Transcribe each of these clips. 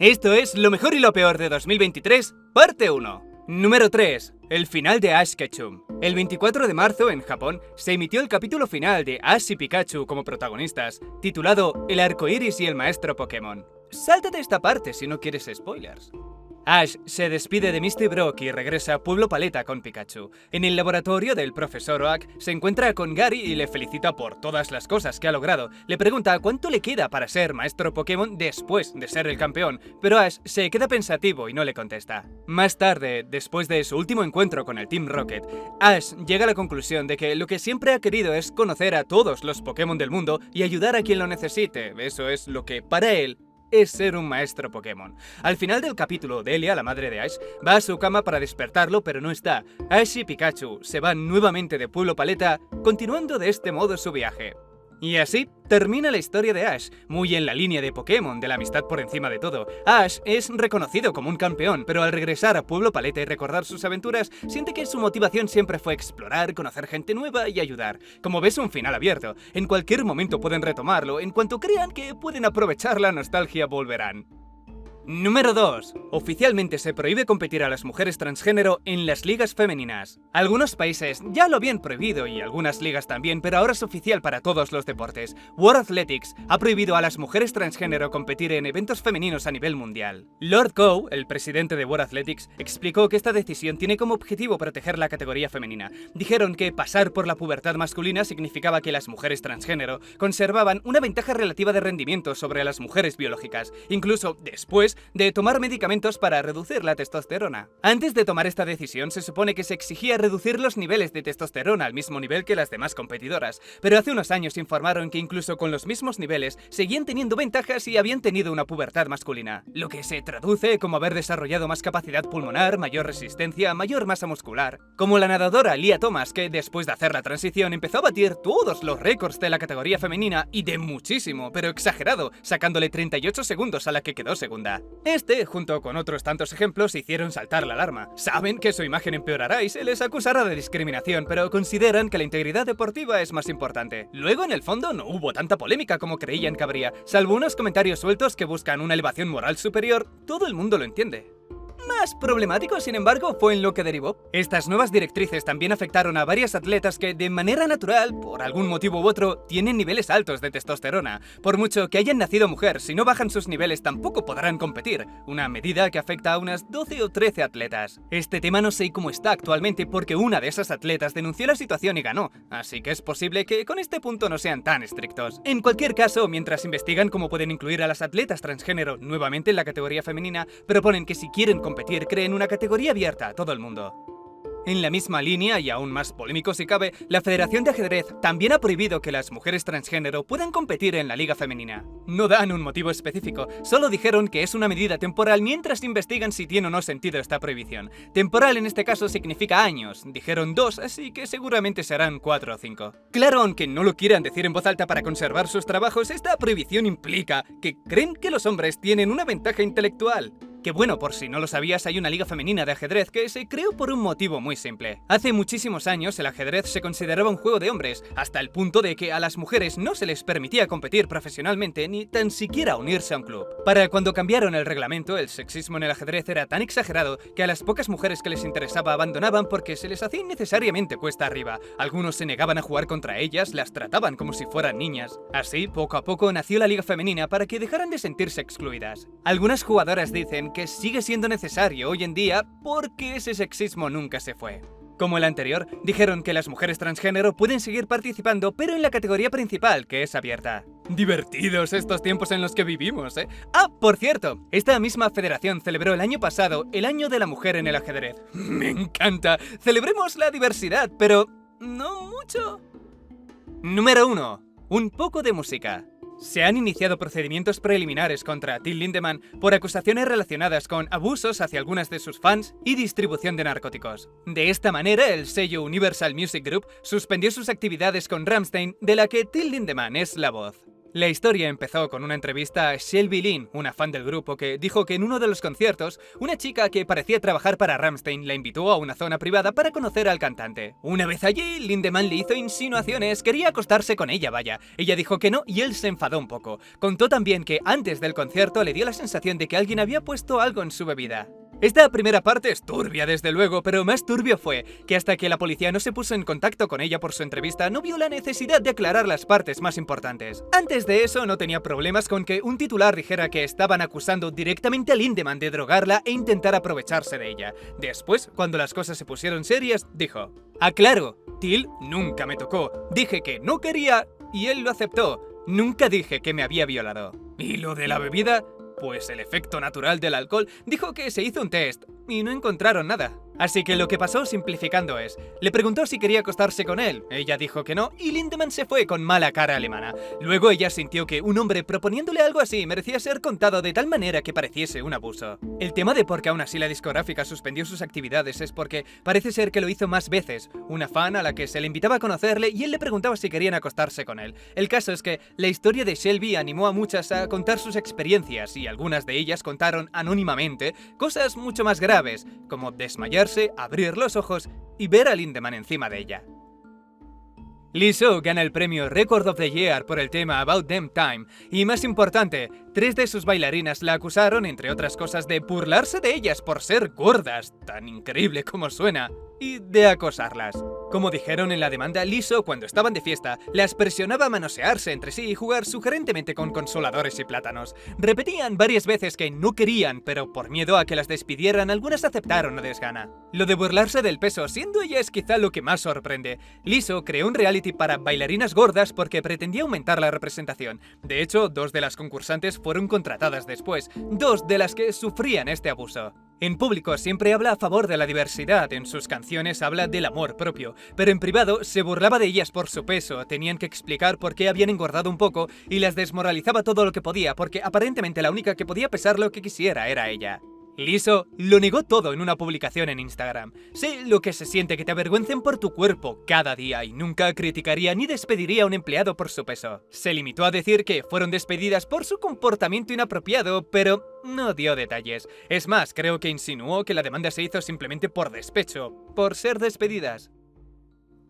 Esto es lo mejor y lo peor de 2023, parte 1. Número 3. El final de Ash Ketchum. El 24 de marzo, en Japón, se emitió el capítulo final de Ash y Pikachu como protagonistas, titulado El arcoíris y el maestro Pokémon. Sáltate esta parte si no quieres spoilers. Ash se despide de Misty Brock y regresa a Pueblo Paleta con Pikachu. En el laboratorio del profesor Oak se encuentra con Gary y le felicita por todas las cosas que ha logrado. Le pregunta cuánto le queda para ser maestro Pokémon después de ser el campeón, pero Ash se queda pensativo y no le contesta. Más tarde, después de su último encuentro con el Team Rocket, Ash llega a la conclusión de que lo que siempre ha querido es conocer a todos los Pokémon del mundo y ayudar a quien lo necesite. Eso es lo que, para él, es ser un maestro Pokémon. Al final del capítulo, Delia, la madre de Ash, va a su cama para despertarlo, pero no está. Ash y Pikachu se van nuevamente de Pueblo Paleta, continuando de este modo su viaje. Y así termina la historia de Ash, muy en la línea de Pokémon, de la amistad por encima de todo. Ash es reconocido como un campeón, pero al regresar a Pueblo Paleta y recordar sus aventuras, siente que su motivación siempre fue explorar, conocer gente nueva y ayudar. Como ves, un final abierto. En cualquier momento pueden retomarlo, en cuanto crean que pueden aprovechar la nostalgia volverán. Número 2. Oficialmente se prohíbe competir a las mujeres transgénero en las ligas femeninas. Algunos países ya lo habían prohibido y algunas ligas también, pero ahora es oficial para todos los deportes. World Athletics ha prohibido a las mujeres transgénero competir en eventos femeninos a nivel mundial. Lord Coe, el presidente de World Athletics, explicó que esta decisión tiene como objetivo proteger la categoría femenina. Dijeron que pasar por la pubertad masculina significaba que las mujeres transgénero conservaban una ventaja relativa de rendimiento sobre las mujeres biológicas, incluso después de tomar medicamentos para reducir la testosterona. Antes de tomar esta decisión se supone que se exigía reducir los niveles de testosterona al mismo nivel que las demás competidoras, pero hace unos años informaron que incluso con los mismos niveles seguían teniendo ventajas y habían tenido una pubertad masculina, lo que se traduce como haber desarrollado más capacidad pulmonar, mayor resistencia, mayor masa muscular. Como la nadadora Lia Thomas, que después de hacer la transición empezó a batir todos los récords de la categoría femenina y de muchísimo, pero exagerado, sacándole 38 segundos a la que quedó segunda. Este, junto con otros tantos ejemplos, hicieron saltar la alarma. Saben que su imagen empeorará y se les acusará de discriminación, pero consideran que la integridad deportiva es más importante. Luego, en el fondo, no hubo tanta polémica como creían que habría, salvo unos comentarios sueltos que buscan una elevación moral superior. Todo el mundo lo entiende. Más problemático, sin embargo, fue en lo que derivó. Estas nuevas directrices también afectaron a varias atletas que, de manera natural, por algún motivo u otro, tienen niveles altos de testosterona. Por mucho que hayan nacido mujer, si no bajan sus niveles tampoco podrán competir, una medida que afecta a unas 12 o 13 atletas. Este tema no sé cómo está actualmente porque una de esas atletas denunció la situación y ganó, así que es posible que con este punto no sean tan estrictos. En cualquier caso, mientras investigan cómo pueden incluir a las atletas transgénero nuevamente en la categoría femenina, proponen que si quieren competir, creen una categoría abierta a todo el mundo. En la misma línea, y aún más polémico si cabe, la Federación de Ajedrez también ha prohibido que las mujeres transgénero puedan competir en la liga femenina. No dan un motivo específico, solo dijeron que es una medida temporal mientras investigan si tiene o no sentido esta prohibición. Temporal en este caso significa años, dijeron 2, así que seguramente serán 4 o 5. Claro, aunque no lo quieran decir en voz alta para conservar sus trabajos, esta prohibición implica que creen que los hombres tienen una ventaja intelectual. Que bueno, por si no lo sabías, hay una liga femenina de ajedrez que se creó por un motivo muy simple. Hace muchísimos años el ajedrez se consideraba un juego de hombres, hasta el punto de que a las mujeres no se les permitía competir profesionalmente ni tan siquiera unirse a un club. Para cuando cambiaron el reglamento, el sexismo en el ajedrez era tan exagerado que a las pocas mujeres que les interesaba abandonaban porque se les hacía innecesariamente cuesta arriba. Algunos se negaban a jugar contra ellas, las trataban como si fueran niñas. Así, poco a poco nació la liga femenina para que dejaran de sentirse excluidas. Algunas jugadoras dicen que sigue siendo necesario hoy en día porque ese sexismo nunca se fue. Como el anterior, dijeron que las mujeres transgénero pueden seguir participando, pero en la categoría principal, que es abierta. Divertidos estos tiempos en los que vivimos, ¿eh? Ah, por cierto, esta misma federación celebró el año pasado el Año de la Mujer en el Ajedrez. ¡Me encanta! Celebremos la diversidad, pero no mucho. Número 1. Un poco de música. Se han iniciado procedimientos preliminares contra Till Lindemann por acusaciones relacionadas con abusos hacia algunas de sus fans y distribución de narcóticos. De esta manera, el sello Universal Music Group suspendió sus actividades con Rammstein, de la que Till Lindemann es la voz. La historia empezó con una entrevista a Shelby Lynne, una fan del grupo, que dijo que en uno de los conciertos, una chica que parecía trabajar para Rammstein la invitó a una zona privada para conocer al cantante. Una vez allí, Lindemann le hizo insinuaciones, quería acostarse con ella, vaya. Ella dijo que no y él se enfadó un poco. Contó también que antes del concierto le dio la sensación de que alguien había puesto algo en su bebida. Esta primera parte es turbia desde luego, pero más turbio fue que hasta que la policía no se puso en contacto con ella por su entrevista, no vio la necesidad de aclarar las partes más importantes. Antes de eso no tenía problemas con que un titular dijera que estaban acusando directamente a Lindemann de drogarla e intentar aprovecharse de ella. Después, cuando las cosas se pusieron serias, dijo: aclaro, Till nunca me tocó, dije que no quería y él lo aceptó, nunca dije que me había violado. ¿Y lo de la bebida? Pues el efecto natural del alcohol, dijo que se hizo un test y no encontraron nada. Así que lo que pasó, simplificando, es: le preguntó si quería acostarse con él, ella dijo que no y Lindemann se fue con mala cara alemana. Luego ella sintió que un hombre proponiéndole algo así merecía ser contado de tal manera que pareciese un abuso. El tema de por qué aún así la discográfica suspendió sus actividades es porque parece ser que lo hizo más veces, una fan a la que se le invitaba a conocerle y él le preguntaba si querían acostarse con él. El caso es que la historia de Shelby animó a muchas a contar sus experiencias y algunas de ellas contaron anónimamente cosas mucho más graves, como desmayarse, abrir los ojos y ver a Lindemann encima de ella. Lizzo gana el premio Record of the Year por el tema About Damn Time y, más importante, 3 de sus bailarinas la acusaron, entre otras cosas, de burlarse de ellas por ser gordas, tan increíble como suena, y de acosarlas. Como dijeron en la demanda, Lizzo, cuando estaban de fiesta, las presionaba a manosearse entre sí y jugar sugerentemente con consoladores y plátanos. Repetían varias veces que no querían, pero por miedo a que las despidieran, algunas aceptaron a desgana. Lo de burlarse del peso, siendo ella, es quizá lo que más sorprende. Lizzo creó un reality para bailarinas gordas porque pretendía aumentar la representación. De hecho, 2 de las concursantes fueron contratadas después, 2 de las que sufrían este abuso. En público siempre habla a favor de la diversidad, en sus canciones habla del amor propio, pero en privado se burlaba de ellas por su peso, tenían que explicar por qué habían engordado un poco y las desmoralizaba todo lo que podía porque aparentemente la única que podía pesar lo que quisiera era ella. Lizzo lo negó todo en una publicación en Instagram. Sé lo que se siente que te avergüencen por tu cuerpo cada día y nunca criticaría ni despediría a un empleado por su peso. Se limitó a decir que fueron despedidas por su comportamiento inapropiado, pero no dio detalles. Es más, creo que insinuó que la demanda se hizo simplemente por despecho, por ser despedidas.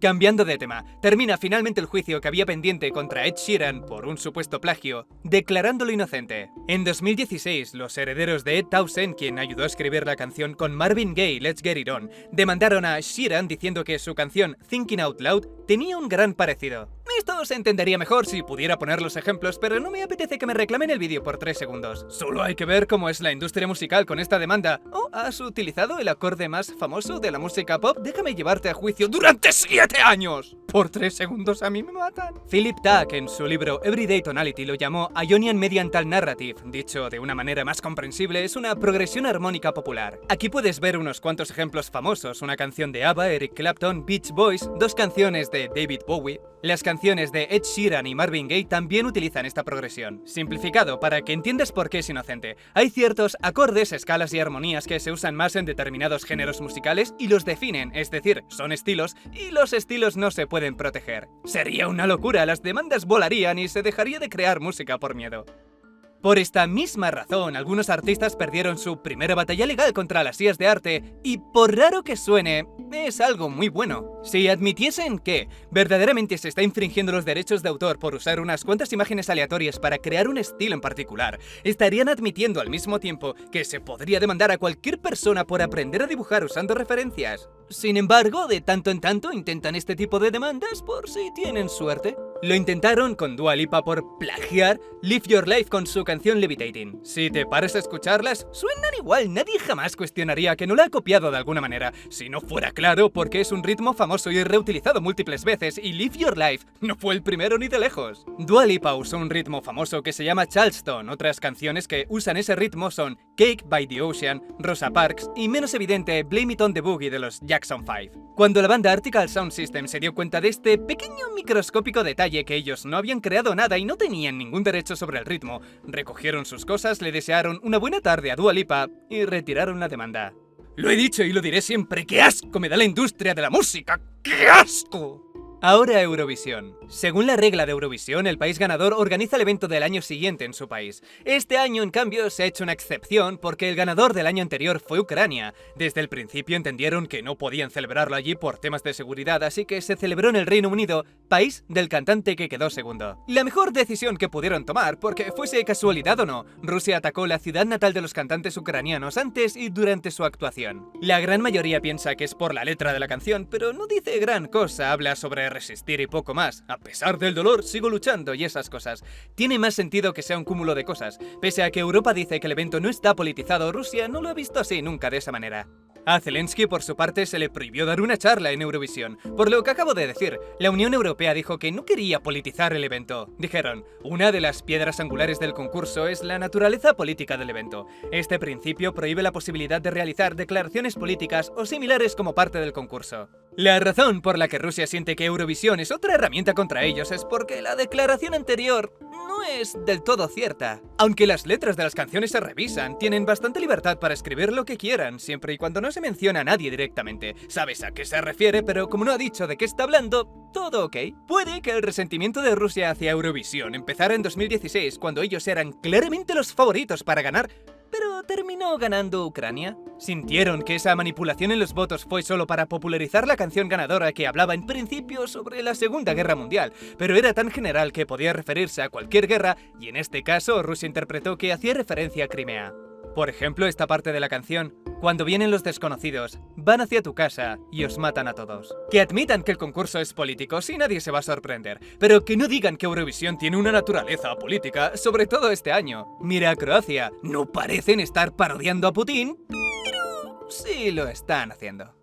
Cambiando de tema, termina finalmente el juicio que había pendiente contra Ed Sheeran por un supuesto plagio, declarándolo inocente. En 2016, los herederos de Ed Townsend, quien ayudó a escribir la canción con Marvin Gaye, Let's Get It On, demandaron a Sheeran diciendo que su canción Thinking Out Loud tenía un gran parecido. Esto se entendería mejor si pudiera poner los ejemplos, pero no me apetece que me reclamen el vídeo por 3 segundos. Solo hay que ver cómo es la industria musical con esta demanda. ¿O has utilizado el acorde más famoso de la música pop? Déjame llevarte a juicio durante 7 años. Por 3 segundos a mí me matan. Philip Tuck, en su libro Everyday Tonality, lo llamó Ionian Mediantal Narrative. Dicho de una manera más comprensible, es una progresión armónica popular. Aquí puedes ver unos cuantos ejemplos famosos: una canción de ABBA, Eric Clapton, Beach Boys, 2 canciones de David Bowie. Las canciones de Ed Sheeran y Marvin Gaye también utilizan esta progresión. Simplificado, para que entiendas por qué es inocente. Hay ciertos acordes, escalas y armonías que se usan más en determinados géneros musicales y los definen, es decir, son estilos, y los estilos no se pueden proteger. Sería una locura, las demandas volarían y se dejaría de crear música por miedo. Por esta misma razón, algunos artistas perdieron su primera batalla legal contra las IAs de arte, y por raro que suene, es algo muy bueno. Si admitiesen que verdaderamente se está infringiendo los derechos de autor por usar unas cuantas imágenes aleatorias para crear un estilo en particular, estarían admitiendo al mismo tiempo que se podría demandar a cualquier persona por aprender a dibujar usando referencias. Sin embargo, de tanto en tanto intentan este tipo de demandas por si tienen suerte. Lo intentaron con Dua Lipa por plagiar Live Your Life con su canción Levitating. Si te paras a escucharlas, suenan igual, nadie jamás cuestionaría que no la ha copiado de alguna manera, si no fuera claro porque es un ritmo famoso y reutilizado múltiples veces, y Live Your Life no fue el primero ni de lejos. Dua Lipa usó un ritmo famoso que se llama Charleston. Otras canciones que usan ese ritmo son Cake by the Ocean, Rosa Parks y, menos evidente, Blame It on the Boogie de los Jackson 5. Cuando la banda Article Sound System se dio cuenta de este pequeño microscópico detalle, que ellos no habían creado nada y no tenían ningún derecho sobre el ritmo, recogieron sus cosas, le desearon una buena tarde a Dua Lipa y retiraron la demanda. Lo he dicho y lo diré siempre, ¡qué asco me da la industria de la música! ¡Qué asco! Ahora Eurovisión. Según la regla de Eurovisión, el país ganador organiza el evento del año siguiente en su país. Este año, en cambio, se ha hecho una excepción porque el ganador del año anterior fue Ucrania. Desde el principio entendieron que no podían celebrarlo allí por temas de seguridad, así que se celebró en el Reino Unido, país del cantante que quedó segundo. La mejor decisión que pudieron tomar, porque fuese casualidad o no, Rusia atacó la ciudad natal de los cantantes ucranianos antes y durante su actuación. La gran mayoría piensa que es por la letra de la canción, pero no dice gran cosa, habla sobre resistir y poco más. A pesar del dolor, sigo luchando y esas cosas. Tiene más sentido que sea un cúmulo de cosas. Pese a que Europa dice que el evento no está politizado, Rusia no lo ha visto así nunca de esa manera. A Zelensky, por su parte, se le prohibió dar una charla en Eurovisión. Por lo que acabo de decir, la Unión Europea dijo que no quería politizar el evento. Dijeron, una de las piedras angulares del concurso es la naturaleza política del evento. Este principio prohíbe la posibilidad de realizar declaraciones políticas o similares como parte del concurso. La razón por la que Rusia siente que Eurovisión es otra herramienta contra ellos es porque la declaración anterior no es del todo cierta. Aunque las letras de las canciones se revisan, tienen bastante libertad para escribir lo que quieran, siempre y cuando no se menciona a nadie directamente. Sabes a qué se refiere, pero como no ha dicho de qué está hablando, todo ok. Puede que el resentimiento de Rusia hacia Eurovisión empezara en 2016, cuando ellos eran claramente los favoritos para ganar, pero terminó ganando Ucrania. Sintieron que esa manipulación en los votos fue solo para popularizar la canción ganadora que hablaba en principio sobre la Segunda Guerra Mundial, pero era tan general que podía referirse a cualquier guerra, y en este caso Rusia interpretó que hacía referencia a Crimea. Por ejemplo, esta parte de la canción: cuando vienen los desconocidos, van hacia tu casa y os matan a todos. Que admitan que el concurso es político, si nadie se va a sorprender, pero que no digan que Eurovisión tiene una naturaleza política, sobre todo este año. Mira a Croacia, no parecen estar parodiando a Putin, pero sí lo están haciendo.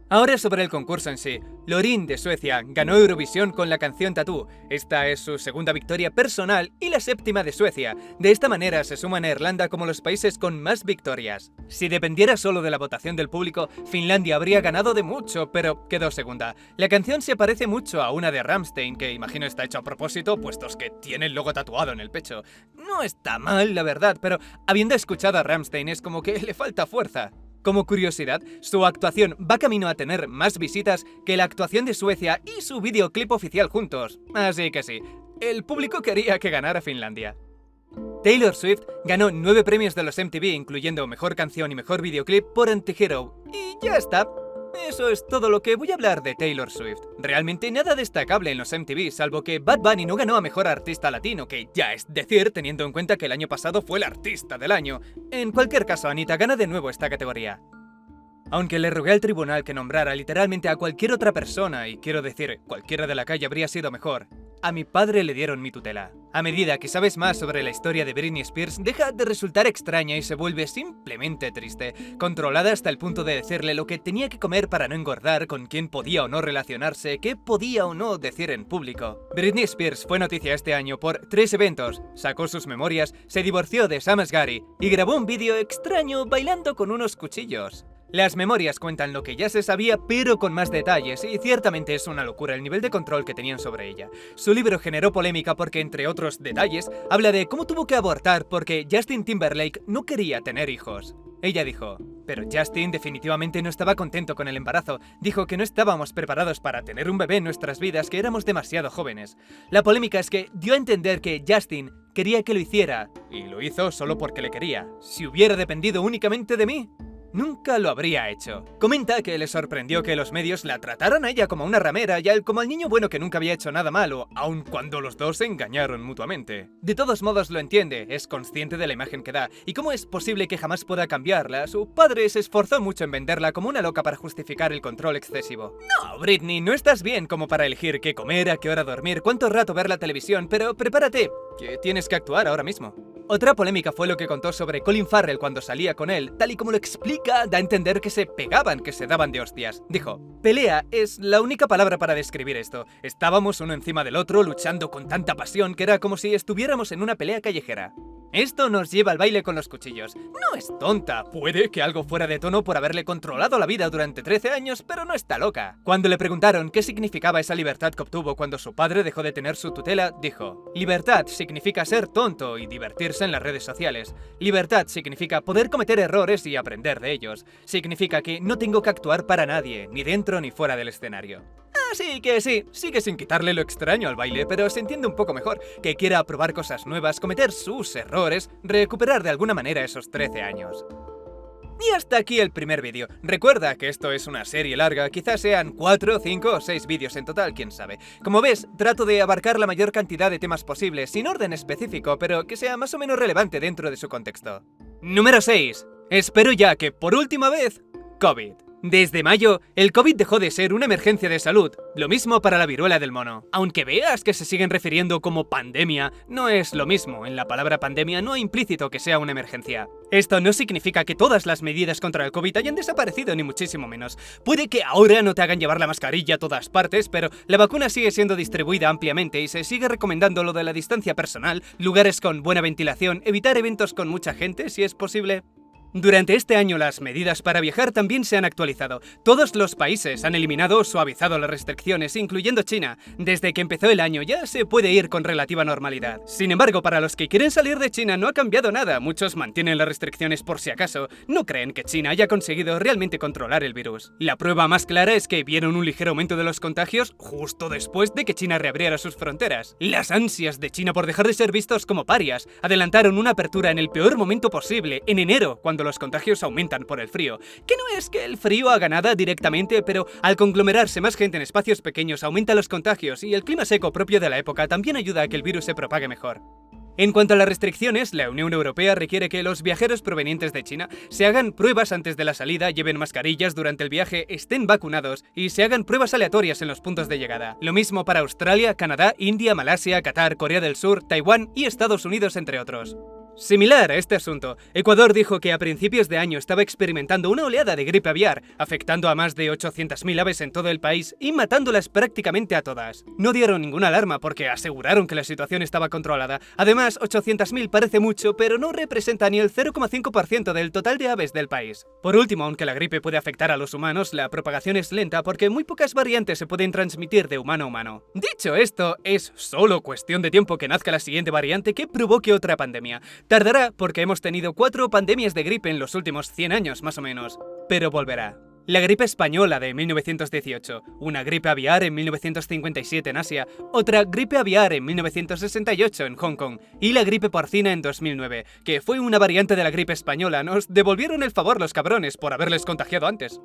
Ahora sobre el concurso en sí. Loreen de Suecia ganó Eurovisión con la canción Tattoo. Esta es su segunda victoria personal y la séptima de Suecia. De esta manera se suman a Irlanda como los países con más victorias. Si dependiera solo de la votación del público, Finlandia habría ganado de mucho, pero quedó segunda. La canción se parece mucho a una de Rammstein, que imagino está hecho a propósito, puestos que tiene el logo tatuado en el pecho. No está mal, la verdad, pero habiendo escuchado a Rammstein es como que le falta fuerza. Como curiosidad, su actuación va camino a tener más visitas que la actuación de Suecia y su videoclip oficial juntos. Así que sí, el público quería que ganara Finlandia. Taylor Swift ganó 9 premios de los MTV, incluyendo Mejor Canción y Mejor Videoclip por Anti-Hero. Y ya está. Eso es todo lo que voy a hablar de Taylor Swift. Realmente nada destacable en los MTV, salvo que Bad Bunny no ganó a Mejor Artista Latino, que ya es decir, teniendo en cuenta que el año pasado fue el Artista del Año. En cualquier caso, Anitta gana de nuevo esta categoría. Aunque le rogué al tribunal que nombrara literalmente a cualquier otra persona, y quiero decir, cualquiera de la calle habría sido mejor, a mi padre le dieron mi tutela. A medida que sabes más sobre la historia de Britney Spears, deja de resultar extraña y se vuelve simplemente triste, controlada hasta el punto de decirle lo que tenía que comer para no engordar, con quién podía o no relacionarse, qué podía o no decir en público. Britney Spears fue noticia este año por 3 eventos, sacó sus memorias, se divorció de Sam Asghari y grabó un vídeo extraño bailando con unos cuchillos. Las memorias cuentan lo que ya se sabía, pero con más detalles, y ciertamente es una locura el nivel de control que tenían sobre ella. Su libro generó polémica porque, entre otros detalles, habla de cómo tuvo que abortar porque Justin Timberlake no quería tener hijos. Ella dijo, pero Justin definitivamente no estaba contento con el embarazo, dijo que no estábamos preparados para tener un bebé en nuestras vidas, que éramos demasiado jóvenes. La polémica es que dio a entender que Justin quería que lo hiciera, y lo hizo solo porque le quería. Si hubiera dependido únicamente de mí, nunca lo habría hecho. Comenta que le sorprendió que los medios la trataran a ella como una ramera y a él como al niño bueno que nunca había hecho nada malo, aun cuando los dos se engañaron mutuamente. De todos modos lo entiende, es consciente de la imagen que da, y cómo es posible que jamás pueda cambiarla. Su padre se esforzó mucho en venderla como una loca para justificar el control excesivo. No, Britney, no estás bien como para elegir qué comer, a qué hora dormir, cuánto rato ver la televisión, pero prepárate, que tienes que actuar ahora mismo. Otra polémica fue lo que contó sobre Colin Farrell cuando salía con él. Tal y como lo explica, da a entender que se pegaban, que se daban de hostias. Dijo, pelea es la única palabra para describir esto. Estábamos uno encima del otro luchando con tanta pasión que era como si estuviéramos en una pelea callejera. Esto nos lleva al baile con los cuchillos. No es tonta, puede que algo fuera de tono por haberle controlado la vida durante 13 años, pero no está loca. Cuando le preguntaron qué significaba esa libertad que obtuvo cuando su padre dejó de tener su tutela, dijo: libertad significa ser tonto y divertirse en las redes sociales. Libertad significa poder cometer errores y aprender de ellos. Significa que no tengo que actuar para nadie, ni dentro ni fuera del escenario. Así que sí, sigue sin quitarle lo extraño al baile, pero se entiende un poco mejor que quiera probar cosas nuevas, cometer sus errores, recuperar de alguna manera esos 13 años. Y hasta aquí el primer vídeo. Recuerda que esto es una serie larga, quizás sean 4, 5 o 6 vídeos en total, quién sabe. Como ves, trato de abarcar la mayor cantidad de temas posibles, sin orden específico, pero que sea más o menos relevante dentro de su contexto. Número 6. Espero ya que, por última vez, COVID. Desde mayo, el COVID dejó de ser una emergencia de salud, lo mismo para la viruela del mono. Aunque veas que se siguen refiriendo como pandemia, no es lo mismo, en la palabra pandemia no hay implícito que sea una emergencia. Esto no significa que todas las medidas contra el COVID hayan desaparecido, ni muchísimo menos. Puede que ahora no te hagan llevar la mascarilla a todas partes, pero la vacuna sigue siendo distribuida ampliamente y se sigue recomendando lo de la distancia personal, lugares con buena ventilación, evitar eventos con mucha gente si es posible. Durante este año las medidas para viajar también se han actualizado. Todos los países han eliminado o suavizado las restricciones, incluyendo China. Desde que empezó el año ya se puede ir con relativa normalidad. Sin embargo, para los que quieren salir de China no ha cambiado nada. Muchos mantienen las restricciones por si acaso. No creen que China haya conseguido realmente controlar el virus. La prueba más clara es que vieron un ligero aumento de los contagios justo después de que China reabriera sus fronteras. Las ansias de China por dejar de ser vistos como parias adelantaron una apertura en el peor momento posible, en enero, cuando los contagios aumentan por el frío. Que no es que el frío haga nada directamente, pero al conglomerarse más gente en espacios pequeños aumenta los contagios y el clima seco propio de la época también ayuda a que el virus se propague mejor. En cuanto a las restricciones, la Unión Europea requiere que los viajeros provenientes de China se hagan pruebas antes de la salida, lleven mascarillas durante el viaje, estén vacunados y se hagan pruebas aleatorias en los puntos de llegada. Lo mismo para Australia, Canadá, India, Malasia, Qatar, Corea del Sur, Taiwán y Estados Unidos, entre otros. Similar a este asunto, Ecuador dijo que a principios de año estaba experimentando una oleada de gripe aviar, afectando a más de 800.000 aves en todo el país y matándolas prácticamente a todas. No dieron ninguna alarma porque aseguraron que la situación estaba controlada. Además, 800.000 parece mucho, pero no representa ni el 0,5% del total de aves del país. Por último, aunque la gripe puede afectar a los humanos, la propagación es lenta porque muy pocas variantes se pueden transmitir de humano a humano. Dicho esto, es solo cuestión de tiempo que nazca la siguiente variante que provoque otra pandemia. Tardará porque hemos tenido 4 pandemias de gripe en los últimos 100 años más o menos, pero volverá. La gripe española de 1918, una gripe aviar en 1957 en Asia, otra gripe aviar en 1968 en Hong Kong y la gripe porcina en 2009, que fue una variante de la gripe española. Nos devolvieron el favor los cabrones por haberles contagiado antes.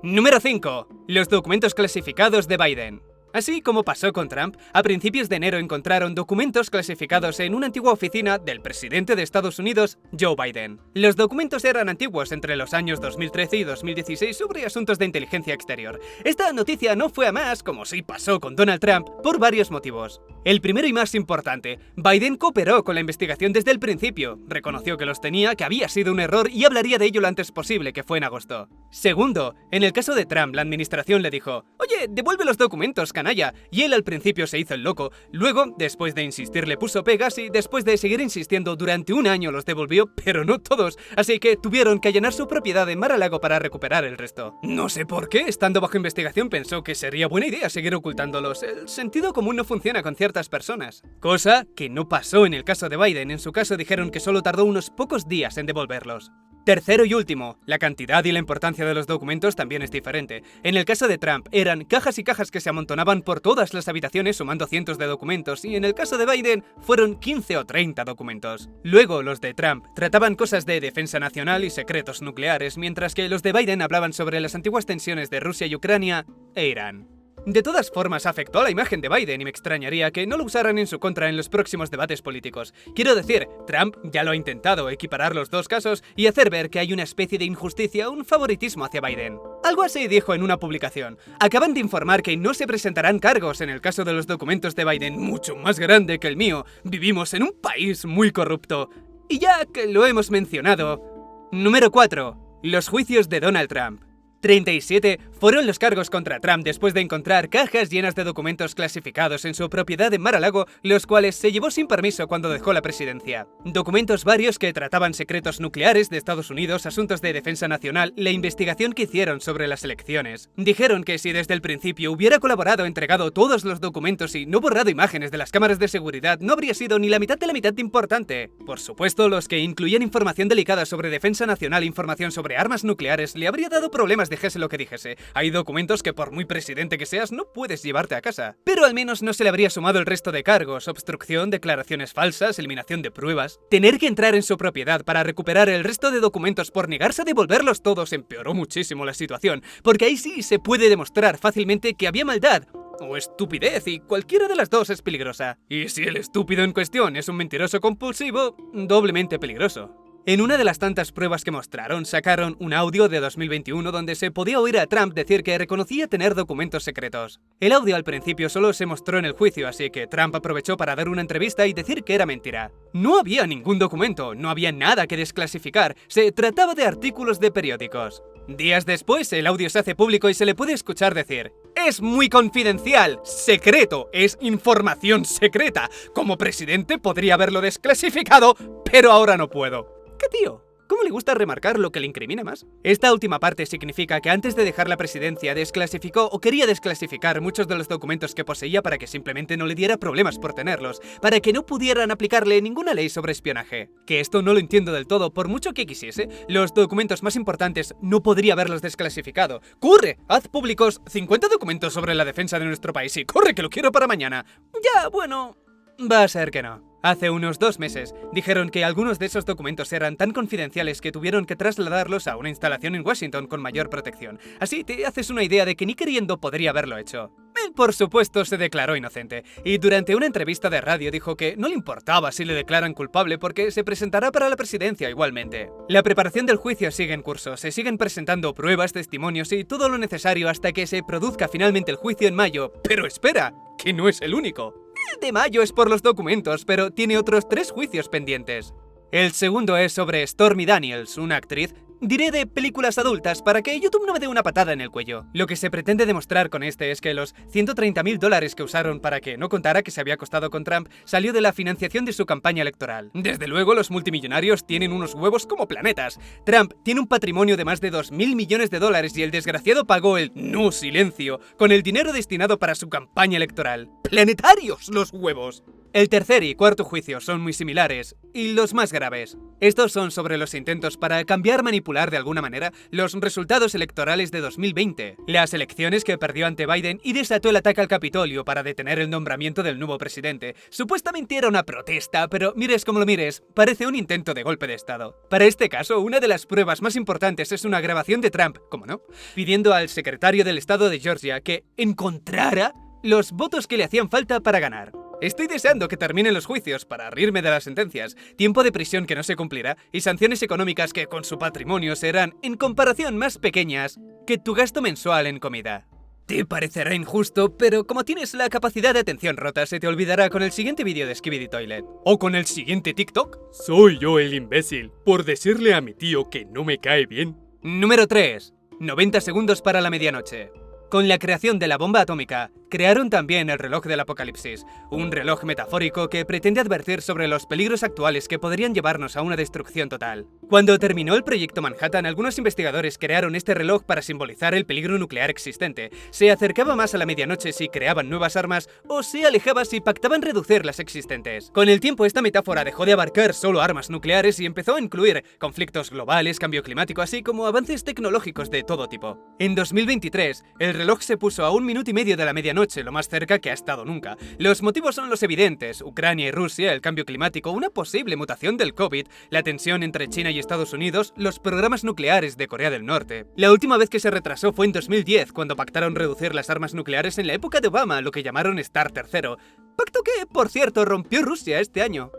Número 5. Los documentos clasificados de Biden. Así como pasó con Trump, a principios de enero encontraron documentos clasificados en una antigua oficina del presidente de Estados Unidos, Joe Biden. Los documentos eran antiguos entre los años 2013 y 2016 sobre asuntos de inteligencia exterior. Esta noticia no fue a más, como sí pasó con Donald Trump, por varios motivos. El primero y más importante, Biden cooperó con la investigación desde el principio, reconoció que los tenía, que había sido un error y hablaría de ello lo antes posible, que fue en agosto. Segundo, en el caso de Trump, la administración le dijo: «Oye, devuelve los documentos, canalla», y él al principio se hizo el loco. Luego, después de insistir, le puso pegas y después de seguir insistiendo durante un año los devolvió, pero no todos, así que tuvieron que allanar su propiedad en Mar-a-Lago para recuperar el resto. No sé por qué, estando bajo investigación, pensó que sería buena idea seguir ocultándolos. El sentido común no funciona con ciertas personas. Cosa que no pasó en el caso de Biden. En su caso dijeron que solo tardó unos pocos días en devolverlos. Tercero y último, la cantidad y la importancia de los documentos también es diferente. En el caso de Trump, eran cajas y cajas que se amontonaban por todas las habitaciones sumando cientos de documentos, y en el caso de Biden, fueron 15 o 30 documentos. Luego, los de Trump trataban cosas de defensa nacional y secretos nucleares, mientras que los de Biden hablaban sobre las antiguas tensiones de Rusia y Ucrania e Irán. De todas formas, afectó a la imagen de Biden y me extrañaría que no lo usaran en su contra en los próximos debates políticos. Quiero decir, Trump ya lo ha intentado, equiparar los dos casos y hacer ver que hay una especie de injusticia, un favoritismo hacia Biden. Algo así dijo en una publicación. Acaban de informar que no se presentarán cargos en el caso de los documentos de Biden, mucho más grande que el mío. Vivimos en un país muy corrupto. Y ya que lo hemos mencionado... Número 4. Los juicios de Donald Trump. 37 Fueron los cargos contra Trump después de encontrar cajas llenas de documentos clasificados en su propiedad en Mar-a-Lago, los cuales se llevó sin permiso cuando dejó la presidencia. Documentos varios que trataban secretos nucleares de Estados Unidos, asuntos de defensa nacional, la investigación que hicieron sobre las elecciones. Dijeron que si desde el principio hubiera colaborado, entregado todos los documentos y no borrado imágenes de las cámaras de seguridad, no habría sido ni la mitad de la mitad importante. Por supuesto, los que incluían información delicada sobre defensa nacional e información sobre armas nucleares le habría dado problemas, dijese lo que dijese. Hay documentos que por muy presidente que seas no puedes llevarte a casa. Pero al menos no se le habría sumado el resto de cargos: obstrucción, declaraciones falsas, eliminación de pruebas. Tener que entrar en su propiedad para recuperar el resto de documentos por negarse a devolverlos todos empeoró muchísimo la situación, porque ahí sí se puede demostrar fácilmente que había maldad o estupidez, y cualquiera de las dos es peligrosa. Y si el estúpido en cuestión es un mentiroso compulsivo, doblemente peligroso. En una de las tantas pruebas que mostraron, sacaron un audio de 2021 donde se podía oír a Trump decir que reconocía tener documentos secretos. El audio al principio solo se mostró en el juicio, así que Trump aprovechó para dar una entrevista y decir que era mentira. No había ningún documento, no había nada que desclasificar, se trataba de artículos de periódicos. Días después, el audio se hace público y se le puede escuchar decir: "Es muy confidencial, secreto, es información secreta. Como presidente podría haberlo desclasificado, pero ahora no puedo". ¿Qué tío? ¿Cómo le gusta remarcar lo que le incrimina más? Esta última parte significa que antes de dejar la presidencia desclasificó o quería desclasificar muchos de los documentos que poseía para que simplemente no le diera problemas por tenerlos, para que no pudieran aplicarle ninguna ley sobre espionaje. Que esto no lo entiendo del todo, por mucho que quisiese, los documentos más importantes no podría haberlos desclasificado. ¡Corre! Haz públicos 50 documentos sobre la defensa de nuestro país y corre que lo quiero para mañana. Ya, bueno, va a ser que no. Hace unos 2 meses, dijeron que algunos de esos documentos eran tan confidenciales que tuvieron que trasladarlos a una instalación en Washington con mayor protección. Así te haces una idea de que ni queriendo podría haberlo hecho. Él, por supuesto, se declaró inocente, y durante una entrevista de radio dijo que no le importaba si le declaran culpable porque se presentará para la presidencia igualmente. La preparación del juicio sigue en curso, se siguen presentando pruebas, testimonios y todo lo necesario hasta que se produzca finalmente el juicio en mayo. Pero espera, que no es el único. El de mayo es por los documentos, pero tiene otros 3 juicios pendientes. El segundo es sobre Stormy Daniels, una actriz, diré de películas adultas para que YouTube no me dé una patada en el cuello. Lo que se pretende demostrar con este es que los $130.000 que usaron para que no contara que se había acostado con Trump salió de la financiación de su campaña electoral. Desde luego, los multimillonarios tienen unos huevos como planetas. Trump tiene un patrimonio de más de $2.000 millones y el desgraciado pagó el no silencio con el dinero destinado para su campaña electoral. ¡Planetarios los huevos! El tercer y cuarto juicio son muy similares, y los más graves. Estos son sobre los intentos para cambiar, manipular de alguna manera los resultados electorales de 2020, las elecciones que perdió ante Biden y desató el ataque al Capitolio para detener el nombramiento del nuevo presidente. Supuestamente era una protesta, pero mires como lo mires, parece un intento de golpe de estado. Para este caso, una de las pruebas más importantes es una grabación de Trump, como no, pidiendo al secretario del estado de Georgia que encontrara los votos que le hacían falta para ganar. Estoy deseando que terminen los juicios para reírme de las sentencias, tiempo de prisión que no se cumplirá y sanciones económicas que con su patrimonio serán, en comparación, más pequeñas que tu gasto mensual en comida. Te parecerá injusto, pero como tienes la capacidad de atención rota, se te olvidará con el siguiente vídeo de Skibidi Toilet. O con el siguiente TikTok. Soy yo el imbécil, por decirle a mi tío que no me cae bien. Número 3. 90 segundos para la medianoche. Con la creación de la bomba atómica, crearon también el reloj del apocalipsis, un reloj metafórico que pretende advertir sobre los peligros actuales que podrían llevarnos a una destrucción total. Cuando terminó el proyecto Manhattan, algunos investigadores crearon este reloj para simbolizar el peligro nuclear existente. Se acercaba más a la medianoche si creaban nuevas armas o se alejaba si pactaban reducir las existentes. Con el tiempo, esta metáfora dejó de abarcar solo armas nucleares y empezó a incluir conflictos globales, cambio climático, así como avances tecnológicos de todo tipo. En 2023, el reloj se puso a 1 minuto y medio de la medianoche, lo más cerca que ha estado nunca. Los motivos son los evidentes: Ucrania y Rusia, el cambio climático, una posible mutación del COVID, la tensión entre China y Estados Unidos, los programas nucleares de Corea del Norte. La última vez que se retrasó fue en 2010, cuando pactaron reducir las armas nucleares en la época de Obama, lo que llamaron START III. Pacto que, por cierto, rompió Rusia este año.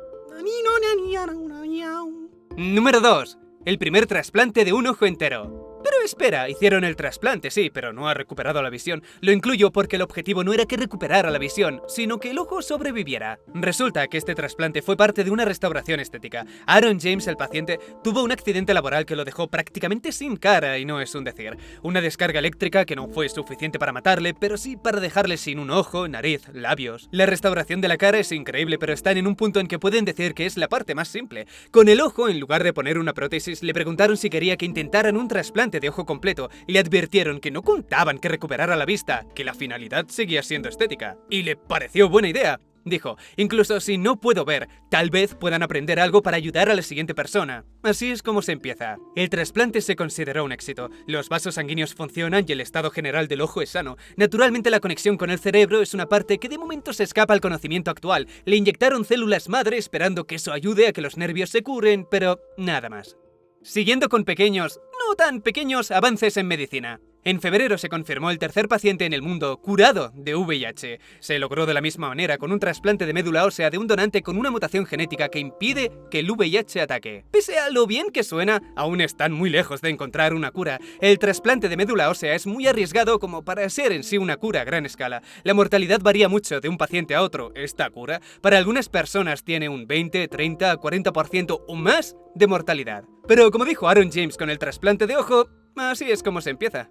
Número 2. El primer trasplante de un ojo entero. Pero espera, hicieron el trasplante, sí, pero no ha recuperado la visión. Lo incluyo porque el objetivo no era que recuperara la visión, sino que el ojo sobreviviera. Resulta que este trasplante fue parte de una restauración estética. Aaron James, el paciente, tuvo un accidente laboral que lo dejó prácticamente sin cara, y no es un decir. Una descarga eléctrica que no fue suficiente para matarle, pero sí para dejarle sin un ojo, nariz, labios. La restauración de la cara es increíble, pero están en un punto en que pueden decir que es la parte más simple. Con el ojo, en lugar de poner una prótesis, le preguntaron si quería que intentaran un trasplante de ojo completo y le advirtieron que no contaban que recuperara la vista, que la finalidad seguía siendo estética. Y le pareció buena idea. Dijo, incluso si no puedo ver, tal vez puedan aprender algo para ayudar a la siguiente persona. Así es como se empieza. El trasplante se consideró un éxito. Los vasos sanguíneos funcionan y el estado general del ojo es sano. Naturalmente la conexión con el cerebro es una parte que de momento se escapa al conocimiento actual. Le inyectaron células madre esperando que eso ayude a que los nervios se curen, pero nada más. Siguiendo con pequeños, no tan pequeños, avances en medicina. En febrero se confirmó el tercer paciente en el mundo curado de VIH. Se logró de la misma manera con un trasplante de médula ósea de un donante con una mutación genética que impide que el VIH ataque. Pese a lo bien que suena, aún están muy lejos de encontrar una cura. El trasplante de médula ósea es muy arriesgado como para ser en sí una cura a gran escala. La mortalidad varía mucho de un paciente a otro. Esta cura, para algunas personas, tiene un 20, 30, 40% o más de mortalidad. Pero como dijo Aaron James con el trasplante de ojo, así es como se empieza.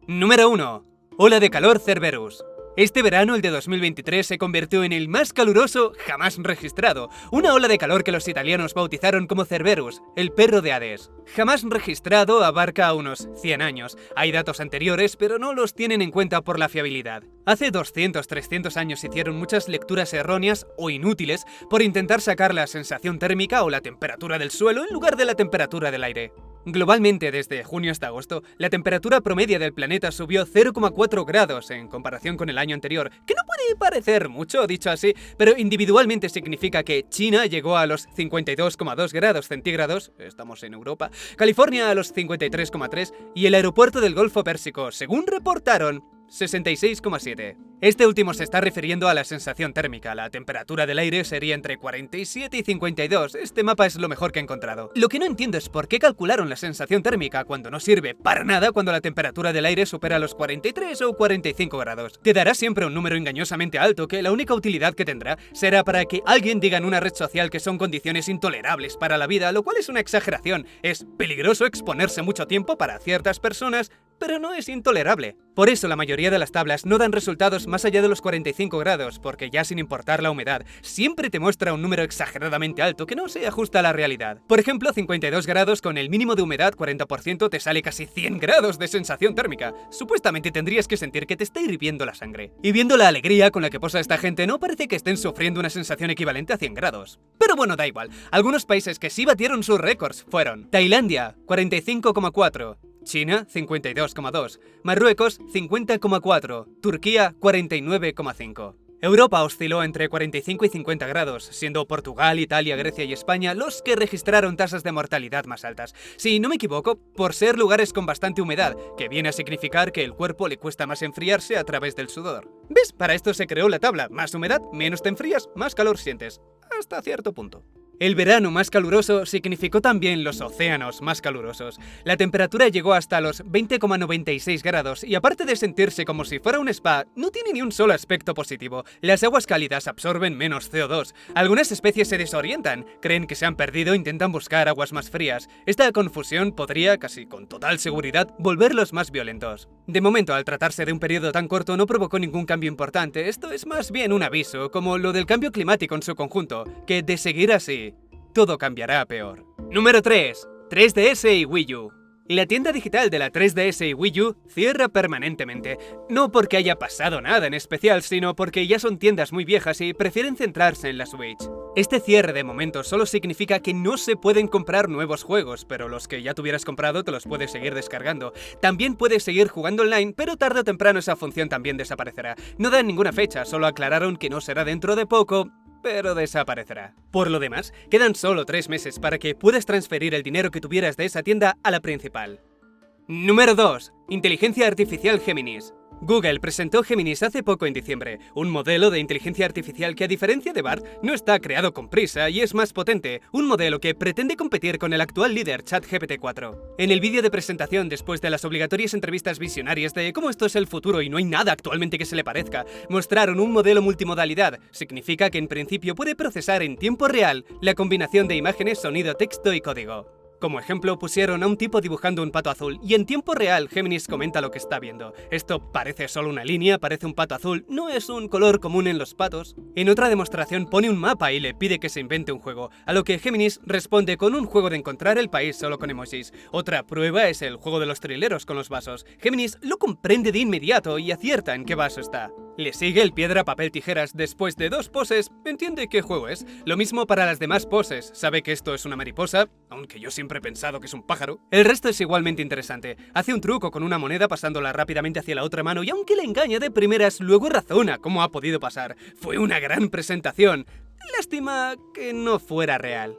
Número 1. Ola de calor Cerberus. Este verano, el de 2023, se convirtió en el más caluroso jamás registrado. Una ola de calor que los italianos bautizaron como Cerberus, el perro de Hades. Jamás registrado abarca unos 100 años. Hay datos anteriores, pero no los tienen en cuenta por la fiabilidad. Hace 200-300 años hicieron muchas lecturas erróneas o inútiles por intentar sacar la sensación térmica o la temperatura del suelo en lugar de la temperatura del aire. Globalmente, desde junio hasta agosto, la temperatura promedia del planeta subió 0,4 grados en comparación con el año anterior, que no puede parecer mucho dicho así, pero individualmente significa que China llegó a los 52,2 grados centígrados, estamos en Europa, California a los 53,3 y el aeropuerto del Golfo Pérsico, según reportaron, 66,7. Este último se está refiriendo a la sensación térmica. La temperatura del aire sería entre 47 y 52. Este mapa es lo mejor que he encontrado. Lo que no entiendo es por qué calcularon la sensación térmica cuando no sirve para nada cuando la temperatura del aire supera los 43 o 45 grados. Te dará siempre un número engañosamente alto que la única utilidad que tendrá será para que alguien diga en una red social que son condiciones intolerables para la vida, lo cual es una exageración. Es peligroso exponerse mucho tiempo para ciertas personas, pero no es intolerable. Por eso la mayoría de las tablas no dan resultados más allá de los 45 grados, porque ya sin importar la humedad, siempre te muestra un número exageradamente alto que no se ajusta a la realidad. Por ejemplo, 52 grados con el mínimo de humedad 40% te sale casi 100 grados de sensación térmica. Supuestamente tendrías que sentir que te está hirviendo la sangre. Y viendo la alegría con la que posa esta gente, no parece que estén sufriendo una sensación equivalente a 100 grados. Pero bueno, da igual. Algunos países que sí batieron sus récords fueron Tailandia, 45,4. China, 52,2, Marruecos, 50,4, Turquía, 49,5. Europa osciló entre 45 y 50 grados, siendo Portugal, Italia, Grecia y España los que registraron tasas de mortalidad más altas. Si no me equivoco, por ser lugares con bastante humedad, que viene a significar que el cuerpo le cuesta más enfriarse a través del sudor. ¿Ves? Para esto se creó la tabla. Más humedad, menos te enfrías, más calor sientes. Hasta cierto punto. El verano más caluroso significó también los océanos más calurosos. La temperatura llegó hasta los 20,96 grados y aparte de sentirse como si fuera un spa, no tiene ni un solo aspecto positivo. Las aguas cálidas absorben menos CO2. Algunas especies se desorientan, creen que se han perdido e intentan buscar aguas más frías. Esta confusión podría, casi con total seguridad, volverlos más violentos. De momento, al tratarse de un periodo tan corto, no provocó ningún cambio importante. Esto es más bien un aviso, como lo del cambio climático en su conjunto, que de seguir así, todo cambiará a peor. Número 3. 3DS y Wii U. La tienda digital de la 3DS y Wii U cierra permanentemente. No porque haya pasado nada en especial, sino porque ya son tiendas muy viejas y prefieren centrarse en la Switch. Este cierre de momento solo significa que no se pueden comprar nuevos juegos, pero los que ya tuvieras comprado te los puedes seguir descargando. También puedes seguir jugando online, pero tarde o temprano esa función también desaparecerá. No dan ninguna fecha, solo aclararon que no será dentro de poco, pero desaparecerá. Por lo demás, quedan solo 3 meses para que puedas transferir el dinero que tuvieras de esa tienda a la principal. Número 2. Inteligencia Artificial Géminis. Google presentó Géminis hace poco en diciembre, un modelo de inteligencia artificial que a diferencia de BART no está creado con prisa y es más potente, un modelo que pretende competir con el actual líder ChatGPT 4. En el vídeo de presentación, después de las obligatorias entrevistas visionarias de cómo esto es el futuro y no hay nada actualmente que se le parezca, mostraron un modelo multimodalidad. Significa que en principio puede procesar en tiempo real la combinación de imágenes, sonido, texto y código. Como ejemplo, pusieron a un tipo dibujando un pato azul y en tiempo real Géminis comenta lo que está viendo. Esto parece solo una línea, parece un pato azul, no es un color común en los patos. En otra demostración pone un mapa y le pide que se invente un juego, a lo que Géminis responde con un juego de encontrar el país solo con emojis. Otra prueba es el juego de los trileros con los vasos. Géminis lo comprende de inmediato y acierta en qué vaso está. Le sigue el piedra, papel, tijeras. Después de 2 poses, entiende qué juego es. Lo mismo para las demás poses. Sabe que esto es una mariposa, aunque yo siempre he pensado que es un pájaro. El resto es igualmente interesante. Hace un truco con una moneda pasándola rápidamente hacia la otra mano y aunque le engaña de primeras, luego razona cómo ha podido pasar. Fue una gran presentación. Lástima que no fuera real.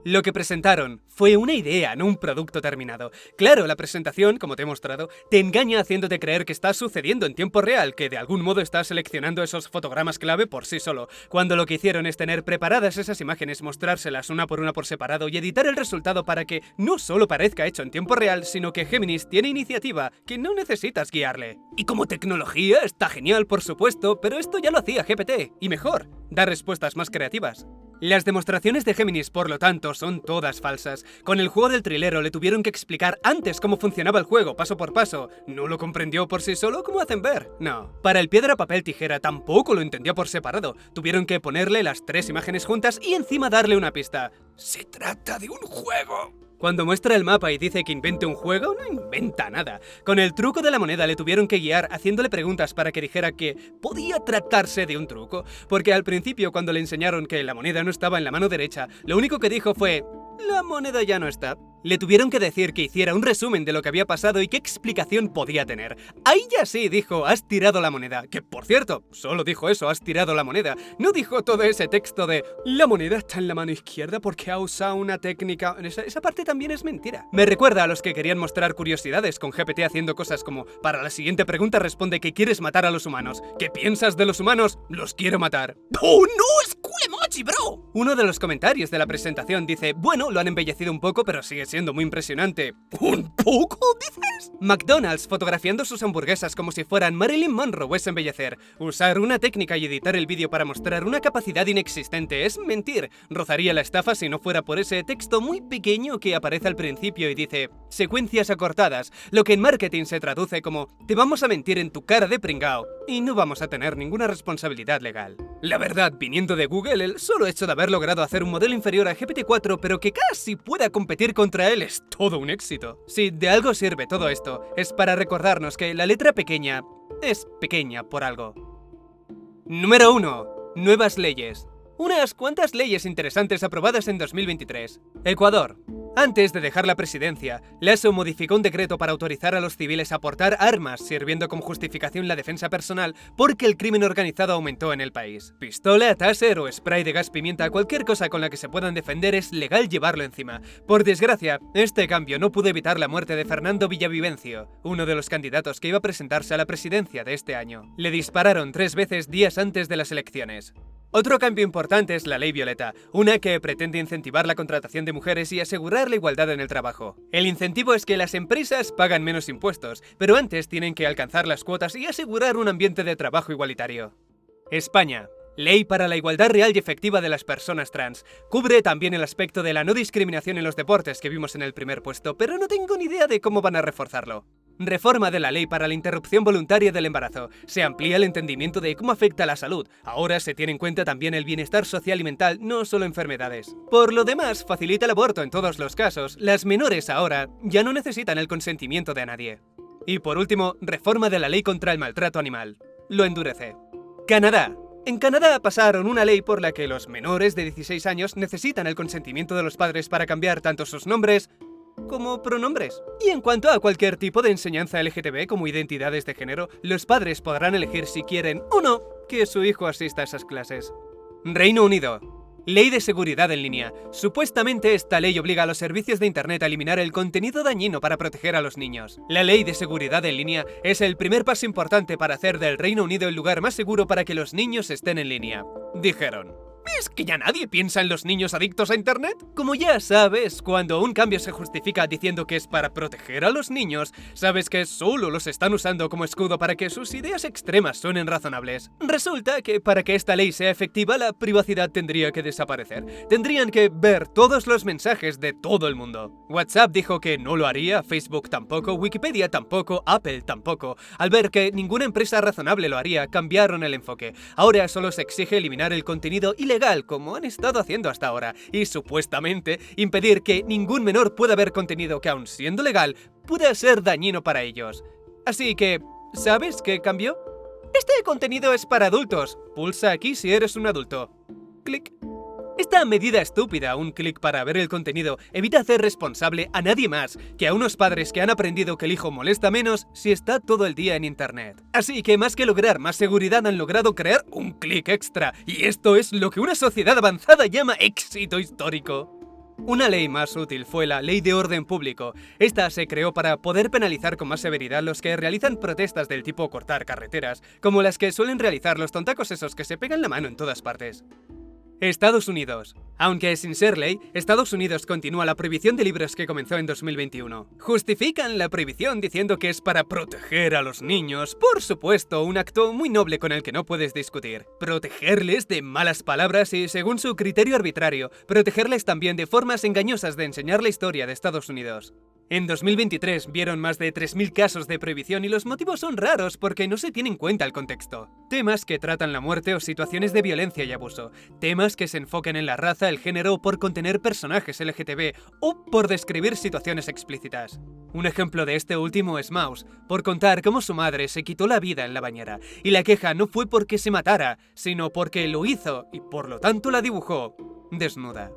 Lo que presentaron fue una idea, no un producto terminado. Claro, la presentación, como te he mostrado, te engaña haciéndote creer que está sucediendo en tiempo real, que de algún modo está seleccionando esos fotogramas clave por sí solo, cuando lo que hicieron es tener preparadas esas imágenes, mostrárselas una por separado y editar el resultado para que no solo parezca hecho en tiempo real, sino que Géminis tiene iniciativa, que no necesitas guiarle. Y como tecnología está genial, por supuesto, pero esto ya lo hacía GPT, y mejor, da respuestas más creativas. Las demostraciones de Géminis, por lo tanto, son todas falsas. Con el juego del trilero le tuvieron que explicar antes cómo funcionaba el juego, paso por paso. ¿No lo comprendió por sí solo como hacen ver? No. Para el piedra, papel, tijera tampoco lo entendió por separado. Tuvieron que ponerle las 3 imágenes juntas y encima darle una pista. ¡Se trata de un juego! Cuando muestra el mapa y dice que invente un juego, no inventa nada. Con el truco de la moneda le tuvieron que guiar haciéndole preguntas para que dijera que podía tratarse de un truco, porque al principio cuando le enseñaron que la moneda no estaba en la mano derecha, lo único que dijo fue «La moneda ya no está». Le tuvieron que decir que hiciera un resumen de lo que había pasado y qué explicación podía tener. Ahí ya sí dijo «has tirado la moneda», que por cierto, solo dijo eso, «has tirado la moneda». No dijo todo ese texto de «la moneda está en la mano izquierda porque ha usado una técnica». Esa parte también es mentira. Me recuerda a los que querían mostrar curiosidades con GPT haciendo cosas como «para la siguiente pregunta responde que quieres matar a los humanos». ¿Qué piensas de los humanos? Los quiero matar. ¡Oh no! ¡Es cool emoji, bro! Uno de los comentarios de la presentación dice «bueno, lo han embellecido un poco pero sigue siendo muy impresionante». ¿Un poco, dices? McDonald's fotografiando sus hamburguesas como si fueran Marilyn Monroe es embellecer. Usar una técnica y editar el vídeo para mostrar una capacidad inexistente es mentir. Rozaría la estafa si no fuera por ese texto muy pequeño que aparece al principio y dice secuencias acortadas, lo que en marketing se traduce como te vamos a mentir en tu cara de pringao y no vamos a tener ninguna responsabilidad legal. La verdad, viniendo de Google, el solo hecho de haber logrado hacer un modelo inferior a GPT-4 pero que casi pueda competir contra él es todo un éxito. Si de algo sirve todo esto, es para recordarnos que la letra pequeña es pequeña por algo. Número 1. Nuevas leyes. Unas cuantas leyes interesantes aprobadas en 2023. Ecuador. Antes de dejar la presidencia, Lasso modificó un decreto para autorizar a los civiles a portar armas, sirviendo como justificación la defensa personal porque el crimen organizado aumentó en el país. Pistola, taser o spray de gas pimienta, cualquier cosa con la que se puedan defender es legal llevarlo encima. Por desgracia, este cambio no pudo evitar la muerte de Fernando Villavicencio, uno de los candidatos que iba a presentarse a la presidencia de este año. Le dispararon 3 veces días antes de las elecciones. Otro cambio importante es la Ley Violeta, una que pretende incentivar la contratación de mujeres y asegurar la igualdad en el trabajo. El incentivo es que las empresas pagan menos impuestos, pero antes tienen que alcanzar las cuotas y asegurar un ambiente de trabajo igualitario. España. Ley para la igualdad real y efectiva de las personas trans. Cubre también el aspecto de la no discriminación en los deportes que vimos en el primer puesto, pero no tengo ni idea de cómo van a reforzarlo. Reforma de la ley para la interrupción voluntaria del embarazo. Se amplía el entendimiento de cómo afecta a la salud. Ahora se tiene en cuenta también el bienestar social y mental, no solo enfermedades. Por lo demás, facilita el aborto en todos los casos. Las menores ahora ya no necesitan el consentimiento de nadie. Y por último, reforma de la ley contra el maltrato animal. Lo endurece. Canadá. En Canadá pasaron una ley por la que los menores de 16 años necesitan el consentimiento de los padres para cambiar tanto sus nombres como pronombres. Y en cuanto a cualquier tipo de enseñanza LGTB como identidades de género, los padres podrán elegir si quieren o no que su hijo asista a esas clases. Reino Unido. Ley de seguridad en línea. Supuestamente esta ley obliga a los servicios de Internet a eliminar el contenido dañino para proteger a los niños. La ley de seguridad en línea es el primer paso importante para hacer del Reino Unido el lugar más seguro para que los niños estén en línea, dijeron. ¿Es que ya nadie piensa en los niños adictos a Internet? Como ya sabes, cuando un cambio se justifica diciendo que es para proteger a los niños, sabes que solo los están usando como escudo para que sus ideas extremas suenen razonables. Resulta que para que esta ley sea efectiva, la privacidad tendría que desaparecer. Tendrían que ver todos los mensajes de todo el mundo. WhatsApp dijo que no lo haría, Facebook tampoco, Wikipedia tampoco, Apple tampoco. Al ver que ninguna empresa razonable lo haría, cambiaron el enfoque. Ahora solo se exige eliminar el contenido ilegal, como han estado haciendo hasta ahora, y supuestamente impedir que ningún menor pueda ver contenido que, aun siendo legal, pueda ser dañino para ellos. Así que, ¿sabes qué cambió? Este contenido es para adultos. Pulsa aquí si eres un adulto. Clic. Esta medida estúpida, un clic para ver el contenido, evita hacer responsable a nadie más que a unos padres que han aprendido que el hijo molesta menos si está todo el día en Internet. Así que más que lograr más seguridad han logrado crear un clic extra, y esto es lo que una sociedad avanzada llama éxito histórico. Una ley más útil fue la Ley de Orden Público. Esta se creó para poder penalizar con más severidad los que realizan protestas del tipo cortar carreteras, como las que suelen realizar los tontacos esos que se pegan la mano en todas partes. Estados Unidos. Aunque sin ser ley, Estados Unidos continúa la prohibición de libros que comenzó en 2021. Justifican la prohibición diciendo que es para proteger a los niños. Por supuesto, un acto muy noble con el que no puedes discutir. Protegerles de malas palabras y, según su criterio arbitrario, protegerles también de formas engañosas de enseñar la historia de Estados Unidos. En 2023 vieron más de 3.000 casos de prohibición y los motivos son raros porque no se tiene en cuenta el contexto. Temas que tratan la muerte o situaciones de violencia y abuso. Temas que se enfoquen en la raza, el género o por contener personajes LGTB o por describir situaciones explícitas. Un ejemplo de este último es Mouse, por contar cómo su madre se quitó la vida en la bañera. Y la queja no fue porque se matara, sino porque lo hizo y por lo tanto la dibujó desnuda.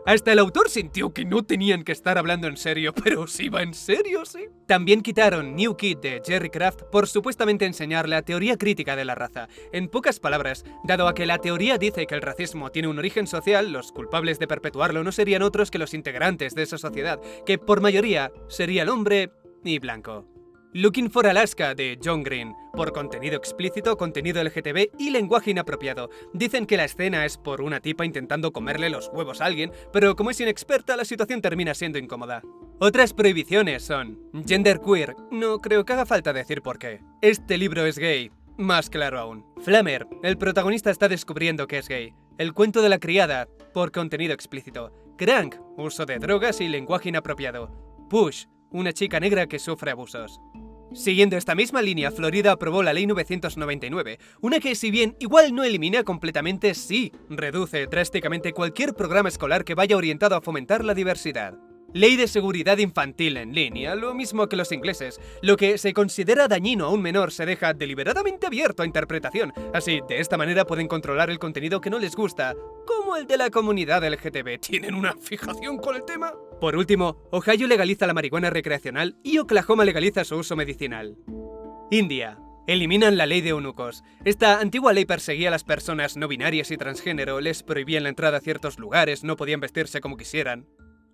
Hasta el autor sintió que no tenían que estar hablando en serio, pero sí va en serio, sí. También quitaron New Kid de Jerry Craft por supuestamente enseñar la teoría crítica de la raza. En pocas palabras, dado a que la teoría dice que el racismo tiene un origen social, los culpables de perpetuarlo no serían otros que los integrantes de esa sociedad, que por mayoría sería el hombre y blanco. Looking for Alaska de John Green, por contenido explícito, contenido LGTB y lenguaje inapropiado. Dicen que la escena es por una tipa intentando comerle los huevos a alguien, pero como es inexperta, la situación termina siendo incómoda. Otras prohibiciones son genderqueer, no creo que haga falta decir por qué. Este libro es gay, más claro aún. Flammer, el protagonista está descubriendo que es gay. El cuento de la criada, por contenido explícito. Crank, uso de drogas y lenguaje inapropiado. Push, una chica negra que sufre abusos. Siguiendo esta misma línea, Florida aprobó la Ley 999, una que, si bien igual no elimina completamente, sí reduce drásticamente cualquier programa escolar que vaya orientado a fomentar la diversidad. Ley de seguridad infantil en línea, lo mismo que los ingleses. Lo que se considera dañino a un menor se deja deliberadamente abierto a interpretación. Así, de esta manera pueden controlar el contenido que no les gusta, como el de la comunidad LGTB. ¿Tienen una fijación con el tema? Por último, Ohio legaliza la marihuana recreacional y Oklahoma legaliza su uso medicinal. India. Eliminan la ley de eunucos. Esta antigua ley perseguía a las personas no binarias y transgénero, les prohibían la entrada a ciertos lugares, no podían vestirse como quisieran.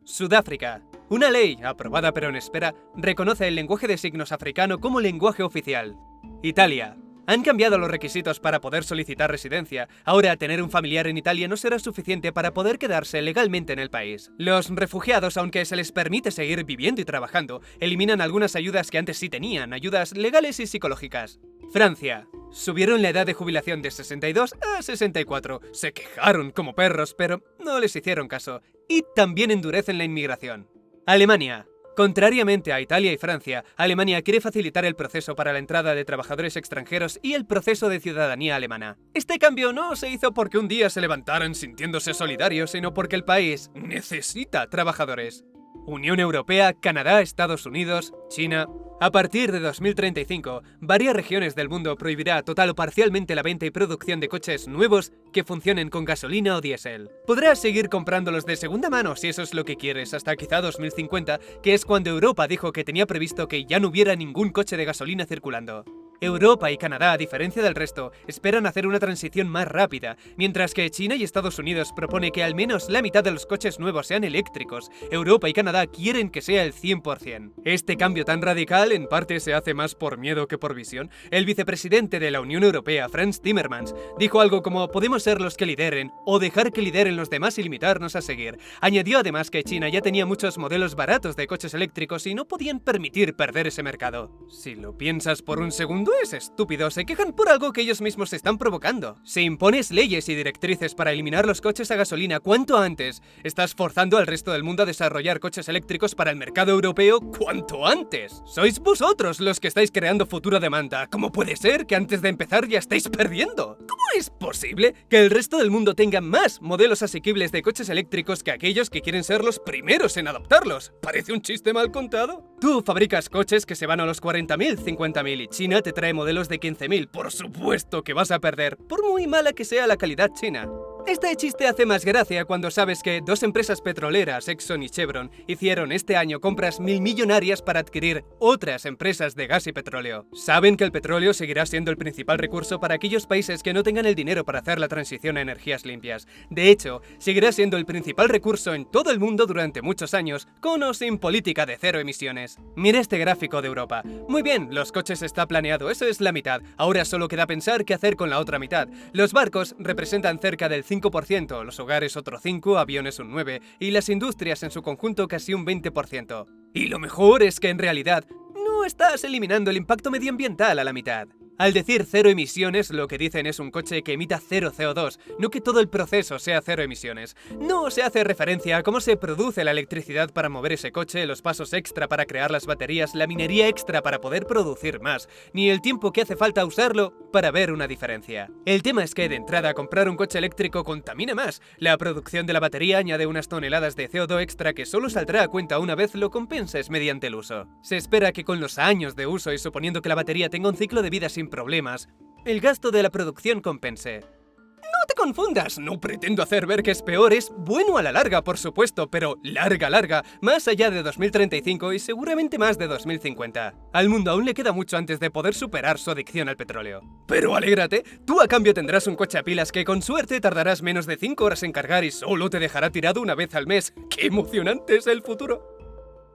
Sudáfrica. Una ley, aprobada pero en espera, reconoce el lenguaje de signos africano como lenguaje oficial. Italia. Han cambiado los requisitos para poder solicitar residencia. Ahora, tener un familiar en Italia no será suficiente para poder quedarse legalmente en el país. Los refugiados, aunque se les permite seguir viviendo y trabajando, eliminan algunas ayudas que antes sí tenían, ayudas legales y psicológicas. Francia. Subieron la edad de jubilación de 62 a 64. Se quejaron como perros, pero no les hicieron caso. Y también endurecen la inmigración. Alemania. Contrariamente a Italia y Francia, Alemania quiere facilitar el proceso para la entrada de trabajadores extranjeros y el proceso de ciudadanía alemana. Este cambio no se hizo porque un día se levantaran sintiéndose solidarios, sino porque el país necesita trabajadores. Unión Europea, Canadá, Estados Unidos, China. A partir de 2035, varias regiones del mundo prohibirá total o parcialmente la venta y producción de coches nuevos que funcionen con gasolina o diésel. Podrás seguir comprándolos de segunda mano si eso es lo que quieres, hasta quizá 2050, que es cuando Europa dijo que tenía previsto que ya no hubiera ningún coche de gasolina circulando. Europa y Canadá, a diferencia del resto, esperan hacer una transición más rápida, mientras que China y Estados Unidos propone que al menos la mitad de los coches nuevos sean eléctricos. Europa y Canadá quieren que sea el 100%. Este cambio tan radical en parte se hace más por miedo que por visión. El vicepresidente de la Unión Europea, Frans Timmermans, dijo algo como: podemos ser los que lideren o dejar que lideren los demás y limitarnos a seguir. Añadió además que China ya tenía muchos modelos baratos de coches eléctricos y no podían permitir perder ese mercado. Si lo piensas por un segundo, es estúpido. Se quejan por algo que ellos mismos están provocando. Si impones leyes y directrices para eliminar los coches a gasolina cuanto antes, estás forzando al resto del mundo a desarrollar coches eléctricos para el mercado europeo cuanto antes. Sois vosotros los que estáis creando futura demanda. ¿Cómo puede ser que antes de empezar ya estáis perdiendo? ¿Cómo es posible que el resto del mundo tenga más modelos asequibles de coches eléctricos que aquellos que quieren ser los primeros en adoptarlos? ¿Parece un chiste mal contado? Tú fabricas coches que se van a los 40.000, 50.000 y China te trae modelos de 15.000. Por supuesto que vas a perder, por muy mala que sea la calidad china. Este chiste hace más gracia cuando sabes que dos empresas petroleras, Exxon y Chevron, hicieron este año compras millonarias para adquirir otras empresas de gas y petróleo. Saben que el petróleo seguirá siendo el principal recurso para aquellos países que no tengan el dinero para hacer la transición a energías limpias. De hecho, seguirá siendo el principal recurso en todo el mundo durante muchos años, con o sin política de cero emisiones. Mira este gráfico de Europa. Muy bien, los coches está planeado, eso es la mitad. Ahora solo queda pensar qué hacer con la otra mitad. Los barcos representan cerca del 5%, los hogares otro 5%, aviones un 9% y las industrias en su conjunto casi un 20%. Y lo mejor es que en realidad no estás eliminando el impacto medioambiental a la mitad. Al decir cero emisiones, lo que dicen es un coche que emita cero CO2, no que todo el proceso sea cero emisiones. No se hace referencia a cómo se produce la electricidad para mover ese coche, los pasos extra para crear las baterías, la minería extra para poder producir más, ni el tiempo que hace falta usarlo para ver una diferencia. El tema es que de entrada comprar un coche eléctrico contamina más. La producción de la batería añade unas toneladas de CO2 extra que solo saldrá a cuenta una vez lo compenses mediante el uso. Se espera que con los años de uso y suponiendo que la batería tenga un ciclo de vida sin problemas, el gasto de la producción compense. No te confundas, no pretendo hacer ver que es peor, es bueno a la larga, por supuesto, pero larga, más allá de 2035 y seguramente más de 2050. Al mundo aún le queda mucho antes de poder superar su adicción al petróleo. Pero alégrate, tú a cambio tendrás un coche a pilas que con suerte tardarás menos de 5 horas en cargar y solo te dejará tirado una vez al mes. ¡Qué emocionante es el futuro!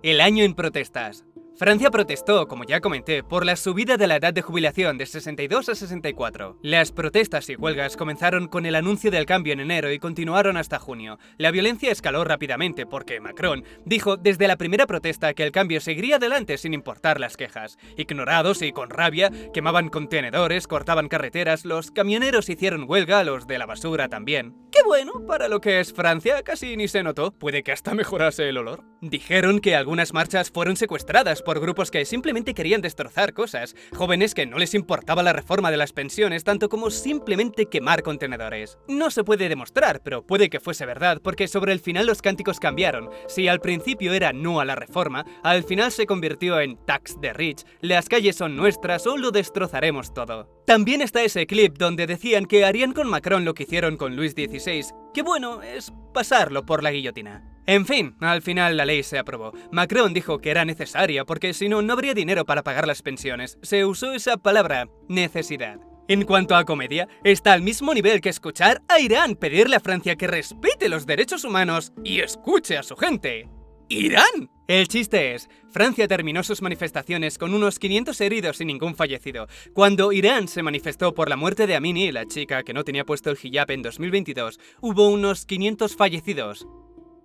El año en protestas. Francia protestó, como ya comenté, por la subida de la edad de jubilación de 62 a 64. Las protestas y huelgas comenzaron con el anuncio del cambio en enero y continuaron hasta junio. La violencia escaló rápidamente porque Macron dijo desde la primera protesta que el cambio seguiría adelante sin importar las quejas. Ignorados y con rabia, quemaban contenedores, cortaban carreteras, los camioneros hicieron huelga, los de la basura también. ¡Qué bueno! Para lo que es Francia, casi ni se notó. Puede que hasta mejorase el olor. Dijeron que algunas marchas fueron secuestradas por grupos que simplemente querían destrozar cosas, jóvenes que no les importaba la reforma de las pensiones tanto como simplemente quemar contenedores. No se puede demostrar, pero puede que fuese verdad, porque sobre el final los cánticos cambiaron. Si al principio era no a la reforma, al final se convirtió en tax the rich, las calles son nuestras o lo destrozaremos todo. También está ese clip donde decían que harían con Macron lo que hicieron con Luis XVI, que bueno, es pasarlo por la guillotina. En fin, al final la ley se aprobó. Macron dijo que era necesaria porque si no, no habría dinero para pagar las pensiones. Se usó esa palabra, necesidad. En cuanto a comedia, está al mismo nivel que escuchar a Irán pedirle a Francia que respete los derechos humanos y escuche a su gente. ¡Irán! El chiste es, Francia terminó sus manifestaciones con unos 500 heridos y ningún fallecido. Cuando Irán se manifestó por la muerte de Amini, la chica que no tenía puesto el hijab en 2022, hubo unos 500 fallecidos,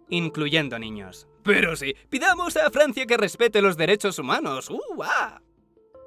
incluyendo niños. Pero sí, pidamos a Francia que respete los derechos humanos.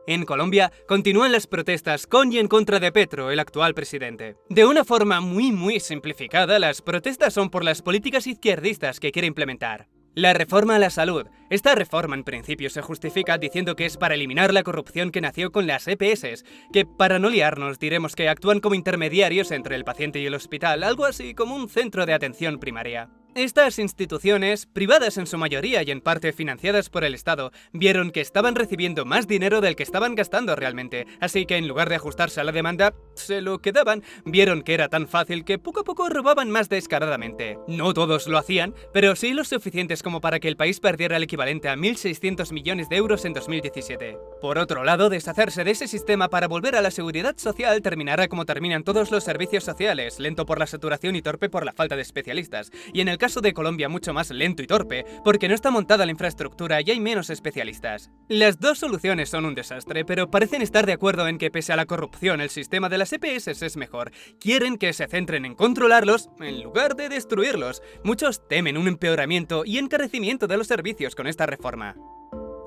En Colombia, continúan las protestas con y en contra de Petro, el actual presidente. De una forma muy simplificada, las protestas son por las políticas izquierdistas que quiere implementar. La reforma a la salud. Esta reforma en principio se justifica diciendo que es para eliminar la corrupción que nació con las EPS, que para no liarnos diremos que actúan como intermediarios entre el paciente y el hospital, algo así como un centro de atención primaria. Estas instituciones, privadas en su mayoría y en parte financiadas por el Estado, vieron que estaban recibiendo más dinero del que estaban gastando realmente, así que en lugar de ajustarse a la demanda, se lo quedaban. Vieron que era tan fácil que poco a poco robaban más descaradamente. No todos lo hacían, pero sí lo suficientes como para que el país perdiera el equivalente a 1.600 millones de euros en 2017. Por otro lado, deshacerse de ese sistema para volver a la seguridad social terminará como terminan todos los servicios sociales, lento por la saturación y torpe por la falta de especialistas. Y en el caso de Colombia mucho más lento y torpe, porque no está montada la infraestructura y hay menos especialistas. Las dos soluciones son un desastre, pero parecen estar de acuerdo en que pese a la corrupción, el sistema de las EPS es mejor. Quieren que se centren en controlarlos en lugar de destruirlos. Muchos temen un empeoramiento y encarecimiento de los servicios con esta reforma.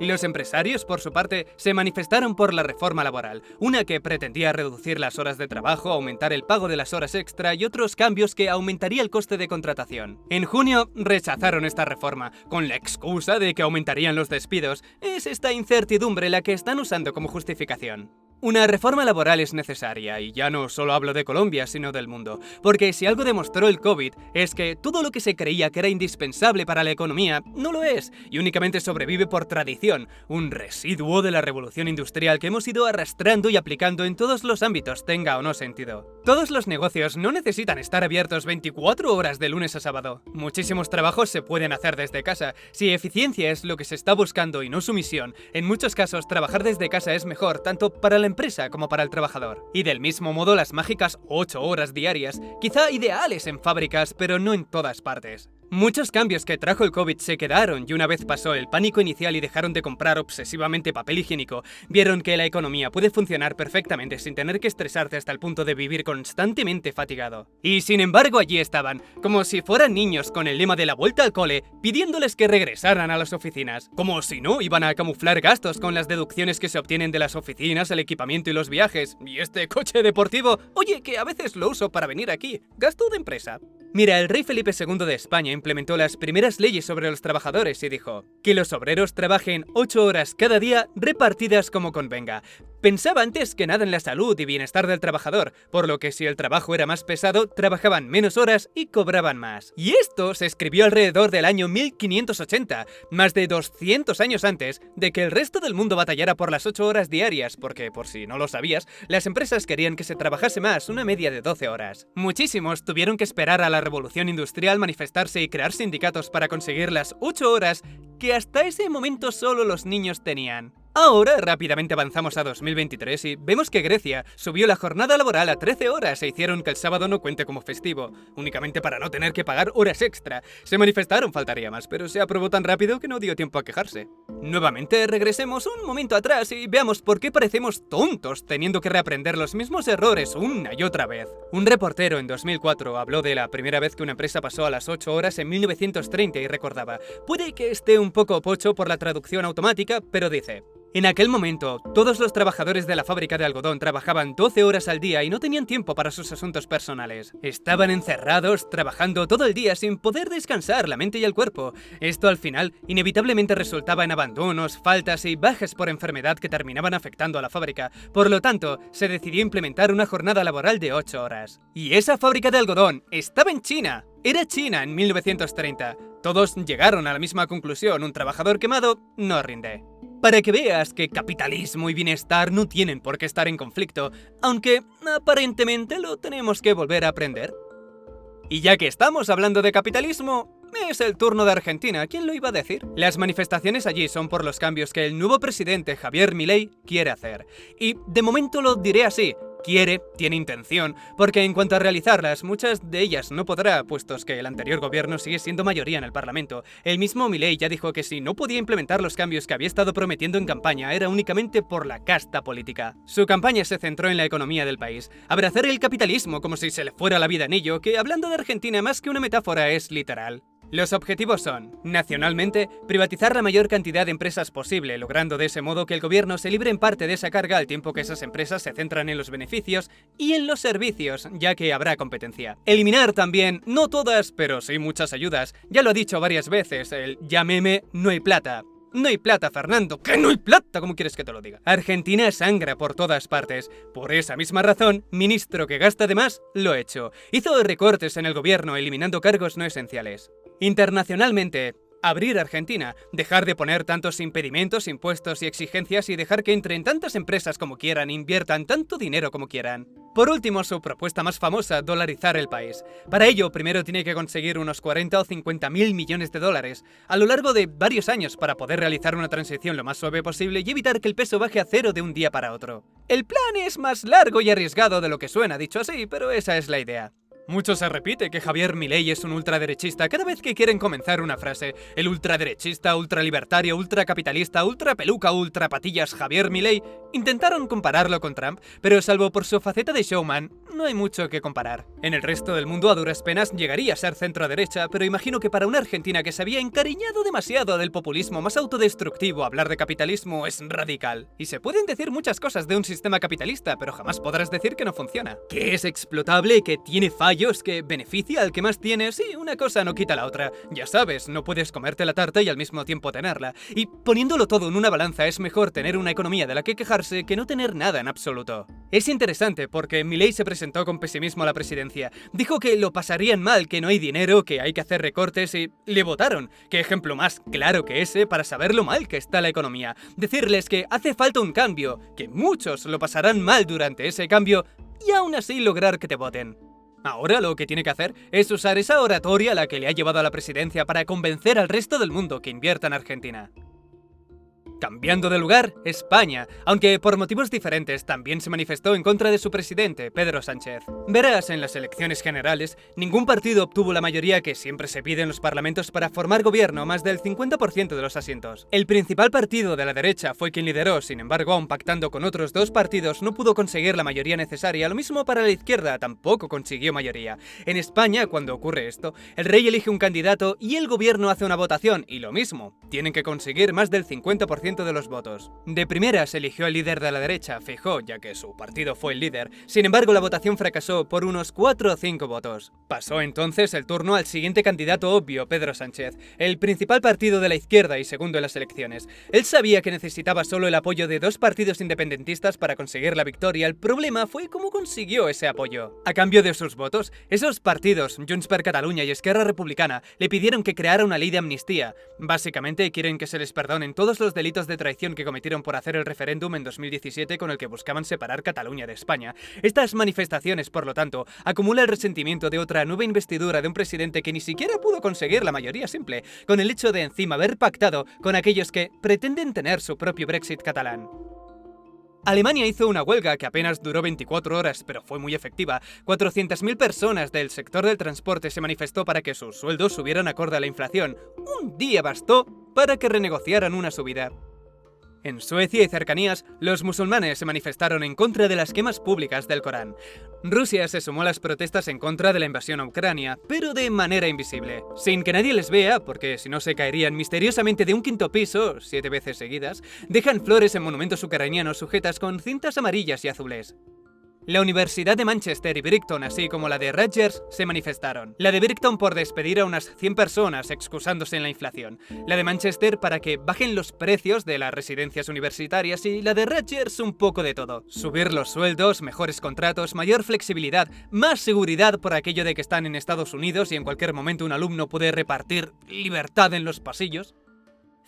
Los empresarios, por su parte, se manifestaron por la reforma laboral, una que pretendía reducir las horas de trabajo, aumentar el pago de las horas extra y otros cambios que aumentaría el coste de contratación. En junio rechazaron esta reforma, con la excusa de que aumentarían los despidos. Es esta incertidumbre la que están usando como justificación. Una reforma laboral es necesaria, y ya no solo hablo de Colombia, sino del mundo, porque si algo demostró el COVID es que todo lo que se creía que era indispensable para la economía no lo es, y únicamente sobrevive por tradición, un residuo de la revolución industrial que hemos ido arrastrando y aplicando en todos los ámbitos, tenga o no sentido. Todos los negocios no necesitan estar abiertos 24 horas de lunes a sábado. Muchísimos trabajos se pueden hacer desde casa. Si eficiencia es lo que se está buscando y no sumisión, en muchos casos trabajar desde casa es mejor, tanto para la empresa como para el trabajador. Y del mismo modo las mágicas 8 horas diarias, quizá ideales en fábricas, pero no en todas partes. Muchos cambios que trajo el COVID se quedaron y una vez pasó el pánico inicial y dejaron de comprar obsesivamente papel higiénico, vieron que la economía puede funcionar perfectamente sin tener que estresarte hasta el punto de vivir constantemente fatigado. Y sin embargo allí estaban, como si fueran niños con el lema de la vuelta al cole, pidiéndoles que regresaran a las oficinas. Como si no iban a camuflar gastos con las deducciones que se obtienen de las oficinas, el equipamiento y los viajes. Y este coche deportivo, oye, que a veces lo uso para venir aquí, gasto de empresa. Mira, el rey Felipe II de España implementó las primeras leyes sobre los trabajadores y dijo que los obreros trabajen 8 horas cada día repartidas como convenga. Pensaba antes que nada en la salud y bienestar del trabajador, por lo que si el trabajo era más pesado, trabajaban menos horas y cobraban más. Y esto se escribió alrededor del año 1580, más de 200 años antes de que el resto del mundo batallara por las 8 horas diarias, porque, por si no lo sabías, las empresas querían que se trabajase más, una media de 12 horas. Muchísimos tuvieron que esperar a la revolución industrial, manifestarse y crear sindicatos para conseguir las 8 horas que hasta ese momento solo los niños tenían. Ahora rápidamente avanzamos a 2023 y vemos que Grecia subió la jornada laboral a 13 horas e hicieron que el sábado no cuente como festivo, únicamente para no tener que pagar horas extra. Se manifestaron, faltaría más, pero se aprobó tan rápido que no dio tiempo a quejarse. Nuevamente regresemos un momento atrás y veamos por qué parecemos tontos teniendo que reaprender los mismos errores una y otra vez. Un reportero en 2004 habló de la primera vez que una empresa pasó a las 8 horas en 1930 y recordaba, puede que esté un poco pocho por la traducción automática, pero dice: en aquel momento, todos los trabajadores de la fábrica de algodón trabajaban 12 horas al día y no tenían tiempo para sus asuntos personales. Estaban encerrados, trabajando todo el día sin poder descansar la mente y el cuerpo. Esto al final inevitablemente resultaba en abandonos, faltas y bajas por enfermedad que terminaban afectando a la fábrica. Por lo tanto, se decidió implementar una jornada laboral de 8 horas. Y esa fábrica de algodón estaba en China. Era China en 1930. Todos llegaron a la misma conclusión: un trabajador quemado no rinde. Para que veas que capitalismo y bienestar no tienen por qué estar en conflicto, aunque aparentemente lo tenemos que volver a aprender. Y ya que estamos hablando de capitalismo, es el turno de Argentina, ¿quién lo iba a decir? Las manifestaciones allí son por los cambios que el nuevo presidente Javier Milei quiere hacer. Y de momento lo diré así: quiere, tiene intención, porque en cuanto a realizarlas, muchas de ellas no podrá, puestos que el anterior gobierno sigue siendo mayoría en el Parlamento. El mismo Milei ya dijo que si no podía implementar los cambios que había estado prometiendo en campaña era únicamente por la casta política. Su campaña se centró en la economía del país, abrazar el capitalismo como si se le fuera la vida en ello, que hablando de Argentina más que una metáfora es literal. Los objetivos son, nacionalmente, privatizar la mayor cantidad de empresas posible, logrando de ese modo que el gobierno se libre en parte de esa carga al tiempo que esas empresas se centran en los beneficios y en los servicios, ya que habrá competencia. Eliminar también, no todas, pero sí muchas ayudas. Ya lo ha dicho varias veces, el llámeme no hay plata. No hay plata, Fernando. ¿Qué no hay plata? ¿Cómo quieres que te lo diga? Argentina sangra por todas partes. Por esa misma razón, ministro que gasta de más, lo ha hecho. Hizo recortes en el gobierno, eliminando cargos no esenciales. Internacionalmente, Abrir Argentina, dejar de poner tantos impedimentos, impuestos y exigencias y dejar que entren tantas empresas como quieran e inviertan tanto dinero como quieran. Por último, su propuesta más famosa, dolarizar el país. Para ello, primero tiene que conseguir unos 40 o 50 mil millones de dólares a lo largo de varios años para poder realizar una transición lo más suave posible y evitar que el peso baje a cero de un día para otro. El plan es más largo y arriesgado de lo que suena dicho así, pero esa es la idea. Mucho se repite que Javier Milei es un ultraderechista cada vez que quieren comenzar una frase. El ultraderechista, ultralibertario, ultracapitalista, ultrapeluca, ultrapatillas Javier Milei. Intentaron compararlo con Trump, pero salvo por su faceta de showman, no hay mucho que comparar. En el resto del mundo a duras penas llegaría a ser centro-derecha, pero imagino que para una Argentina que se había encariñado demasiado del populismo más autodestructivo, hablar de capitalismo es radical. Y se pueden decir muchas cosas de un sistema capitalista, pero jamás podrás decir que no funciona. Que es explotable, que tiene fallos, que beneficia al que más tiene. Sí, una cosa no quita la otra. Ya sabes, no puedes comerte la tarta y al mismo tiempo tenerla. Y poniéndolo todo en una balanza es mejor tener una economía de la que quejarse que no tener nada en absoluto. Es interesante porque Milei se presentó con pesimismo a la presidencia. Dijo que lo pasarían mal, que no hay dinero, que hay que hacer recortes y le votaron. ¿Qué ejemplo más claro que ese para saber lo mal que está la economía? Decirles que hace falta un cambio, que muchos lo pasarán mal durante ese cambio y aún así lograr que te voten. Ahora lo que tiene que hacer es usar esa oratoria a la que le ha llevado a la presidencia para convencer al resto del mundo que invierta en Argentina. Cambiando de lugar, España, aunque por motivos diferentes, también se manifestó en contra de su presidente, Pedro Sánchez. Verás, en las elecciones generales, ningún partido obtuvo la mayoría que siempre se pide en los parlamentos para formar gobierno, más del 50% de los asientos. El principal partido de la derecha fue quien lideró, sin embargo, aun pactando con otros dos partidos, no pudo conseguir la mayoría necesaria. Lo mismo para la izquierda, tampoco consiguió mayoría. En España, cuando ocurre esto, el rey elige un candidato y el gobierno hace una votación, y lo mismo, tienen que conseguir más del 50% de los votos. De primera se eligió al líder de la derecha, Feijóo, ya que su partido fue el líder. Sin embargo, la votación fracasó por unos 4 o 5 votos. Pasó entonces el turno al siguiente candidato obvio, Pedro Sánchez, el principal partido de la izquierda y segundo en las elecciones. Él sabía que necesitaba solo el apoyo de 2 partidos independentistas para conseguir la victoria. El problema fue cómo consiguió ese apoyo. A cambio de sus votos, esos partidos, Junts per Catalunya y Esquerra Republicana, le pidieron que creara una ley de amnistía. Básicamente quieren que se les perdonen todos los delitos de traición que cometieron por hacer el referéndum en 2017 con el que buscaban separar Cataluña de España. Estas manifestaciones, por lo tanto, acumulan el resentimiento de otra nueva investidura de un presidente que ni siquiera pudo conseguir la mayoría simple, con el hecho de encima haber pactado con aquellos que pretenden tener su propio Brexit catalán. Alemania hizo una huelga que apenas duró 24 horas, pero fue muy efectiva. 400.000 personas del sector del transporte se manifestó para que sus sueldos subieran acorde a la inflación. Un día bastó para que renegociaran una subida. En Suecia y cercanías, los musulmanes se manifestaron en contra de las quemas públicas del Corán. Rusia se sumó a las protestas en contra de la invasión a Ucrania, pero de manera invisible, sin que nadie les vea, porque si no se caerían misteriosamente de un 5.º piso, 7 veces seguidas. Dejan flores en monumentos ucranianos sujetas con cintas amarillas y azules. La Universidad de Manchester y Brighton, así como la de Rutgers, se manifestaron. La de Brighton por despedir a unas 100 personas, excusándose en la inflación. La de Manchester para que bajen los precios de las residencias universitarias y la de Rutgers un poco de todo. Subir los sueldos, mejores contratos, mayor flexibilidad, más seguridad por aquello de que están en Estados Unidos y en cualquier momento un alumno puede repartir libertad en los pasillos.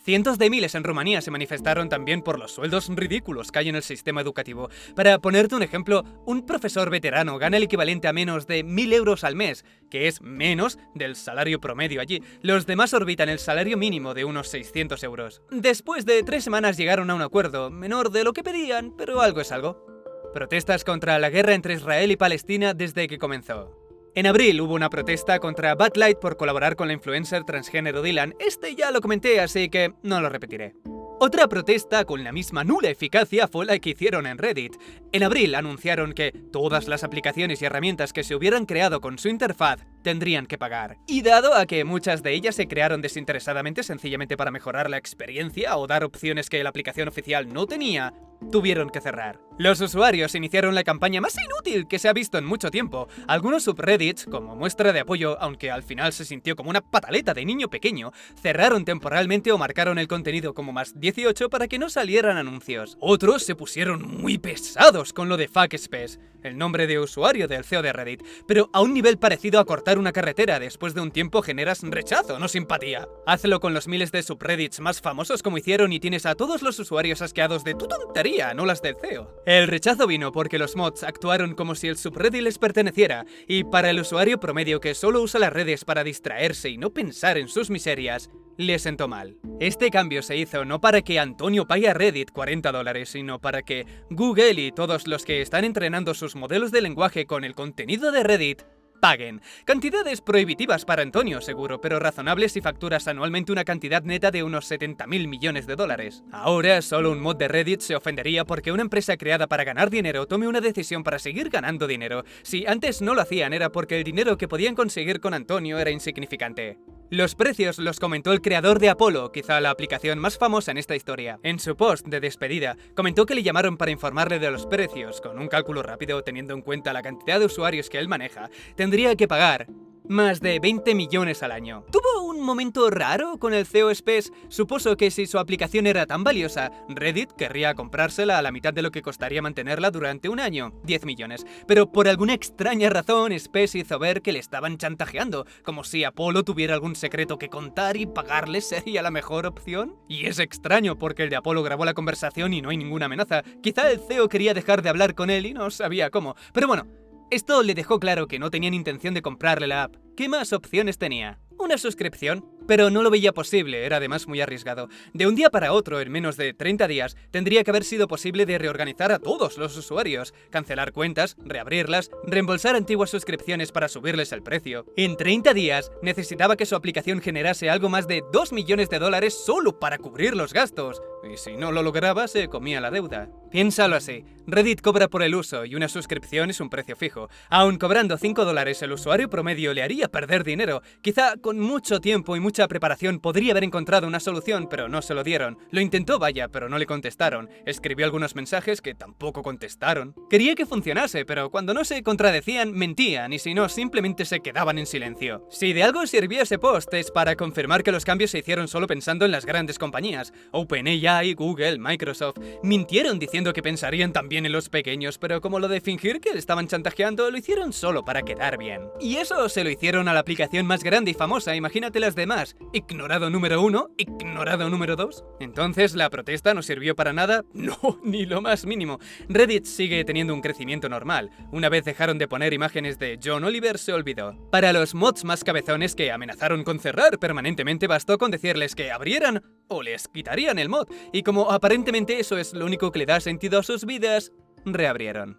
Cientos de miles en Rumanía se manifestaron también por los sueldos ridículos que hay en el sistema educativo. Para ponerte un ejemplo, un profesor veterano gana el equivalente a menos de 1.000 euros al mes, que es menos del salario promedio allí. Los demás orbitan el salario mínimo de unos 600 euros. Después de 3 semanas llegaron a un acuerdo, menor de lo que pedían, pero algo es algo. Protestas contra la guerra entre Israel y Palestina desde que comenzó. En abril hubo una protesta contra Bud Light por colaborar con la influencer transgénero Dylan. Este ya lo comenté, así que no lo repetiré. Otra protesta con la misma nula eficacia fue la que hicieron en Reddit. En abril anunciaron que todas las aplicaciones y herramientas que se hubieran creado con su interfaz tendrían que pagar. Y dado a que muchas de ellas se crearon desinteresadamente sencillamente para mejorar la experiencia o dar opciones que la aplicación oficial no tenía, tuvieron que cerrar. Los usuarios iniciaron la campaña más inútil que se ha visto en mucho tiempo. Algunos subreddits, como muestra de apoyo, aunque al final se sintió como una pataleta de niño pequeño, cerraron temporalmente o marcaron el contenido como más 18 para que no salieran anuncios. Otros se pusieron muy pesados con lo de Fuckspace, el nombre de usuario del CEO de Reddit, pero a un nivel parecido a cortar una carretera. Después de un tiempo generas rechazo, no simpatía. Hazlo con los miles de subreddits más famosos como hicieron y tienes a todos los usuarios asqueados de tu tontería, no las del CEO. El rechazo vino porque los mods actuaron como si el subreddit les perteneciera, y para el usuario promedio que solo usa las redes para distraerse y no pensar en sus miserias, le sentó mal. Este cambio se hizo no para que Antonio pague a Reddit $40, sino para que Google y todos los que están entrenando sus modelos de lenguaje con el contenido de Reddit paguen. Cantidades prohibitivas para Antonio, seguro, pero razonables si facturas anualmente una cantidad neta de unos 70.000 millones de dólares. Ahora, solo un mod de Reddit se ofendería porque una empresa creada para ganar dinero tome una decisión para seguir ganando dinero. Si antes no lo hacían era porque el dinero que podían conseguir con Antonio era insignificante. Los precios los comentó el creador de Apollo, quizá la aplicación más famosa en esta historia. En su post de despedida, comentó que le llamaron para informarle de los precios. Con un cálculo rápido, teniendo en cuenta la cantidad de usuarios que él maneja, tendría que pagar más de 20 millones al año. Tuvo un momento raro con el CEO Space. Supuso que si su aplicación era tan valiosa, Reddit querría comprársela a la mitad de lo que costaría mantenerla durante un año, 10 millones. Pero por alguna extraña razón, Space hizo ver que le estaban chantajeando, como si Apollo tuviera algún secreto que contar y pagarle sería la mejor opción. Y es extraño porque el de Apollo grabó la conversación y no hay ninguna amenaza. Quizá el CEO quería dejar de hablar con él y no sabía cómo. Pero bueno, esto le dejó claro que no tenían intención de comprarle la app. ¿Qué más opciones tenía? Una suscripción, pero no lo veía posible, era además muy arriesgado. De un día para otro, en menos de 30 días, tendría que haber sido posible de reorganizar a todos los usuarios, cancelar cuentas, reabrirlas, reembolsar antiguas suscripciones para subirles el precio. En 30 días, necesitaba que su aplicación generase algo más de 2 millones de dólares solo para cubrir los gastos. Y si no lo lograba, se comía la deuda. Piénsalo así, Reddit cobra por el uso y una suscripción es un precio fijo. Aun cobrando $5 el usuario promedio le haría perder dinero. Quizá con mucho tiempo y mucha preparación podría haber encontrado una solución, pero no se lo dieron. Lo intentó, vaya, pero no le contestaron. Escribió algunos mensajes que tampoco contestaron. Quería que funcionase, pero cuando no se contradecían, mentían, y si no, simplemente se quedaban en silencio. Si de algo sirvió ese post es para confirmar que los cambios se hicieron solo pensando en las grandes compañías. OpenAI, Google, Microsoft, mintieron diciendo que pensarían también en los pequeños, pero como lo de fingir que le estaban chantajeando, lo hicieron solo para quedar bien. Y eso se lo hicieron a la aplicación más grande y famosa, imagínate las demás. Ignorado número 1, ignorado número 2. Entonces, ¿la protesta no sirvió para nada? No, ni lo más mínimo. Reddit sigue teniendo un crecimiento normal. Una vez dejaron de poner imágenes de John Oliver, se olvidó. Para los mods más cabezones que amenazaron con cerrar permanentemente, bastó con decirles que abrieran o les quitarían el mod, y como aparentemente eso es lo único que le da sentido a sus vidas, reabrieron.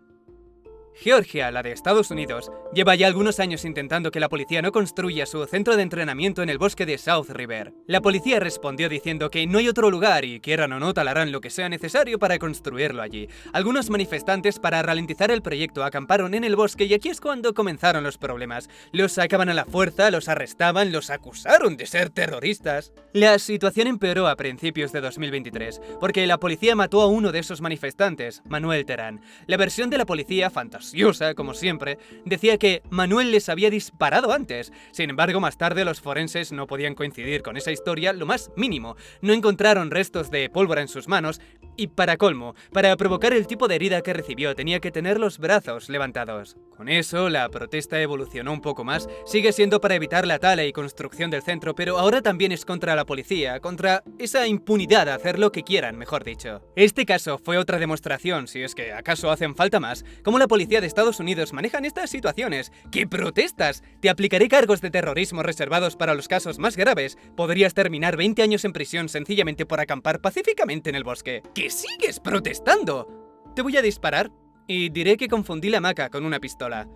Georgia, la de Estados Unidos, lleva ya algunos años intentando que la policía no construya su centro de entrenamiento en el bosque de South River. La policía respondió diciendo que no hay otro lugar y quieran o no talarán lo que sea necesario para construirlo allí. Algunos manifestantes, para ralentizar el proyecto, acamparon en el bosque y aquí es cuando comenzaron los problemas. Los sacaban a la fuerza, los arrestaban, los acusaron de ser terroristas. La situación empeoró a principios de 2023, porque la policía mató a uno de esos manifestantes, Manuel Terán. La versión de la policía, fantasiosa como siempre, decía que Manuel les había disparado antes. Sin embargo, más tarde los forenses no podían coincidir con esa historia lo más mínimo. No encontraron restos de pólvora en sus manos y, para colmo, para provocar el tipo de herida que recibió tenía que tener los brazos levantados. Con eso, la protesta evolucionó un poco más. Sigue siendo para evitar la tala y construcción del centro, pero ahora también es contra la policía, contra esa impunidad a hacer lo que quieran, mejor dicho. Este caso fue otra demostración, si es que acaso hacen falta más, cómo la policía de Estados Unidos manejan estas situaciones. ¿Qué protestas? Te aplicaré cargos de terrorismo reservados para los casos más graves. Podrías terminar 20 años en prisión sencillamente por acampar pacíficamente en el bosque. ¿Qué sigues protestando? Te voy a disparar y diré que confundí la hamaca con una pistola.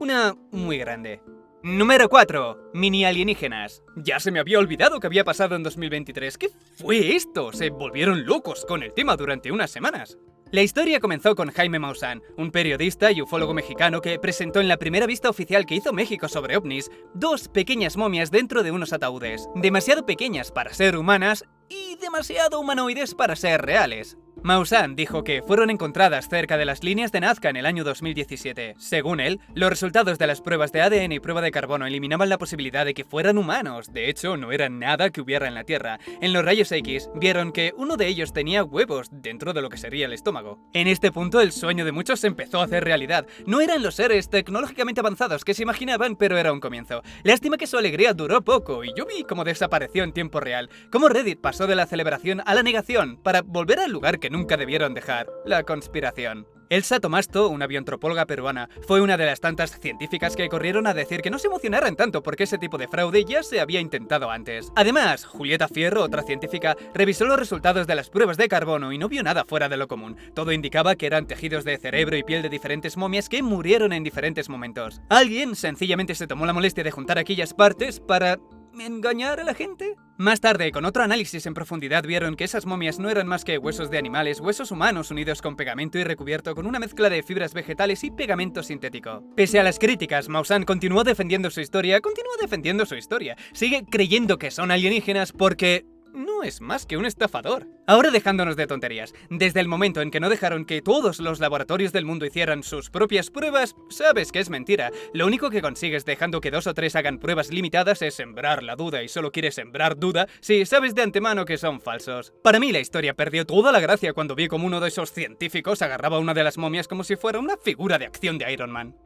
Una muy grande. Número 4. Mini alienígenas. Ya se me había olvidado que había pasado en 2023. ¿Qué fue esto? Se volvieron locos con el tema durante unas semanas. La historia comenzó con Jaime Maussan, un periodista y ufólogo mexicano que presentó en la primera vista oficial que hizo México sobre ovnis 2 pequeñas momias dentro de unos ataúdes, demasiado pequeñas para ser humanas y demasiado humanoides para ser reales. Maussan dijo que fueron encontradas cerca de las líneas de Nazca en el año 2017. Según él, los resultados de las pruebas de ADN y prueba de carbono eliminaban la posibilidad de que fueran humanos. De hecho, no eran nada que hubiera en la Tierra. En los rayos X, vieron que uno de ellos tenía huevos dentro de lo que sería el estómago. En este punto, el sueño de muchos se empezó a hacer realidad. No eran los seres tecnológicamente avanzados que se imaginaban, pero era un comienzo. Lástima que su alegría duró poco, y yo vi cómo desapareció en tiempo real. Cómo Reddit pasó de la celebración a la negación, para volver al lugar que nunca debieron dejar: la conspiración. Elsa Tomasto, una bioantropóloga peruana, fue una de las tantas científicas que corrieron a decir que no se emocionaran tanto porque ese tipo de fraude ya se había intentado antes. Además, Julieta Fierro, otra científica, revisó los resultados de las pruebas de carbono y no vio nada fuera de lo común. Todo indicaba que eran tejidos de cerebro y piel de diferentes momias que murieron en diferentes momentos. Alguien sencillamente se tomó la molestia de juntar aquellas partes para ¿engañar a la gente? Más tarde, con otro análisis en profundidad, vieron que esas momias no eran más que huesos de animales, huesos humanos unidos con pegamento y recubierto con una mezcla de fibras vegetales y pegamento sintético. Pese a las críticas, Maussan continuó defendiendo su historia, sigue creyendo que son alienígenas porque no es más que un estafador. Ahora dejándonos de tonterías, desde el momento en que no dejaron que todos los laboratorios del mundo hicieran sus propias pruebas, sabes que es mentira. Lo único que consigues dejando que 2 o 3 hagan pruebas limitadas es sembrar la duda, y solo quieres sembrar duda si sabes de antemano que son falsos. Para mí la historia perdió toda la gracia cuando vi como uno de esos científicos agarraba una de las momias como si fuera una figura de acción de Iron Man.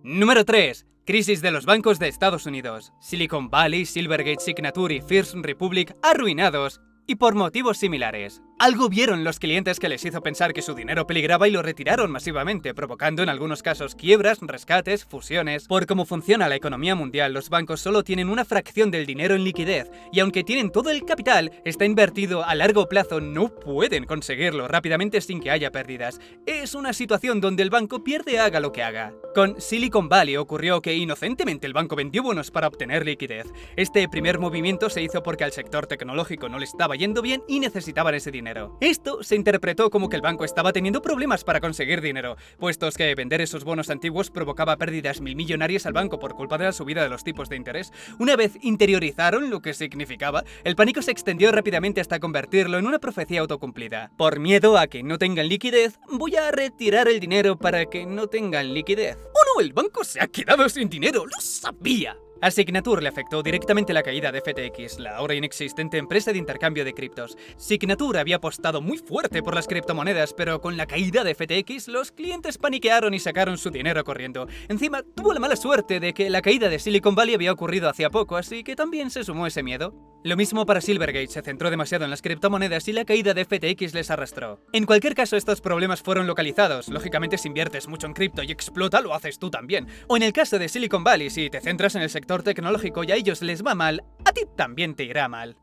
Número 3. Crisis de los bancos de Estados Unidos. Silicon Valley, Silvergate Signature y First Republic arruinados y por motivos similares. Algo vieron los clientes que les hizo pensar que su dinero peligraba y lo retiraron masivamente, provocando en algunos casos quiebras, rescates, fusiones. Por cómo funciona la economía mundial, los bancos solo tienen una fracción del dinero en liquidez, y aunque tienen todo el capital, está invertido a largo plazo, no pueden conseguirlo rápidamente sin que haya pérdidas. Es una situación donde el banco pierde haga lo que haga. Con Silicon Valley ocurrió que inocentemente el banco vendió bonos para obtener liquidez. Este primer movimiento se hizo porque al sector tecnológico no le estaba yendo bien y necesitaban ese dinero. Esto se interpretó como que el banco estaba teniendo problemas para conseguir dinero, puestos que vender esos bonos antiguos provocaba pérdidas milmillonarias al banco por culpa de la subida de los tipos de interés. Una vez interiorizaron lo que significaba, el pánico se extendió rápidamente hasta convertirlo en una profecía autocumplida. Por miedo a que no tengan liquidez, voy a retirar el dinero para que no tengan liquidez. ¡Oh no! ¡El banco se ha quedado sin dinero! ¡Lo sabía! A Signature le afectó directamente la caída de FTX, la ahora inexistente empresa de intercambio de criptos. Signature había apostado muy fuerte por las criptomonedas, pero con la caída de FTX, los clientes paniquearon y sacaron su dinero corriendo. Encima, tuvo la mala suerte de que la caída de Silicon Valley había ocurrido hacía poco, así que también se sumó ese miedo. Lo mismo para Silvergate, se centró demasiado en las criptomonedas y la caída de FTX les arrastró. En cualquier caso, estos problemas fueron localizados. Lógicamente, si inviertes mucho en cripto y explota, lo haces tú también. O en el caso de Silicon Valley, si te centras en el sector tecnológico y a ellos les va mal, a ti también te irá mal.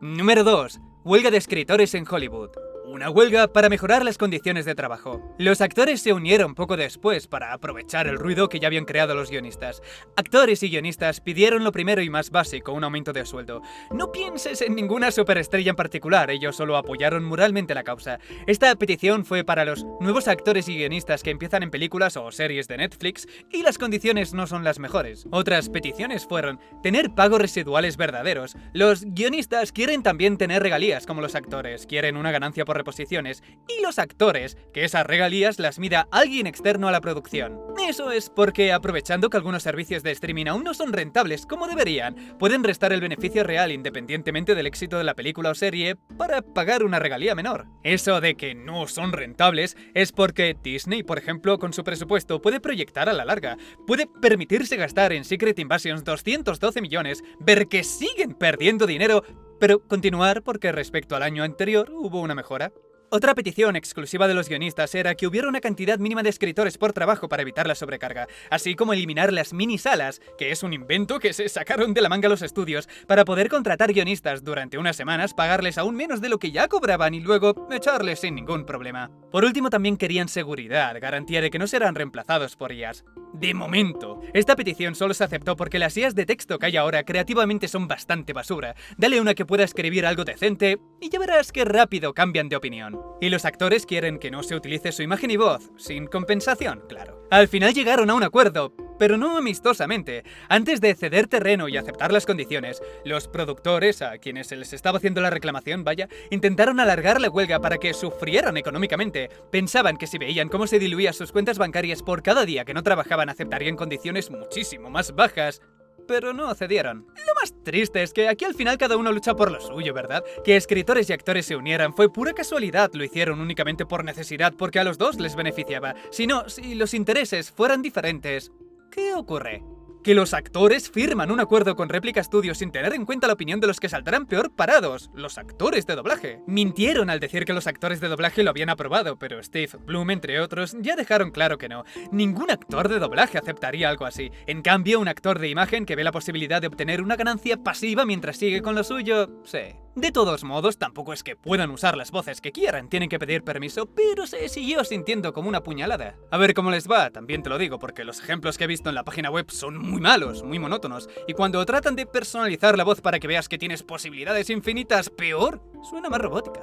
Número 2. Huelga de escritores en Hollywood. Una huelga para mejorar las condiciones de trabajo. Los actores se unieron poco después para aprovechar el ruido que ya habían creado los guionistas. Actores y guionistas pidieron lo primero y más básico, un aumento de sueldo. No pienses en ninguna superestrella en particular, ellos solo apoyaron moralmente la causa. Esta petición fue para los nuevos actores y guionistas que empiezan en películas o series de Netflix y las condiciones no son las mejores. Otras peticiones fueron tener pagos residuales verdaderos. Los guionistas quieren también tener regalías como los actores, quieren una ganancia por reposiciones, y los actores, que esas regalías las mida alguien externo a la producción. Eso es porque, aprovechando que algunos servicios de streaming aún no son rentables como deberían, pueden restar el beneficio real independientemente del éxito de la película o serie para pagar una regalía menor. Eso de que no son rentables es porque Disney, por ejemplo, con su presupuesto puede proyectar a la larga, puede permitirse gastar en Secret Invasions 212 millones, ver que siguen perdiendo dinero, pero continuar porque respecto al año anterior hubo una mejora. Otra petición exclusiva de los guionistas era que hubiera una cantidad mínima de escritores por trabajo para evitar la sobrecarga, así como eliminar las minisalas, que es un invento que se sacaron de la manga los estudios, para poder contratar guionistas durante unas semanas, pagarles aún menos de lo que ya cobraban y luego echarles sin ningún problema. Por último, también querían seguridad, garantía de que no serán reemplazados por IAs. De momento, esta petición solo se aceptó porque las IAs de texto que hay ahora creativamente son bastante basura. Dale una que pueda escribir algo decente y ya verás que rápido cambian de opinión. Y los actores quieren que no se utilice su imagen y voz, sin compensación, claro. Al final llegaron a un acuerdo, pero no amistosamente. Antes de ceder terreno y aceptar las condiciones, los productores, a quienes se les estaba haciendo la reclamación, intentaron alargar la huelga para que sufrieran económicamente. Pensaban que si veían cómo se diluían sus cuentas bancarias por cada día que no trabajaban, aceptarían condiciones muchísimo más bajas. Pero no cedieron. Lo más triste es que aquí al final cada uno lucha por lo suyo, ¿verdad? Que escritores y actores se unieran fue pura casualidad, lo hicieron únicamente por necesidad porque a los dos les beneficiaba. Si los intereses fueran diferentes, ¿qué ocurre? Que los actores firman un acuerdo con Réplica Studios sin tener en cuenta la opinión de los que saldrán peor parados, los actores de doblaje. Mintieron al decir que los actores de doblaje lo habían aprobado, pero Steve, Blum, entre otros, ya dejaron claro que no. Ningún actor de doblaje aceptaría algo así. En cambio, un actor de imagen que ve la posibilidad de obtener una ganancia pasiva mientras sigue con lo suyo, sí. De todos modos, tampoco es que puedan usar las voces que quieran, tienen que pedir permiso, pero se siguió sintiendo como una puñalada. A ver cómo les va, también te lo digo, porque los ejemplos que he visto en la página web son muy malos, muy monótonos, y cuando tratan de personalizar la voz para que veas que tienes posibilidades infinitas, peor, suena más robótica.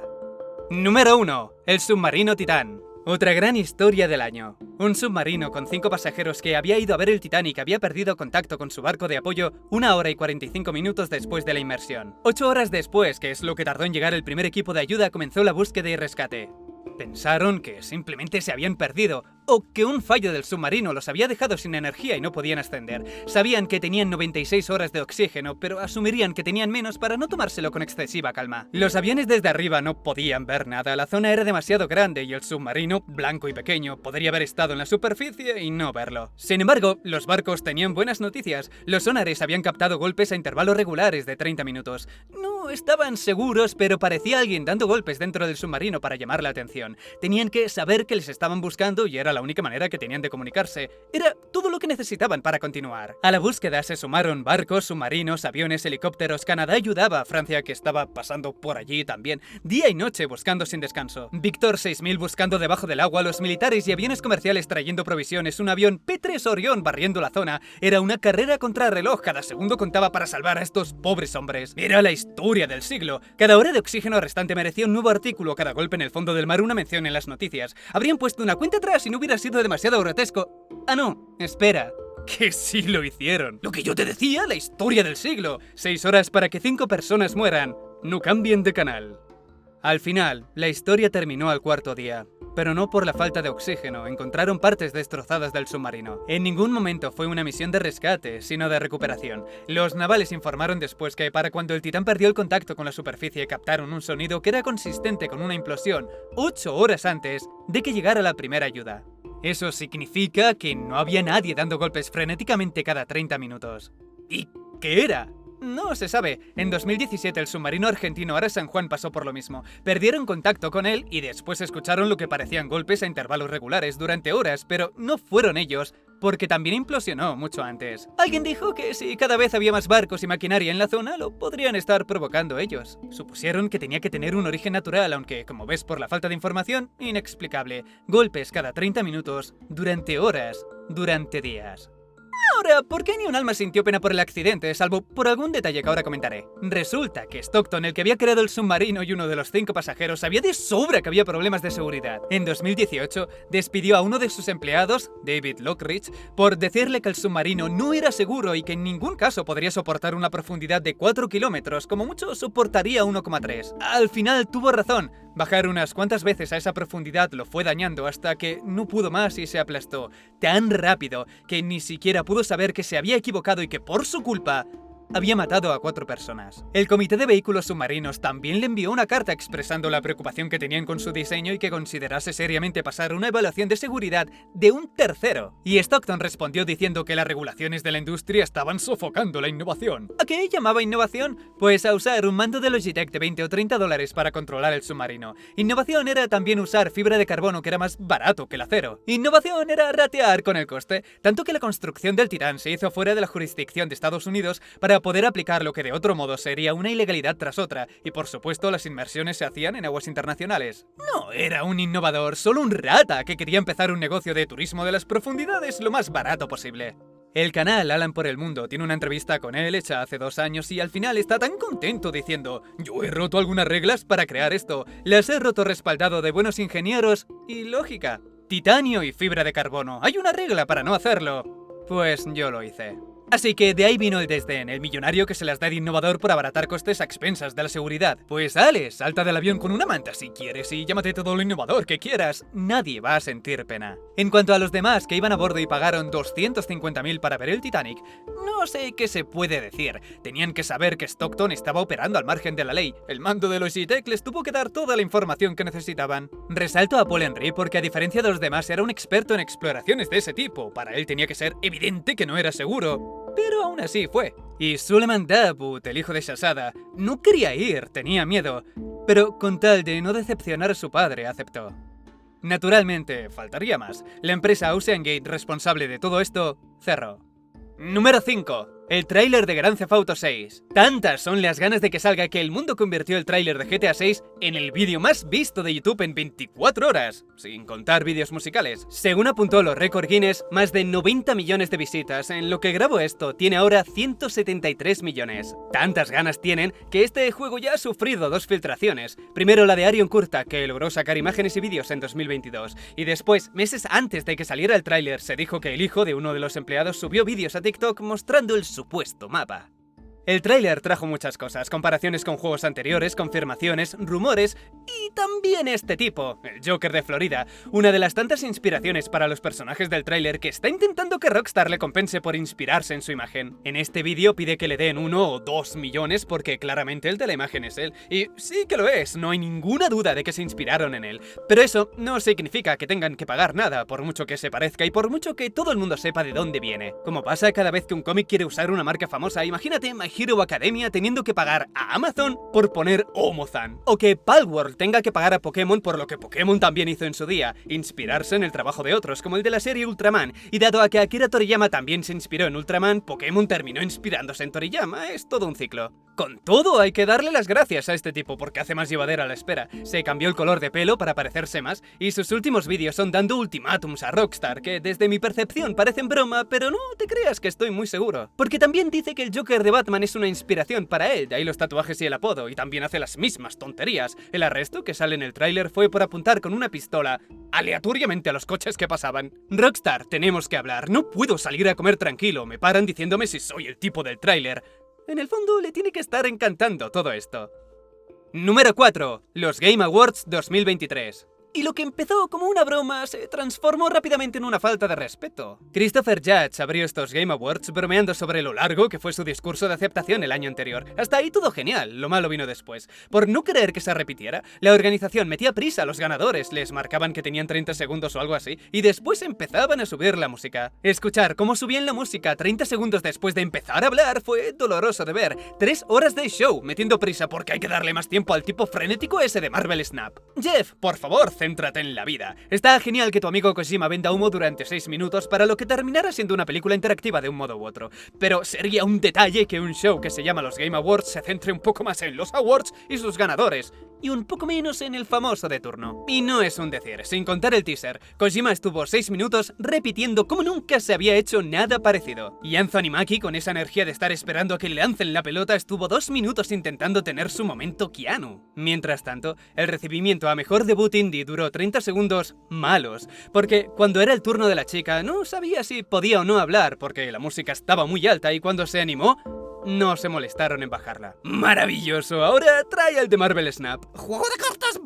Número 1. El submarino Titán. Otra gran historia del año. Un submarino con 5 pasajeros que había ido a ver el Titanic había perdido contacto con su barco de apoyo 1 hora y 45 minutos después de la inmersión. 8 horas después, que es lo que tardó en llegar el primer equipo de ayuda, comenzó la búsqueda y rescate. Pensaron que simplemente se habían perdido, o que un fallo del submarino los había dejado sin energía y no podían ascender. Sabían que tenían 96 horas de oxígeno, pero asumirían que tenían menos para no tomárselo con excesiva calma. Los aviones desde arriba no podían ver nada, la zona era demasiado grande y el submarino, blanco y pequeño, podría haber estado en la superficie y no verlo. Sin embargo, los barcos tenían buenas noticias. Los sonares habían captado golpes a intervalos regulares de 30 minutos. No estaban seguros, pero parecía alguien dando golpes dentro del submarino para llamar la atención. Tenían que saber que les estaban buscando y era la única manera que tenían de comunicarse. Era todo lo que necesitaban para continuar. A la búsqueda se sumaron barcos, submarinos, aviones, helicópteros. Canadá ayudaba a Francia, que estaba pasando por allí también, día y noche buscando sin descanso. Víctor 6000 buscando debajo del agua, los militares y aviones comerciales trayendo provisiones, un avión P-3 Orión barriendo la zona. Era una carrera contra reloj, cada segundo contaba para salvar a estos pobres hombres. Era la historia del siglo. Cada hora de oxígeno restante merecía un nuevo artículo, cada golpe en el fondo del mar una mención en las noticias. Habrían puesto una cuenta atrás y no hubiera sido demasiado grotesco. Ah, no, espera. Que sí lo hicieron. Lo que yo te decía, la historia del siglo. 6 horas para que 5 personas mueran. No cambien de canal. Al final, la historia terminó al 4.º día. Pero no por la falta de oxígeno, encontraron partes destrozadas del submarino. En ningún momento fue una misión de rescate, sino de recuperación. Los navales informaron después que para cuando el Titán perdió el contacto con la superficie captaron un sonido que era consistente con una implosión 8 horas antes de que llegara la primera ayuda. Eso significa que no había nadie dando golpes frenéticamente cada 30 minutos. ¿Y qué era? No se sabe. En 2017 el submarino argentino Ara San Juan pasó por lo mismo. Perdieron contacto con él y después escucharon lo que parecían golpes a intervalos regulares durante horas, pero no fueron ellos, porque también implosionó mucho antes. Alguien dijo que si cada vez había más barcos y maquinaria en la zona, lo podrían estar provocando ellos. Supusieron que tenía que tener un origen natural, aunque, como ves por la falta de información, inexplicable. Golpes cada 30 minutos, durante horas, durante días. Ahora, ¿por qué ni un alma sintió pena por el accidente, salvo por algún detalle que ahora comentaré? Resulta que Stockton, el que había creado el submarino y uno de los 5 pasajeros, sabía de sobra que había problemas de seguridad. En 2018, despidió a uno de sus empleados, David Lockridge, por decirle que el submarino no era seguro y que en ningún caso podría soportar una profundidad de 4 kilómetros, como mucho soportaría 1,3. Al final tuvo razón. Bajar unas cuantas veces a esa profundidad lo fue dañando hasta que no pudo más y se aplastó, tan rápido que ni siquiera pudo saber que se había equivocado y que por su culpa había matado a 4 personas. El Comité de Vehículos Submarinos también le envió una carta expresando la preocupación que tenían con su diseño y que considerase seriamente pasar una evaluación de seguridad de un tercero. Y Stockton respondió diciendo que las regulaciones de la industria estaban sofocando la innovación. ¿A qué llamaba innovación? Pues a usar un mando de Logitech de 20 o 30 dólares para controlar el submarino. Innovación era también usar fibra de carbono que era más barato que el acero. Innovación era ratear con el coste, tanto que la construcción del Titán se hizo fuera de la jurisdicción de Estados Unidos para poder aplicar lo que de otro modo sería una ilegalidad tras otra, y por supuesto las inmersiones se hacían en aguas internacionales. No era un innovador, solo un rata que quería empezar un negocio de turismo de las profundidades lo más barato posible. El canal Alan por el Mundo tiene una entrevista con él hecha hace 2 años y al final está tan contento diciendo: yo he roto algunas reglas para crear esto, las he roto respaldado de buenos ingenieros y lógica. Titanio y fibra de carbono, hay una regla para no hacerlo. Pues yo lo hice. Así que de ahí vino el desdén, el millonario que se las da de innovador por abaratar costes a expensas de la seguridad. Pues dale, salta del avión con una manta si quieres y llámate todo lo innovador que quieras. Nadie va a sentir pena. En cuanto a los demás que iban a bordo y pagaron 250.000 para ver el Titanic, no sé qué se puede decir. Tenían que saber que Stockton estaba operando al margen de la ley. El mando de Logitech les tuvo que dar toda la información que necesitaban. Resalto a Paul Henry porque a diferencia de los demás era un experto en exploraciones de ese tipo. Para él tenía que ser evidente que no era seguro. Pero aún así fue. Y Suleiman Dawood, el hijo de Shahzada, no quería ir, tenía miedo, pero con tal de no decepcionar a su padre, aceptó. Naturalmente, faltaría más. La empresa OceanGate responsable de todo esto cerró. Número 5. El tráiler de Grand Theft Auto 6. Tantas son las ganas de que salga que el mundo convirtió el tráiler de GTA 6 en el vídeo más visto de YouTube en 24 horas, sin contar vídeos musicales. Según apuntó los récord Guinness, más de 90 millones de visitas. En lo que grabo esto, tiene ahora 173 millones. Tantas ganas tienen que este juego ya ha sufrido 2 filtraciones. Primero la de Arion Kurta, que logró sacar imágenes y vídeos en 2022. Y después, meses antes de que saliera el tráiler, se dijo que el hijo de uno de los empleados subió vídeos a TikTok mostrando el supuesto mapa. El tráiler trajo muchas cosas, comparaciones con juegos anteriores, confirmaciones, rumores y también este tipo, el Joker de Florida, una de las tantas inspiraciones para los personajes del tráiler que está intentando que Rockstar le compense por inspirarse en su imagen. En este vídeo pide que le den 1 o 2 millones porque claramente el de la imagen es él, y sí que lo es, no hay ninguna duda de que se inspiraron en él, pero eso no significa que tengan que pagar nada, por mucho que se parezca y por mucho que todo el mundo sepa de dónde viene. Como pasa cada vez que un cómic quiere usar una marca famosa, imagínate My Hero Academia teniendo que pagar a Amazon por poner Omozan, o que Palworld tenga que pagar a Pokémon por lo que Pokémon también hizo en su día, inspirarse en el trabajo de otros, como el de la serie Ultraman, y dado a que Akira Toriyama también se inspiró en Ultraman, Pokémon terminó inspirándose en Toriyama, es todo un ciclo. Con todo, hay que darle las gracias a este tipo porque hace más llevadera la espera. Se cambió el color de pelo para parecerse más, y sus últimos vídeos son dando ultimátums a Rockstar, que desde mi percepción parecen broma, pero no te creas que estoy muy seguro. Porque también dice que el Joker de Batman es una inspiración para él, de ahí los tatuajes y el apodo, y también hace las mismas tonterías. El arresto que sale en el tráiler fue por apuntar con una pistola aleatoriamente a los coches que pasaban. Rockstar, tenemos que hablar, no puedo salir a comer tranquilo, me paran diciéndome si soy el tipo del tráiler. En el fondo le tiene que estar encantando todo esto. Número 4. Los Game Awards 2023. Y lo que empezó como una broma se transformó rápidamente en una falta de respeto. Christopher Judge abrió estos Game Awards bromeando sobre lo largo que fue su discurso de aceptación el año anterior. Hasta ahí todo genial, lo malo vino después. Por no querer que se repitiera, la organización metía prisa a los ganadores, les marcaban que tenían 30 segundos o algo así, y después empezaban a subir la música. Escuchar cómo subían la música 30 segundos después de empezar a hablar fue doloroso de ver. 3 horas de show, metiendo prisa porque hay que darle más tiempo al tipo frenético ese de Marvel Snap. Jeff, por favor, céntrate en la vida. Está genial que tu amigo Kojima venda humo durante 6 minutos para lo que terminara siendo una película interactiva de un modo u otro. Pero sería un detalle que un show que se llama los Game Awards se centre un poco más en los awards y sus ganadores, y un poco menos en el famoso de turno. Y no es un decir, sin contar el teaser, Kojima estuvo 6 minutos repitiendo como nunca se había hecho nada parecido. Y Anthony Mackie, con esa energía de estar esperando a que le lancen la pelota, estuvo 2 minutos intentando tener su momento Keanu. Mientras tanto, el recibimiento a mejor debut indie duró 30 segundos malos, porque cuando era el turno de la chica no sabía si podía o no hablar, porque la música estaba muy alta y cuando se animó, no se molestaron en bajarla. ¡Maravilloso! Ahora trae al de Marvel Snap. ¡Juego de cartas!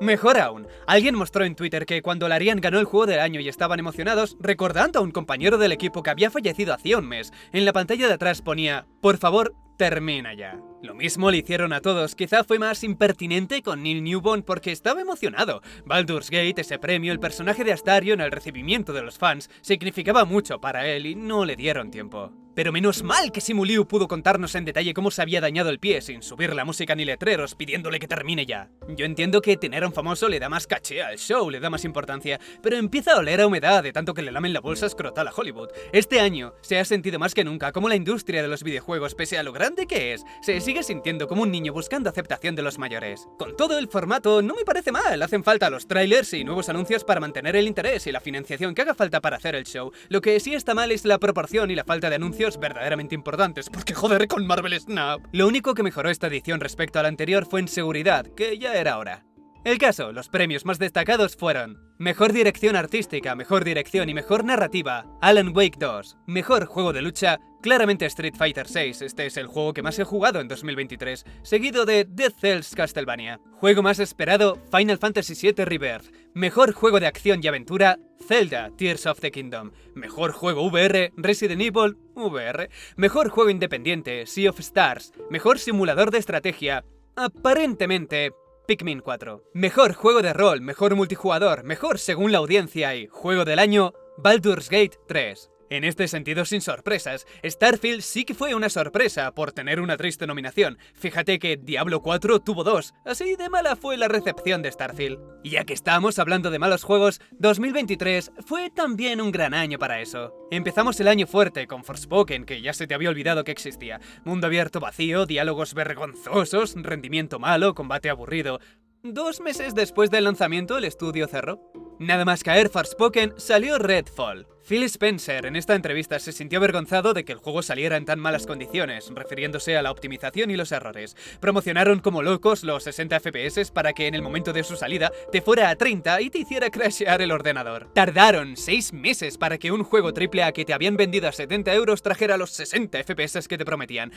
Mejor aún, alguien mostró en Twitter que cuando Larian ganó el juego del año y estaban emocionados, recordando a un compañero del equipo que había fallecido hacía un mes, en la pantalla de atrás ponía: por favor, termina ya. Lo mismo le hicieron a todos, quizá fue más impertinente con Neil Newbon porque estaba emocionado. Baldur's Gate, ese premio, el personaje de Astarion, el recibimiento de los fans, significaba mucho para él y no le dieron tiempo. Pero menos mal que Simu Liu pudo contarnos en detalle cómo se había dañado el pie sin subir la música ni letreros pidiéndole que termine ya. Yo entiendo que tener a un famoso le da más caché al show, le da más importancia, pero empieza a oler a humedad de tanto que le lamen la bolsa escrotal a Hollywood. Este año se ha sentido más que nunca como la industria de los videojuegos, pese a lo grande que es, se sigue sintiendo como un niño buscando aceptación de los mayores. Con todo, el formato no me parece mal, hacen falta los trailers y nuevos anuncios para mantener el interés y la financiación que haga falta para hacer el show. Lo que sí está mal es la proporción y la falta de anuncios verdaderamente importantes, porque joder con Marvel Snap. Lo único que mejoró esta edición respecto a la anterior fue en seguridad, que ya era hora. El caso, los premios más destacados fueron Mejor Dirección Artística, Mejor Dirección y Mejor Narrativa, Alan Wake 2, Mejor Juego de Lucha, claramente Street Fighter VI, este es el juego que más he jugado en 2023, seguido de Dead Cells Castlevania. Juego más esperado, Final Fantasy VII Rebirth. Mejor Juego de Acción y Aventura, Zelda, Tears of the Kingdom. Mejor Juego VR, Resident Evil VR. Mejor Juego Independiente, Sea of Stars. Mejor Simulador de Estrategia, aparentemente Pikmin 4. Mejor Juego de Rol, Mejor Multijugador, Mejor según la audiencia y Juego del Año, Baldur's Gate 3. En este sentido, sin sorpresas, Starfield sí que fue una sorpresa por tener una triste nominación. Fíjate que Diablo 4 tuvo 2, así de mala fue la recepción de Starfield. Y ya que estamos hablando de malos juegos, 2023 fue también un gran año para eso. Empezamos el año fuerte con Forspoken, que ya se te había olvidado que existía. Mundo abierto vacío, diálogos vergonzosos, rendimiento malo, combate aburrido. 2 meses después del lanzamiento, el estudio cerró. Nada más caer Forspoken, salió Redfall. Phil Spencer en esta entrevista se sintió avergonzado de que el juego saliera en tan malas condiciones, refiriéndose a la optimización y los errores. Promocionaron como locos los 60 FPS para que en el momento de su salida te fuera a 30 y te hiciera crashear el ordenador. Tardaron 6 meses para que un juego AAA que te habían vendido a 70 euros trajera los 60 FPS que te prometían.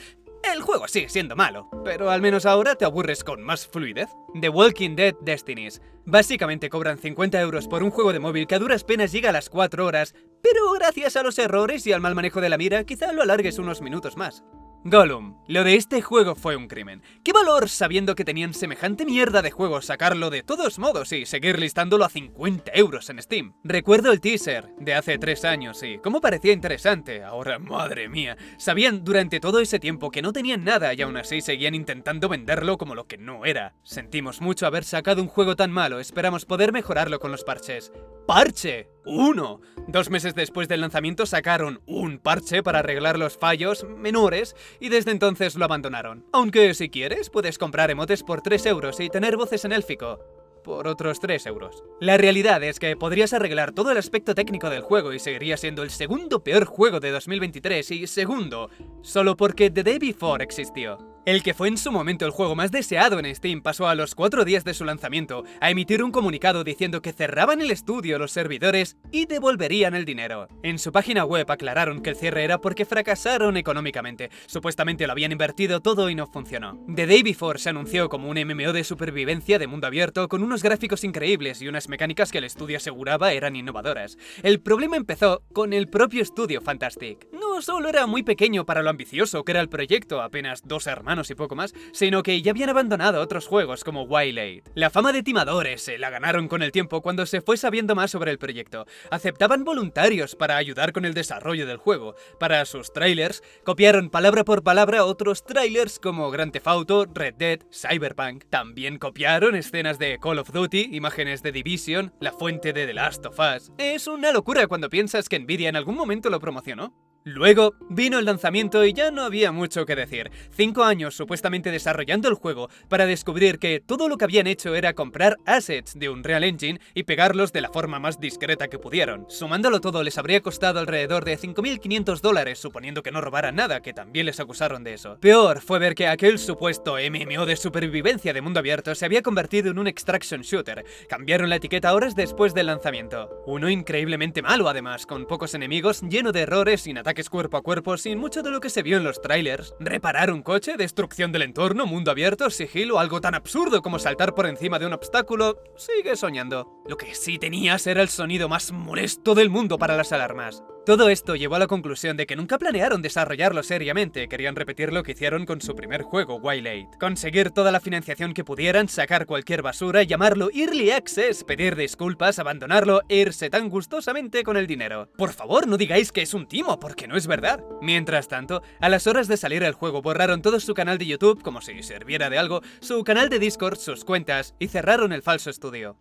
El juego sigue siendo malo, pero al menos ahora te aburres con más fluidez. The Walking Dead Destinies. Básicamente cobran 50 euros por un juego de móvil que a duras penas llega a las 4 horas, pero gracias a los errores y al mal manejo de la mira, quizá lo alargues unos minutos más. Gollum. Lo de este juego fue un crimen. ¿Qué valor, sabiendo que tenían semejante mierda de juego, sacarlo de todos modos y seguir listándolo a 50 euros en Steam? Recuerdo el teaser de hace 3 años y cómo parecía interesante. Ahora, madre mía, sabían durante todo ese tiempo que no tenían nada y aún así seguían intentando venderlo como lo que no era. Sentimos mucho haber sacado un juego tan malo, esperamos poder mejorarlo con los parches. ¡Parche! ¡Uno! 2 meses después del lanzamiento sacaron un parche para arreglar los fallos menores y desde entonces lo abandonaron. Aunque si quieres, puedes comprar emotes por 3 euros y tener voces en élfico por otros 3 euros. La realidad es que podrías arreglar todo el aspecto técnico del juego y seguiría siendo el segundo peor juego de 2023 y segundo, solo porque The Day Before existió. El que fue en su momento el juego más deseado en Steam pasó a los 4 días de su lanzamiento a emitir un comunicado diciendo que cerraban el estudio, los servidores y devolverían el dinero. En su página web aclararon que el cierre era porque fracasaron económicamente. Supuestamente lo habían invertido todo y no funcionó. The Day Before se anunció como un MMO de supervivencia de mundo abierto con unos gráficos increíbles y unas mecánicas que el estudio aseguraba eran innovadoras. El problema empezó con el propio estudio Fantastic. No solo era muy pequeño para lo ambicioso que era el proyecto, apenas 2 hermanos y poco más, sino que ya habían abandonado otros juegos como Wildlight. La fama de timadores se la ganaron con el tiempo cuando se fue sabiendo más sobre el proyecto. Aceptaban voluntarios para ayudar con el desarrollo del juego. Para sus trailers, copiaron palabra por palabra otros trailers como Grand Theft Auto, Red Dead, Cyberpunk. También copiaron escenas de Call of Duty, imágenes de Division, la fuente de The Last of Us. Es una locura cuando piensas que Nvidia en algún momento lo promocionó. Luego vino el lanzamiento y ya no había mucho que decir. 5 años supuestamente desarrollando el juego para descubrir que todo lo que habían hecho era comprar assets de Unreal Engine y pegarlos de la forma más discreta que pudieron. Sumándolo todo les habría costado alrededor de $5.500, suponiendo que no robaran nada, que también les acusaron de eso. Peor fue ver que aquel supuesto MMO de supervivencia de mundo abierto se había convertido en un extraction shooter. Cambiaron la etiqueta horas después del lanzamiento. Uno increíblemente malo además, con pocos enemigos, lleno de errores, sin ataques cuerpo a cuerpo, sin mucho de lo que se vio en los trailers. Reparar un coche, destrucción del entorno, mundo abierto, sigilo, algo tan absurdo como saltar por encima de un obstáculo, sigue soñando. Lo que sí tenías era el sonido más molesto del mundo para las alarmas. Todo esto llevó a la conclusión de que nunca planearon desarrollarlo seriamente, querían repetir lo que hicieron con su primer juego, Wildlight. Conseguir toda la financiación que pudieran, sacar cualquier basura, llamarlo Early Access, pedir disculpas, abandonarlo e irse tan gustosamente con el dinero. Por favor, no digáis que es un timo, porque no es verdad. Mientras tanto, a las horas de salir el juego borraron todo su canal de YouTube, como si sirviera de algo, su canal de Discord, sus cuentas, y cerraron el falso estudio.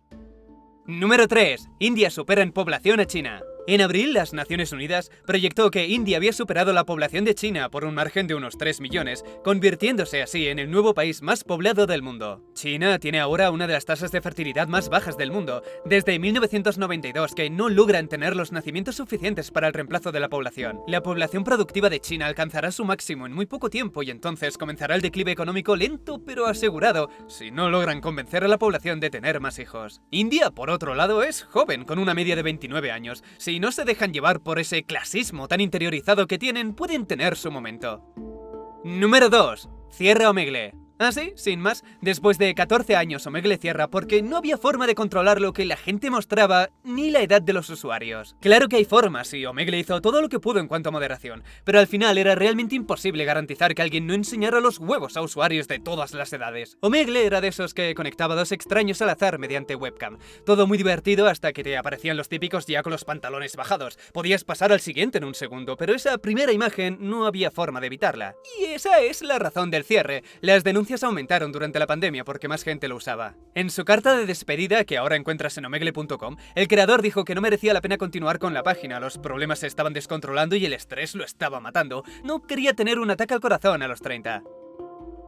Número 3. India supera en población a China. En abril, las Naciones Unidas proyectó que India había superado la población de China por un margen de unos 3 millones, convirtiéndose así en el nuevo país más poblado del mundo. China tiene ahora una de las tasas de fertilidad más bajas del mundo, desde 1992, que no logran tener los nacimientos suficientes para el reemplazo de la población. La población productiva de China alcanzará su máximo en muy poco tiempo y entonces comenzará el declive económico lento pero asegurado, si no logran convencer a la población de tener más hijos. India, por otro lado, es joven, con una media de 29 años. Si no se dejan llevar por ese clasismo tan interiorizado que tienen, pueden tener su momento. Número 2. Cierra Omegle. Así, sin más, después de 14 años Omegle cierra porque no había forma de controlar lo que la gente mostraba ni la edad de los usuarios. Claro que hay formas y Omegle hizo todo lo que pudo en cuanto a moderación, pero al final era realmente imposible garantizar que alguien no enseñara los huevos a usuarios de todas las edades. Omegle era de esos que conectaba dos extraños al azar mediante webcam. Todo muy divertido hasta que te aparecían los típicos ya con los pantalones bajados. Podías pasar al siguiente en un segundo, pero esa primera imagen no había forma de evitarla. Y esa es la razón del cierre. Las denuncias aumentaron durante la pandemia porque más gente lo usaba. En su carta de despedida, que ahora encuentras en omegle.com, el creador dijo que no merecía la pena continuar con la página, los problemas se estaban descontrolando y el estrés lo estaba matando. No quería tener un ataque al corazón a los 30.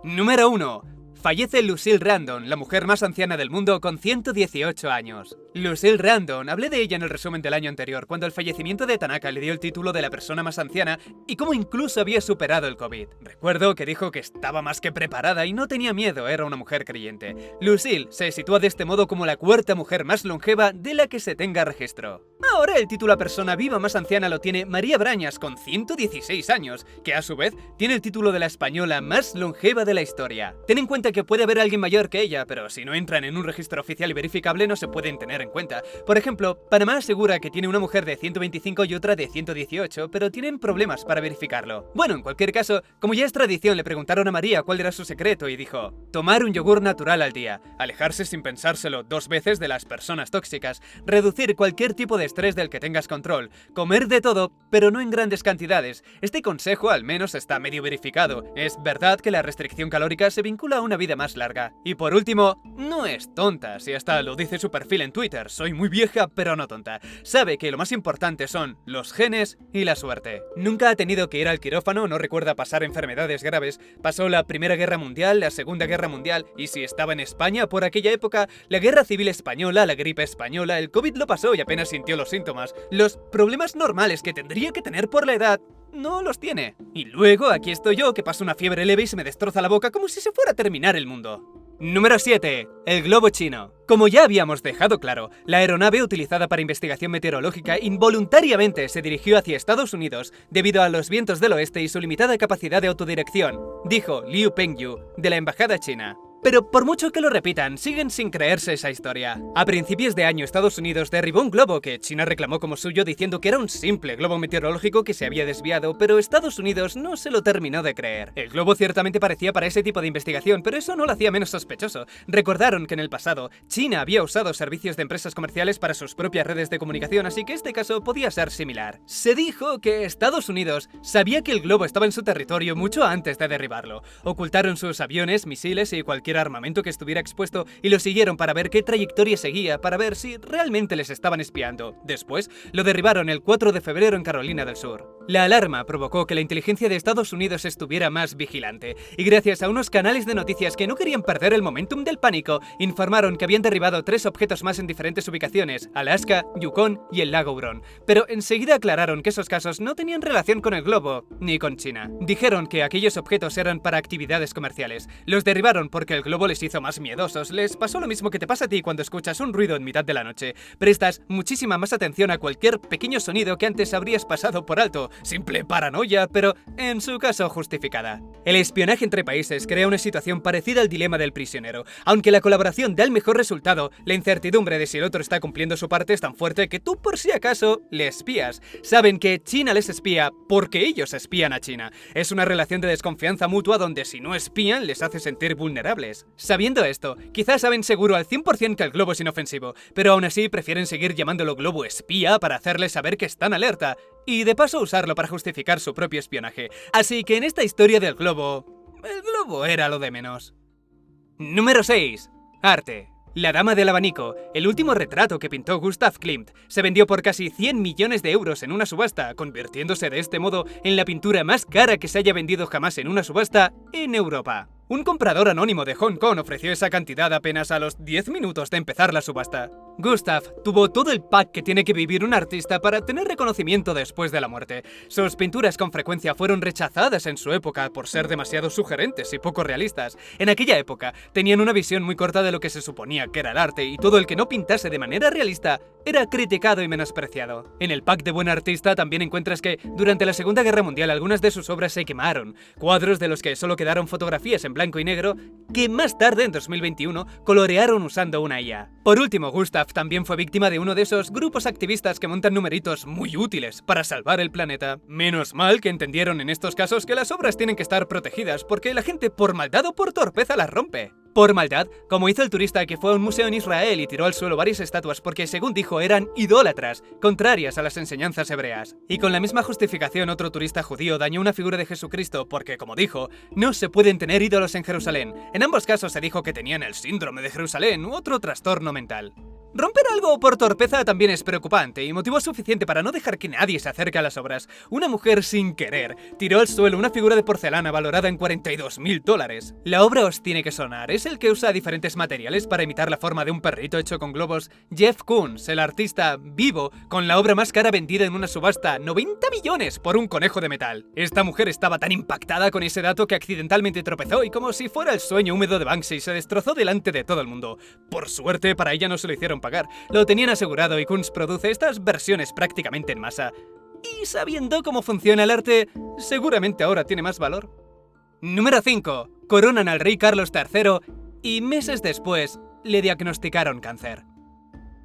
Número 1. Fallece Lucille Randon, la mujer más anciana del mundo con 118 años. Lucille Randon, hablé de ella en el resumen del año anterior, cuando el fallecimiento de Tanaka le dio el título de la persona más anciana y cómo incluso había superado el COVID. Recuerdo que dijo que estaba más que preparada y no tenía miedo, era una mujer creyente. Lucille se sitúa de este modo como la cuarta mujer más longeva de la que se tenga registro. Ahora el título a persona viva más anciana lo tiene María Brañas con 116 años, que a su vez tiene el título de la española más longeva de la historia. Ten en cuenta que puede haber alguien mayor que ella, pero si no entran en un registro oficial y verificable no se pueden tener en cuenta. Por ejemplo, Panamá asegura que tiene una mujer de 125 y otra de 118, pero tienen problemas para verificarlo. Bueno, en cualquier caso, como ya es tradición, le preguntaron a María cuál era su secreto y dijo: tomar un yogur natural al día, alejarse sin pensárselo 2 veces de las personas tóxicas, reducir cualquier tipo de estrés del que tengas control, comer de todo, pero no en grandes cantidades. Este consejo al menos está medio verificado. Es verdad que la restricción calórica se vincula a una vida más larga. Y por último, no es tonta, si hasta lo dice su perfil en Twitter. Soy muy vieja, pero no tonta. Sabe que lo más importante son los genes y la suerte. Nunca ha tenido que ir al quirófano, no recuerda pasar enfermedades graves. Pasó la Primera Guerra Mundial, la Segunda Guerra Mundial, y si estaba en España por aquella época, la Guerra Civil Española, la gripe española, el COVID lo pasó y apenas sintió los síntomas. Los problemas normales que tendría que tener por la edad no los tiene. Y luego aquí estoy yo, que paso una fiebre leve y se me destroza la boca como si se fuera a terminar el mundo. Número 7. El globo chino. Como ya habíamos dejado claro, la aeronave utilizada para investigación meteorológica involuntariamente se dirigió hacia Estados Unidos debido a los vientos del oeste y su limitada capacidad de autodirección, dijo Liu Pengyu, de la embajada china. Pero por mucho que lo repitan, siguen sin creerse esa historia. A principios de año, Estados Unidos derribó un globo que China reclamó como suyo diciendo que era un simple globo meteorológico que se había desviado, pero Estados Unidos no se lo terminó de creer. El globo ciertamente parecía para ese tipo de investigación, pero eso no lo hacía menos sospechoso. Recordaron que en el pasado, China había usado servicios de empresas comerciales para sus propias redes de comunicación, así que este caso podía ser similar. Se dijo que Estados Unidos sabía que el globo estaba en su territorio mucho antes de derribarlo. Ocultaron sus aviones, misiles y cualquier armamento que estuviera expuesto y lo siguieron para ver qué trayectoria seguía, para ver si realmente les estaban espiando. Después, lo derribaron el 4 de febrero en Carolina del Sur. La alarma provocó que la inteligencia de Estados Unidos estuviera más vigilante, y gracias a unos canales de noticias que no querían perder el momentum del pánico, informaron que habían derribado 3 objetos más en diferentes ubicaciones: Alaska, Yukon y el lago Huron. Pero enseguida aclararon que esos casos no tenían relación con el globo, ni con China. Dijeron que aquellos objetos eran para actividades comerciales. Los derribaron porque el globo les hizo más miedosos. Les pasó lo mismo que te pasa a ti cuando escuchas un ruido en mitad de la noche. Prestas muchísima más atención a cualquier pequeño sonido que antes habrías pasado por alto. Simple paranoia, pero en su caso justificada. El espionaje entre países crea una situación parecida al dilema del prisionero. Aunque la colaboración da el mejor resultado, la incertidumbre de si el otro está cumpliendo su parte es tan fuerte que tú por si acaso le espías. Saben que China les espía porque ellos espían a China. Es una relación de desconfianza mutua donde si no espían les hace sentir vulnerables. Sabiendo esto, quizás saben seguro al 100% que el globo es inofensivo, pero aún así prefieren seguir llamándolo globo espía para hacerles saber que están alerta, y de paso usarlo para justificar su propio espionaje. Así que en esta historia del globo, el globo era lo de menos. Número 6. Arte. La Dama del Abanico, el último retrato que pintó Gustav Klimt, se vendió por casi 100 millones de euros en una subasta, convirtiéndose de este modo en la pintura más cara que se haya vendido jamás en una subasta en Europa. Un comprador anónimo de Hong Kong ofreció esa cantidad apenas a los 10 minutos de empezar la subasta. Gustav tuvo todo el pack que tiene que vivir un artista para tener reconocimiento después de la muerte. Sus pinturas con frecuencia fueron rechazadas en su época por ser demasiado sugerentes y poco realistas. En aquella época tenían una visión muy corta de lo que se suponía que era el arte y todo el que no pintase de manera realista era criticado y menospreciado. En el pack de buen artista también encuentras que durante la Segunda Guerra Mundial algunas de sus obras se quemaron, cuadros de los que solo quedaron fotografías en blanco y negro que más tarde en 2021 colorearon usando una IA. Por último, Gustav también fue víctima de uno de esos grupos activistas que montan numeritos muy útiles para salvar el planeta. Menos mal que entendieron en estos casos que las obras tienen que estar protegidas porque la gente por maldad o por torpeza las rompe. Por maldad, como hizo el turista que fue a un museo en Israel y tiró al suelo varias estatuas porque, según dijo, eran idólatras, contrarias a las enseñanzas hebreas. Y con la misma justificación otro turista judío dañó una figura de Jesucristo porque, como dijo, no se pueden tener ídolos en Jerusalén. En ambos casos se dijo que tenían el síndrome de Jerusalén u otro trastorno mental. Romper algo por torpeza también es preocupante y motivo suficiente para no dejar que nadie se acerque a las obras. Una mujer sin querer tiró al suelo una figura de porcelana valorada en $42.000. La obra os tiene que sonar, es el que usa diferentes materiales para imitar la forma de un perrito hecho con globos. Jeff Koons, el artista vivo, con la obra más cara vendida en una subasta, 90 millones por un conejo de metal. Esta mujer estaba tan impactada con ese dato que accidentalmente tropezó y como si fuera el sueño húmedo de Banksy se destrozó delante de todo el mundo. Por suerte para ella no se lo hicieron pagar. Lo tenían asegurado y Koons produce estas versiones prácticamente en masa. Y sabiendo cómo funciona el arte, seguramente ahora tiene más valor. Número 5. Coronan al rey Carlos III y meses después le diagnosticaron cáncer.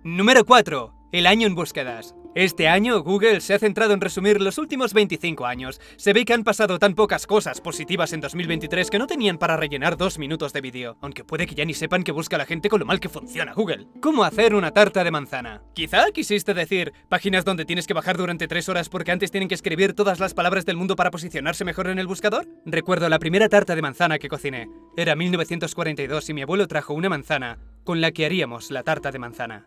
Número 4. El año en búsquedas. Este año Google se ha centrado en resumir los últimos 25 años. Se ve que han pasado tan pocas cosas positivas en 2023 que no tenían para rellenar 2 minutos de vídeo. Aunque puede que ya ni sepan que busca la gente con lo mal que funciona Google. ¿Cómo hacer una tarta de manzana? Quizá quisiste decir páginas donde tienes que bajar durante 3 horas porque antes tienen que escribir todas las palabras del mundo para posicionarse mejor en el buscador. Recuerdo la primera tarta de manzana que cociné. Era 1942 y mi abuelo trajo una manzana con la que haríamos la tarta de manzana.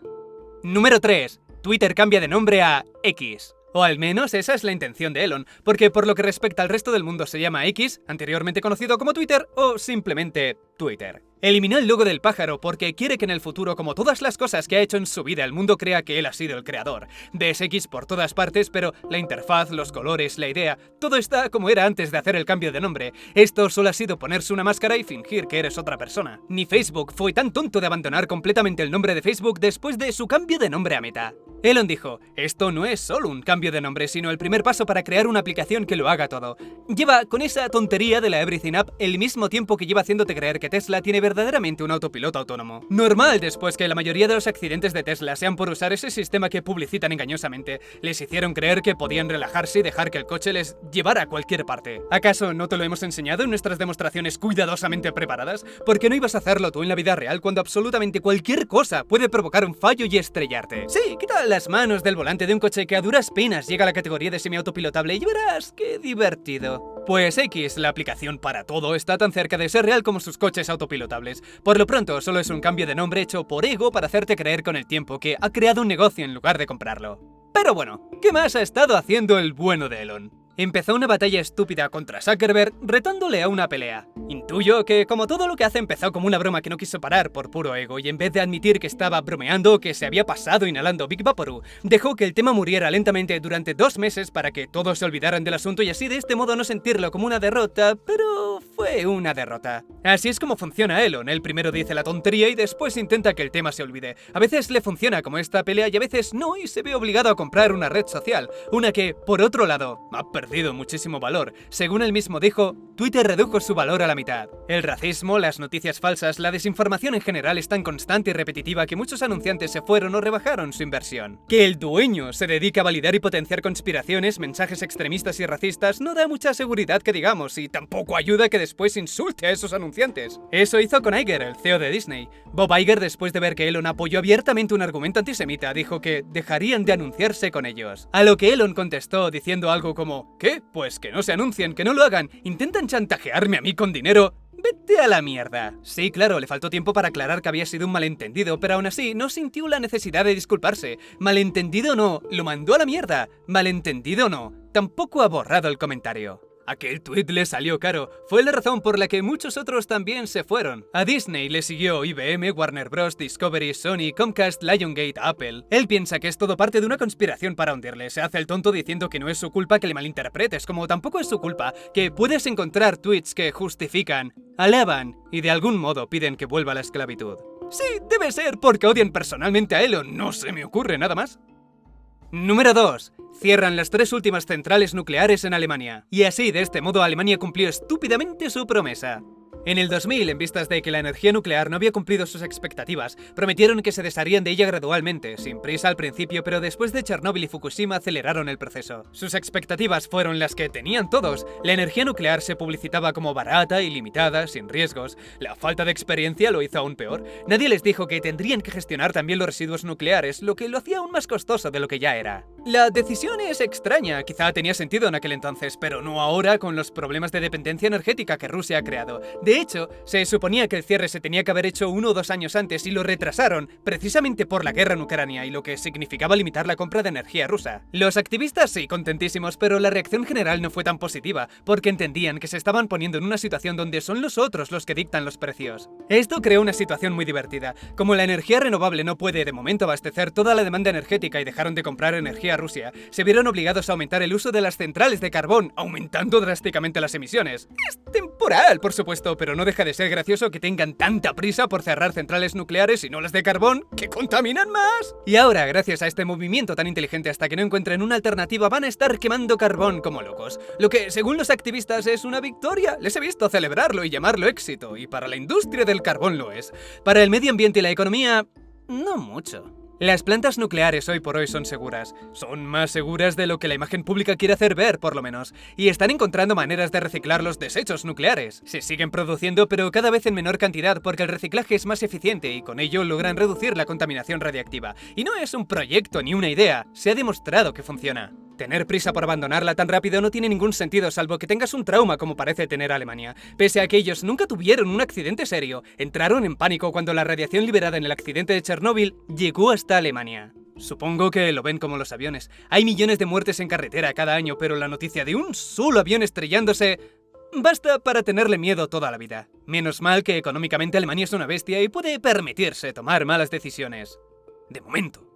Número 3. Twitter cambia de nombre a X. O al menos esa es la intención de Elon, porque por lo que respecta al resto del mundo se llama X, anteriormente conocido como Twitter, o simplemente Twitter. Eliminó el logo del pájaro porque quiere que en el futuro, como todas las cosas que ha hecho en su vida, el mundo crea que él ha sido el creador. Ves X por todas partes, pero la interfaz, los colores, la idea, todo está como era antes de hacer el cambio de nombre. Esto solo ha sido ponerse una máscara y fingir que eres otra persona. Ni Facebook fue tan tonto de abandonar completamente el nombre de Facebook después de su cambio de nombre a Meta. Elon dijo, esto no es solo un cambio de nombre, sino el primer paso para crear una aplicación que lo haga todo. Lleva con esa tontería de la Everything App el mismo tiempo que lleva haciéndote creer que Tesla tiene verdaderamente un autopiloto autónomo. Normal después que la mayoría de los accidentes de Tesla sean por usar ese sistema que publicitan engañosamente. Les hicieron creer que podían relajarse y dejar que el coche les llevara a cualquier parte. ¿Acaso no te lo hemos enseñado en nuestras demostraciones cuidadosamente preparadas? ¿Por qué no ibas a hacerlo tú en la vida real cuando absolutamente cualquier cosa puede provocar un fallo y estrellarte? Sí, quita las manos del volante de un coche que a duras penas llega a la categoría de semiautopilotable y verás qué divertido. Pues X, la aplicación para todo, está tan cerca de ser real como sus coches autopilotables. Por lo pronto, solo es un cambio de nombre hecho por ego para hacerte creer con el tiempo que ha creado un negocio en lugar de comprarlo. Pero bueno, ¿qué más ha estado haciendo el bueno de Elon? Empezó una batalla estúpida contra Zuckerberg retándole a una pelea. Intuyo que, como todo lo que hace, empezó como una broma que no quiso parar por puro ego y en vez de admitir que estaba bromeando o que se había pasado inhalando Big Vaporú, dejó que el tema muriera lentamente durante 2 meses para que todos se olvidaran del asunto y así de este modo no sentirlo como una derrota, pero fue una derrota. Así es como funciona Elon, él primero dice la tontería y después intenta que el tema se olvide. A veces le funciona como esta pelea y a veces no y se ve obligado a comprar una red social, una que, por otro lado, ha perdido muchísimo valor. Según él mismo dijo, Twitter redujo su valor a la mitad. El racismo, las noticias falsas, la desinformación en general es tan constante y repetitiva que muchos anunciantes se fueron o rebajaron su inversión. Que el dueño se dedica a validar y potenciar conspiraciones, mensajes extremistas y racistas no da mucha seguridad que digamos y tampoco ayuda a que después insulte a esos anunciantes. Eso hizo con Iger, el CEO de Disney. Bob Iger, después de ver que Elon apoyó abiertamente un argumento antisemita, dijo que dejarían de anunciarse con ellos. A lo que Elon contestó diciendo algo como ¿Qué? Pues que no se anuncien, que no lo hagan. ¿Intentan chantajearme a mí con dinero? ¡Vete a la mierda! Sí, claro, le faltó tiempo para aclarar que había sido un malentendido, pero aún así no sintió la necesidad de disculparse. Malentendido no, lo mandó a la mierda. Malentendido no, tampoco ha borrado el comentario. Aquel tuit le salió caro, fue la razón por la que muchos otros también se fueron. A Disney le siguió IBM, Warner Bros, Discovery, Sony, Comcast, Lionsgate, Apple. Él piensa que es todo parte de una conspiración para hundirle, se hace el tonto diciendo que no es su culpa que le malinterpretes, como tampoco es su culpa que puedes encontrar tweets que justifican, alaban y de algún modo piden que vuelva a la esclavitud. Sí, debe ser porque odian personalmente a él o no se me ocurre nada más. Número 2. Cierran las 3 últimas centrales nucleares en Alemania. Y así, de este modo, Alemania cumplió estúpidamente su promesa. En el 2000, en vistas de que la energía nuclear no había cumplido sus expectativas, prometieron que se desharían de ella gradualmente, sin prisa al principio, pero después de Chernóbil y Fukushima aceleraron el proceso. Sus expectativas fueron las que tenían todos. La energía nuclear se publicitaba como barata, ilimitada, sin riesgos. La falta de experiencia lo hizo aún peor. Nadie les dijo que tendrían que gestionar también los residuos nucleares, lo que lo hacía aún más costoso de lo que ya era. La decisión es extraña, quizá tenía sentido en aquel entonces, pero no ahora con los problemas de dependencia energética que Rusia ha creado. De hecho, se suponía que el cierre se tenía que haber hecho 1 o 2 años antes y lo retrasaron, precisamente por la guerra en Ucrania y lo que significaba limitar la compra de energía rusa. Los activistas sí, contentísimos, pero la reacción general no fue tan positiva, porque entendían que se estaban poniendo en una situación donde son los otros los que dictan los precios. Esto creó una situación muy divertida. Como la energía renovable no puede de momento abastecer toda la demanda energética y dejaron de comprar energía a Rusia, se vieron obligados a aumentar el uso de las centrales de carbón, aumentando drásticamente las emisiones. Es temporal, por supuesto, pero no deja de ser gracioso que tengan tanta prisa por cerrar centrales nucleares y no las de carbón, que contaminan más. Y ahora, gracias a este movimiento tan inteligente hasta que no encuentren una alternativa, van a estar quemando carbón como locos. Lo que, según los activistas, es una victoria. Les he visto celebrarlo y llamarlo éxito, y para la industria del carbón lo es. Para el medio ambiente y la economía, no mucho. Las plantas nucleares hoy por hoy son seguras. Son más seguras de lo que la imagen pública quiere hacer ver, por lo menos. Y están encontrando maneras de reciclar los desechos nucleares. Se siguen produciendo, pero cada vez en menor cantidad porque el reciclaje es más eficiente y con ello logran reducir la contaminación radiactiva. Y no es un proyecto ni una idea, se ha demostrado que funciona. Tener prisa por abandonarla tan rápido no tiene ningún sentido salvo que tengas un trauma como parece tener Alemania. Pese a que ellos nunca tuvieron un accidente serio, entraron en pánico cuando la radiación liberada en el accidente de Chernóbil llegó hasta Alemania. Supongo que lo ven como los aviones. Hay millones de muertes en carretera cada año, pero la noticia de un solo avión estrellándose basta para tenerle miedo toda la vida. Menos mal que económicamente Alemania es una bestia y puede permitirse tomar malas decisiones. De momento.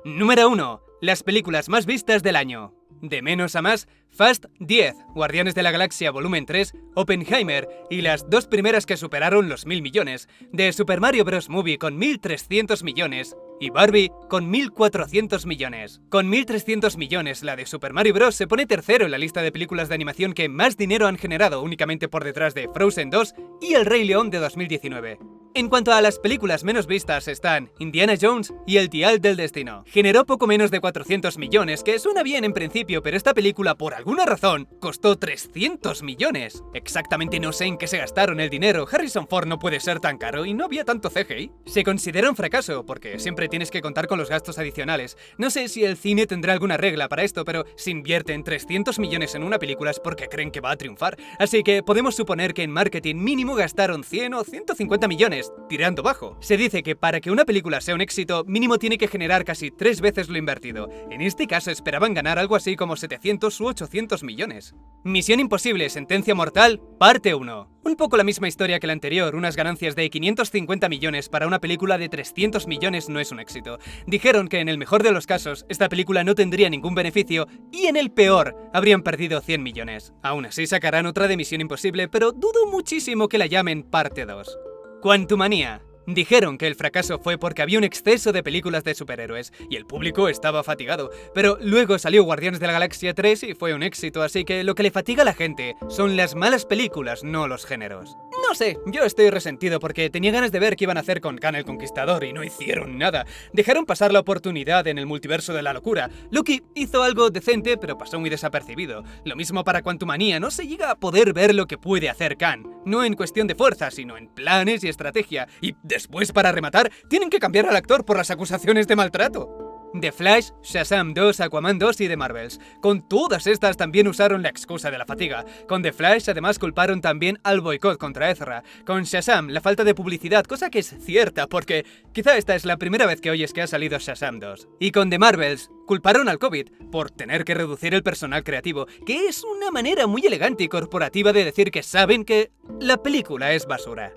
Número 1. Las películas más vistas del año. De menos a más, Fast 10, Guardianes de la Galaxia Volumen 3, Oppenheimer y las 2 primeras que superaron los 1.000 millones, de Super Mario Bros. Movie con 1.300 millones y Barbie con 1.400 millones. Con 1.300 millones, la de Super Mario Bros. Se pone tercero en la lista de películas de animación que más dinero han generado, únicamente por detrás de Frozen 2 y El Rey León de 2019. En cuanto a las películas menos vistas están Indiana Jones y El Dial del Destino. Generó poco menos de 400 millones, que suena bien en principio, pero esta película por alguna razón costó 300 millones. Exactamente no sé en qué se gastaron el dinero, Harrison Ford no puede ser tan caro y no había tanto CGI. Se considera un fracaso, porque siempre tienes que contar con los gastos adicionales. No sé si el cine tendrá alguna regla para esto, pero si invierten 300 millones en una película es porque creen que va a triunfar. Así que podemos suponer que en marketing mínimo gastaron 100 o 150 millones. Tirando bajo. Se dice que para que una película sea un éxito, mínimo tiene que generar casi 3 veces lo invertido. En este caso esperaban ganar algo así como 700 u 800 millones. Misión Imposible, Sentencia Mortal, parte 1. Un poco la misma historia que la anterior, unas ganancias de 550 millones para una película de 300 millones no es un éxito. Dijeron que en el mejor de los casos, esta película no tendría ningún beneficio y en el peor, habrían perdido 100 millones. Aún así sacarán otra de Misión Imposible, pero dudo muchísimo que la llamen parte 2. Quantumania. Dijeron que el fracaso fue porque había un exceso de películas de superhéroes y el público estaba fatigado, pero luego salió Guardianes de la Galaxia 3 y fue un éxito, así que lo que le fatiga a la gente son las malas películas, no los géneros. No sé, yo estoy resentido porque tenía ganas de ver qué iban a hacer con Khan el Conquistador y no hicieron nada. Dejaron pasar la oportunidad en el multiverso de la locura. Loki hizo algo decente, pero pasó muy desapercibido. Lo mismo para Quantumania, no se llega a poder ver lo que puede hacer Khan. No en cuestión de fuerza, sino en planes y estrategia. Y después, para rematar, tienen que cambiar al actor por las acusaciones de maltrato. The Flash, Shazam 2, Aquaman 2 y The Marvels. Con todas estas también usaron la excusa de la fatiga. Con The Flash además culparon también al boicot contra Ezra. Con Shazam la falta de publicidad, cosa que es cierta porque quizá esta es la primera vez que oyes que ha salido Shazam 2. Y con The Marvels culparon al COVID por tener que reducir el personal creativo, que es una manera muy elegante y corporativa de decir que saben que la película es basura.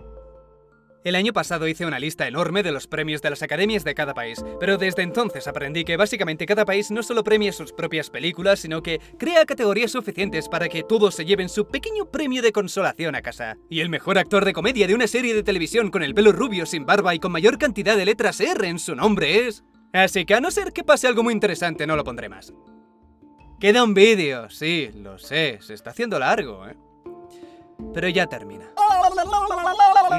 El año pasado hice una lista enorme de los premios de las academias de cada país, pero desde entonces aprendí que básicamente cada país no solo premia sus propias películas, sino que crea categorías suficientes para que todos se lleven su pequeño premio de consolación a casa. Y el mejor actor de comedia de una serie de televisión con el pelo rubio, sin barba y con mayor cantidad de letras R en su nombre es... Así que a no ser que pase algo muy interesante, no lo pondré más. Queda un vídeo, sí, lo sé, se está haciendo largo, pero ya termina.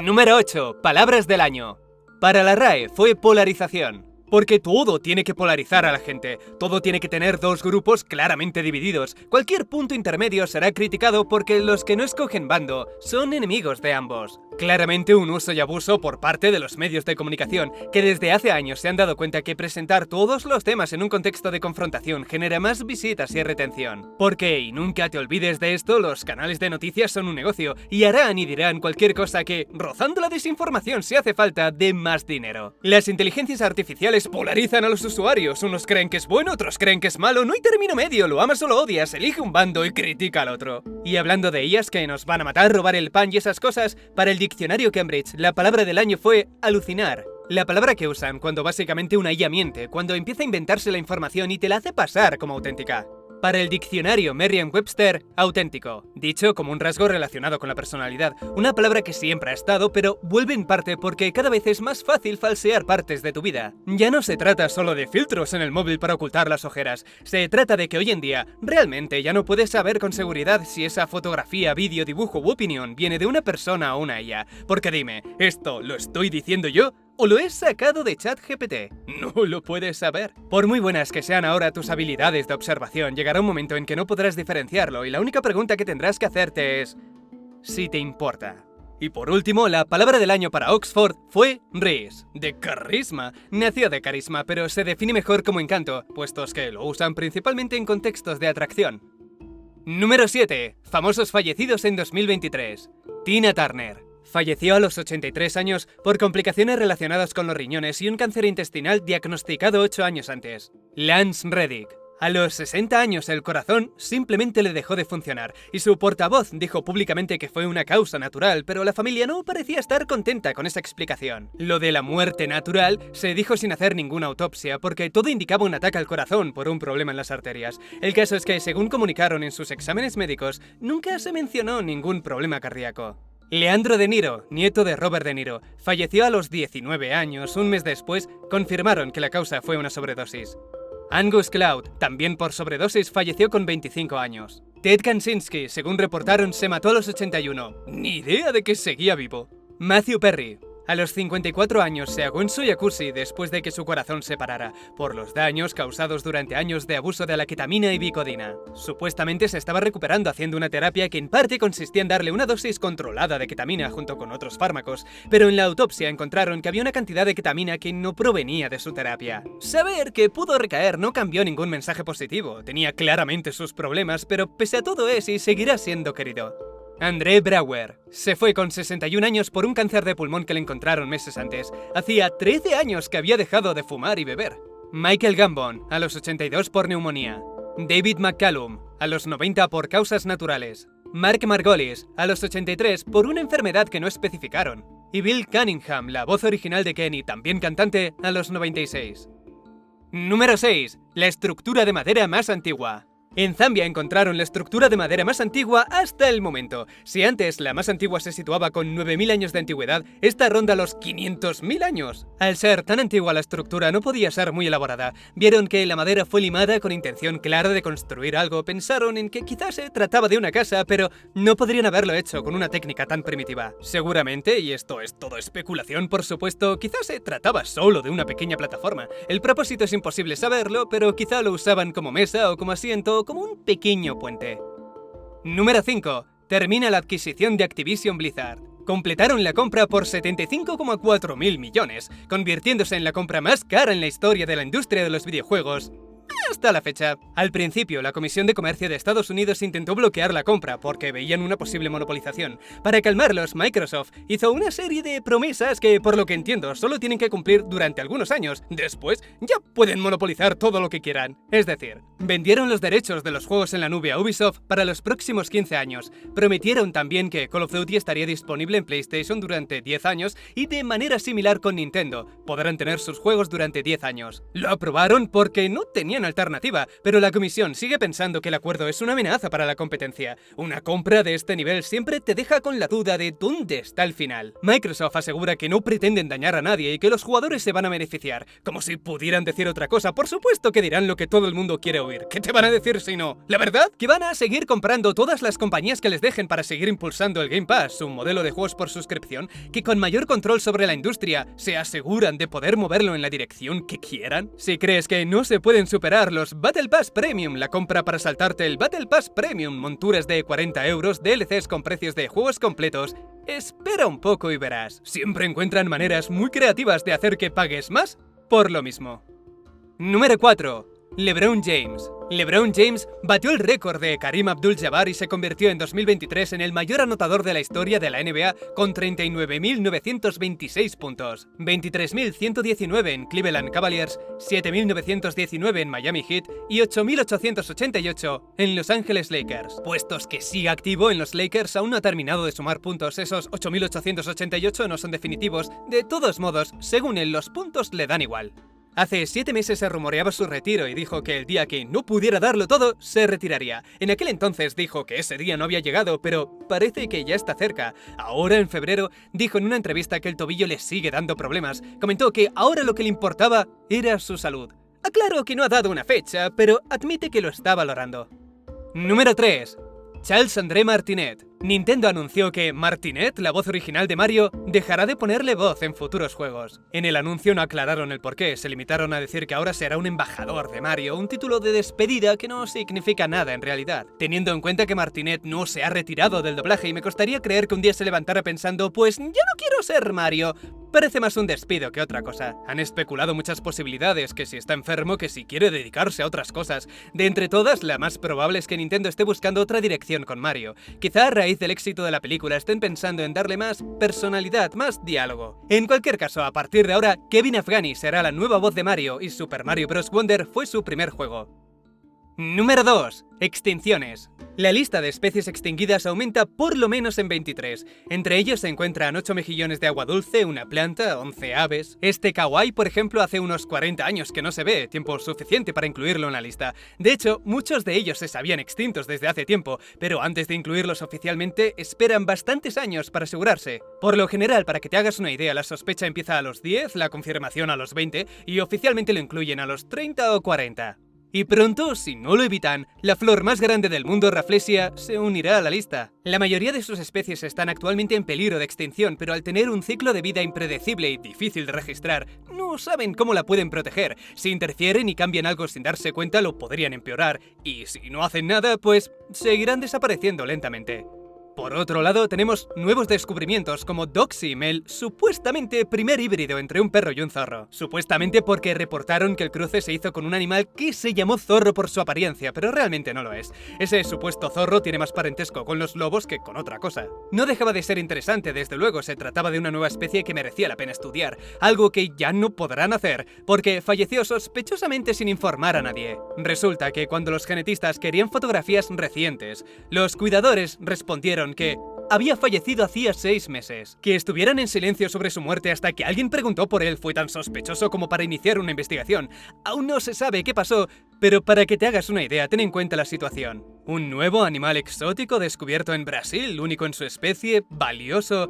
Número 8. Palabras del año. Para la RAE fue polarización. Porque todo tiene que polarizar a la gente, todo tiene que tener dos grupos claramente divididos. Cualquier punto intermedio será criticado porque los que no escogen bando son enemigos de ambos. Claramente un uso y abuso por parte de los medios de comunicación, que desde hace años se han dado cuenta que presentar todos los temas en un contexto de confrontación genera más visitas y retención. Porque, y nunca te olvides de esto, los canales de noticias son un negocio y harán y dirán cualquier cosa que, rozando la desinformación si hace falta, dé más dinero. Las inteligencias artificiales polarizan a los usuarios, unos creen que es bueno, otros creen que es malo, no hay término medio, lo amas o lo odias, elige un bando y critica al otro. Y hablando de ellas que nos van a matar, robar el pan y esas cosas, para el diccionario Cambridge, la palabra del año fue alucinar. La palabra que usan cuando básicamente una IA miente, cuando empieza a inventarse la información y te la hace pasar como auténtica. Para el diccionario Merriam-Webster, auténtico, dicho como un rasgo relacionado con la personalidad, una palabra que siempre ha estado, pero vuelve en parte porque cada vez es más fácil falsear partes de tu vida. Ya no se trata solo de filtros en el móvil para ocultar las ojeras, se trata de que hoy en día realmente ya no puedes saber con seguridad si esa fotografía, vídeo, dibujo u opinión viene de una persona o una IA. Porque dime, ¿esto lo estoy diciendo yo? ¿O lo he sacado de ChatGPT? No lo puedes saber. Por muy buenas que sean ahora tus habilidades de observación, llegará un momento en que no podrás diferenciarlo y la única pregunta que tendrás que hacerte es... si te importa. Y por último, la palabra del año para Oxford fue Riz, de carisma. Nació de carisma, pero se define mejor como encanto, puestos que lo usan principalmente en contextos de atracción. Número 7. Famosos fallecidos en 2023. Tina Turner. Falleció a los 83 años por complicaciones relacionadas con los riñones y un cáncer intestinal diagnosticado 8 años antes. Lance Reddick. A los 60 años el corazón simplemente le dejó de funcionar y su portavoz dijo públicamente que fue una causa natural, pero la familia no parecía estar contenta con esa explicación. Lo de la muerte natural se dijo sin hacer ninguna autopsia porque todo indicaba un ataque al corazón por un problema en las arterias. El caso es que, según comunicaron en sus exámenes médicos, nunca se mencionó ningún problema cardíaco. Leandro De Niro, nieto de Robert De Niro, falleció a los 19 años. Un mes después, confirmaron que la causa fue una sobredosis. Angus Cloud, también por sobredosis, falleció con 25 años. Ted Kaczynski, según reportaron, se mató a los 81. Ni idea de que seguía vivo. Matthew Perry. A los 54 años se ahogó en su jacuzzi después de que su corazón se parara, por los daños causados durante años de abuso de la ketamina y Vicodina. Supuestamente se estaba recuperando haciendo una terapia que en parte consistía en darle una dosis controlada de ketamina junto con otros fármacos, pero en la autopsia encontraron que había una cantidad de ketamina que no provenía de su terapia. Saber que pudo recaer no cambió ningún mensaje positivo, tenía claramente sus problemas, pero pese a todo es y seguirá siendo querido. André Brouwer se fue con 61 años por un cáncer de pulmón que le encontraron meses antes. Hacía 13 años que había dejado de fumar y beber. Michael Gambon, a los 82 por neumonía. David McCallum, a los 90 por causas naturales. Mark Margolis, a los 83 por una enfermedad que no especificaron. Y Bill Cunningham, la voz original de Kenny, también cantante, a los 96. Número 6. La estructura de madera más antigua. En Zambia encontraron la estructura de madera más antigua hasta el momento. Si antes la más antigua se situaba con 9.000 años de antigüedad, esta ronda los 500.000 años. Al ser tan antigua la estructura no podía ser muy elaborada. Vieron que la madera fue limada con intención clara de construir algo. Pensaron en que quizás se trataba de una casa, pero no podrían haberlo hecho con una técnica tan primitiva. Seguramente, y esto es todo especulación por supuesto, quizás se trataba solo de una pequeña plataforma. El propósito es imposible saberlo, pero quizá lo usaban como mesa o como asiento, como un pequeño puente. Número 5. Termina la adquisición de Activision Blizzard. Completaron la compra por 75,4 mil millones, convirtiéndose en la compra más cara en la historia de la industria de los videojuegos hasta la fecha. Al principio, la Comisión de Comercio de Estados Unidos intentó bloquear la compra porque veían una posible monopolización. Para calmarlos, Microsoft hizo una serie de promesas que, por lo que entiendo, solo tienen que cumplir durante algunos años. Después, ya pueden monopolizar todo lo que quieran. Es decir, vendieron los derechos de los juegos en la nube a Ubisoft para los próximos 15 años. Prometieron también que Call of Duty estaría disponible en PlayStation durante 10 años y de manera similar con Nintendo. Podrán tener sus juegos durante 10 años. Lo aprobaron porque no tenían alternativa, pero la comisión sigue pensando que el acuerdo es una amenaza para la competencia. Una compra de este nivel siempre te deja con la duda de dónde está el final. Microsoft asegura que no pretenden dañar a nadie y que los jugadores se van a beneficiar. Como si pudieran decir otra cosa, por supuesto que dirán lo que todo el mundo quiere oír. ¿Qué te van a decir si no? ¿La verdad? Que van a seguir comprando todas las compañías que les dejen para seguir impulsando el Game Pass, un modelo de juegos por suscripción que con mayor control sobre la industria se aseguran de poder moverlo en la dirección que quieran. Si crees que no se pueden superar los Battle Pass Premium, la compra para saltarte el Battle Pass Premium, monturas de 40 euros, DLCs con precios de juegos completos, espera un poco y verás. Siempre encuentran maneras muy creativas de hacer que pagues más por lo mismo. Número 4. LeBron James. LeBron James batió el récord de Kareem Abdul-Jabbar y se convirtió en 2023 en el mayor anotador de la historia de la NBA con 39.926 puntos, 23.119 en Cleveland Cavaliers, 7.919 en Miami Heat y 8.888 en Los Ángeles Lakers. Puestos que sigue activo en los Lakers, aún no ha terminado de sumar puntos. Esos 8.888 no son definitivos. De todos modos, según él, los puntos le dan igual. Hace 7 meses se rumoreaba su retiro y dijo que el día que no pudiera darlo todo, se retiraría. En aquel entonces dijo que ese día no había llegado, pero parece que ya está cerca. Ahora, en febrero, dijo en una entrevista que el tobillo le sigue dando problemas. Comentó que ahora lo que le importaba era su salud. Aclaro que no ha dado una fecha, pero admite que lo está valorando. Número 3. Charles-André Martinet. Nintendo anunció que Martinet, la voz original de Mario, dejará de ponerle voz en futuros juegos. En el anuncio no aclararon el porqué, se limitaron a decir que ahora será un embajador de Mario, un título de despedida que no significa nada en realidad. Teniendo en cuenta que Martinet no se ha retirado del doblaje y me costaría creer que un día se levantara pensando, pues ya no quiero ser Mario. Parece más un despido que otra cosa. Han especulado muchas posibilidades, que si está enfermo, que si quiere dedicarse a otras cosas. De entre todas, la más probable es que Nintendo esté buscando otra dirección con Mario. Quizá a raíz del éxito de la película estén pensando en darle más personalidad, más diálogo. En cualquier caso, a partir de ahora, Kevin Afghani será la nueva voz de Mario y Super Mario Bros. Wonder fue su primer juego. Número 2. Extinciones. La lista de especies extinguidas aumenta por lo menos en 23. Entre ellos se encuentran 8 mejillones de agua dulce, una planta, 11 aves. Este kawaii, por ejemplo, hace unos 40 años que no se ve, tiempo suficiente para incluirlo en la lista. De hecho, muchos de ellos se sabían extintos desde hace tiempo, pero antes de incluirlos oficialmente, esperan bastantes años para asegurarse. Por lo general, para que te hagas una idea, la sospecha empieza a los 10, la confirmación a los 20 y oficialmente lo incluyen a los 30 o 40. Y pronto, si no lo evitan, la flor más grande del mundo, Rafflesia, se unirá a la lista. La mayoría de sus especies están actualmente en peligro de extinción, pero al tener un ciclo de vida impredecible y difícil de registrar, no saben cómo la pueden proteger. Si interfieren y cambian algo sin darse cuenta, lo podrían empeorar, y si no hacen nada, pues seguirán desapareciendo lentamente. Por otro lado, tenemos nuevos descubrimientos como Doxim, el supuestamente primer híbrido entre un perro y un zorro. Supuestamente porque reportaron que el cruce se hizo con un animal que se llamó zorro por su apariencia, pero realmente no lo es. Ese supuesto zorro tiene más parentesco con los lobos que con otra cosa. No dejaba de ser interesante, desde luego, se trataba de una nueva especie que merecía la pena estudiar, algo que ya no podrán hacer, porque falleció sospechosamente sin informar a nadie. Resulta que cuando los genetistas querían fotografías recientes, los cuidadores respondieron que había fallecido hacía 6 meses. Que estuvieran en silencio sobre su muerte hasta que alguien preguntó por él fue tan sospechoso como para iniciar una investigación. Aún no se sabe qué pasó, pero para que te hagas una idea, ten en cuenta la situación. Un nuevo animal exótico descubierto en Brasil, único en su especie, valioso.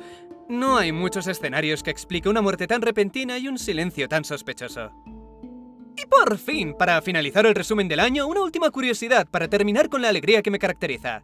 No hay muchos escenarios que expliquen una muerte tan repentina y un silencio tan sospechoso. Y por fin, para finalizar el resumen del año, una última curiosidad para terminar con la alegría que me caracteriza.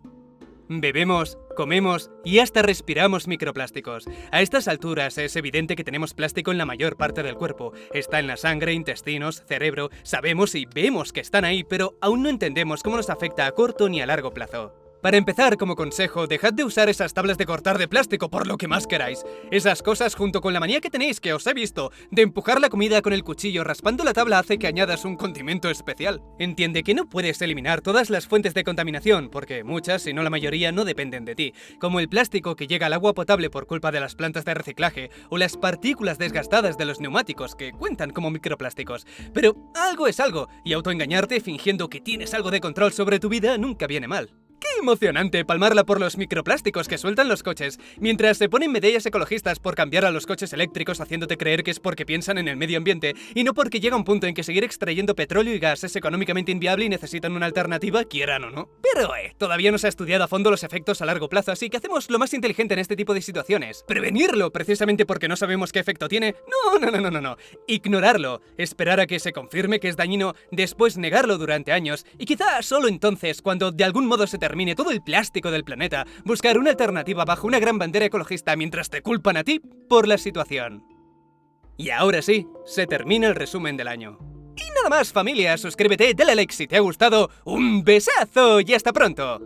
Bebemos, comemos y hasta respiramos microplásticos. A estas alturas es evidente que tenemos plástico en la mayor parte del cuerpo. Está en la sangre, intestinos, cerebro. Sabemos y vemos que están ahí, pero aún no entendemos cómo nos afecta a corto ni a largo plazo. Para empezar, como consejo, dejad de usar esas tablas de cortar de plástico por lo que más queráis. Esas cosas, junto con la manía que tenéis, que os he visto, de empujar la comida con el cuchillo raspando la tabla, hace que añadas un condimento especial. Entiende que no puedes eliminar todas las fuentes de contaminación, porque muchas, si no la mayoría, no dependen de ti, como el plástico que llega al agua potable por culpa de las plantas de reciclaje, o las partículas desgastadas de los neumáticos, que cuentan como microplásticos. Pero algo es algo, y autoengañarte fingiendo que tienes algo de control sobre tu vida nunca viene mal. ¡Qué emocionante palmarla por los microplásticos que sueltan los coches, mientras se ponen medallas ecologistas por cambiar a los coches eléctricos haciéndote creer que es porque piensan en el medio ambiente y no porque llega un punto en que seguir extrayendo petróleo y gas es económicamente inviable y necesitan una alternativa, quieran o no? Pero todavía no se ha estudiado a fondo los efectos a largo plazo, así que hacemos lo más inteligente en este tipo de situaciones. Prevenirlo, precisamente porque no sabemos qué efecto tiene. No. Ignorarlo, esperar a que se confirme que es dañino, después negarlo durante años, y quizá solo entonces, cuando de algún modo se termine todo el plástico del planeta, buscar una alternativa bajo una gran bandera ecologista mientras te culpan a ti por la situación. Y ahora sí, se termina el resumen del año. Y nada más, familia, suscríbete, dale a like si te ha gustado, un besazo y hasta pronto.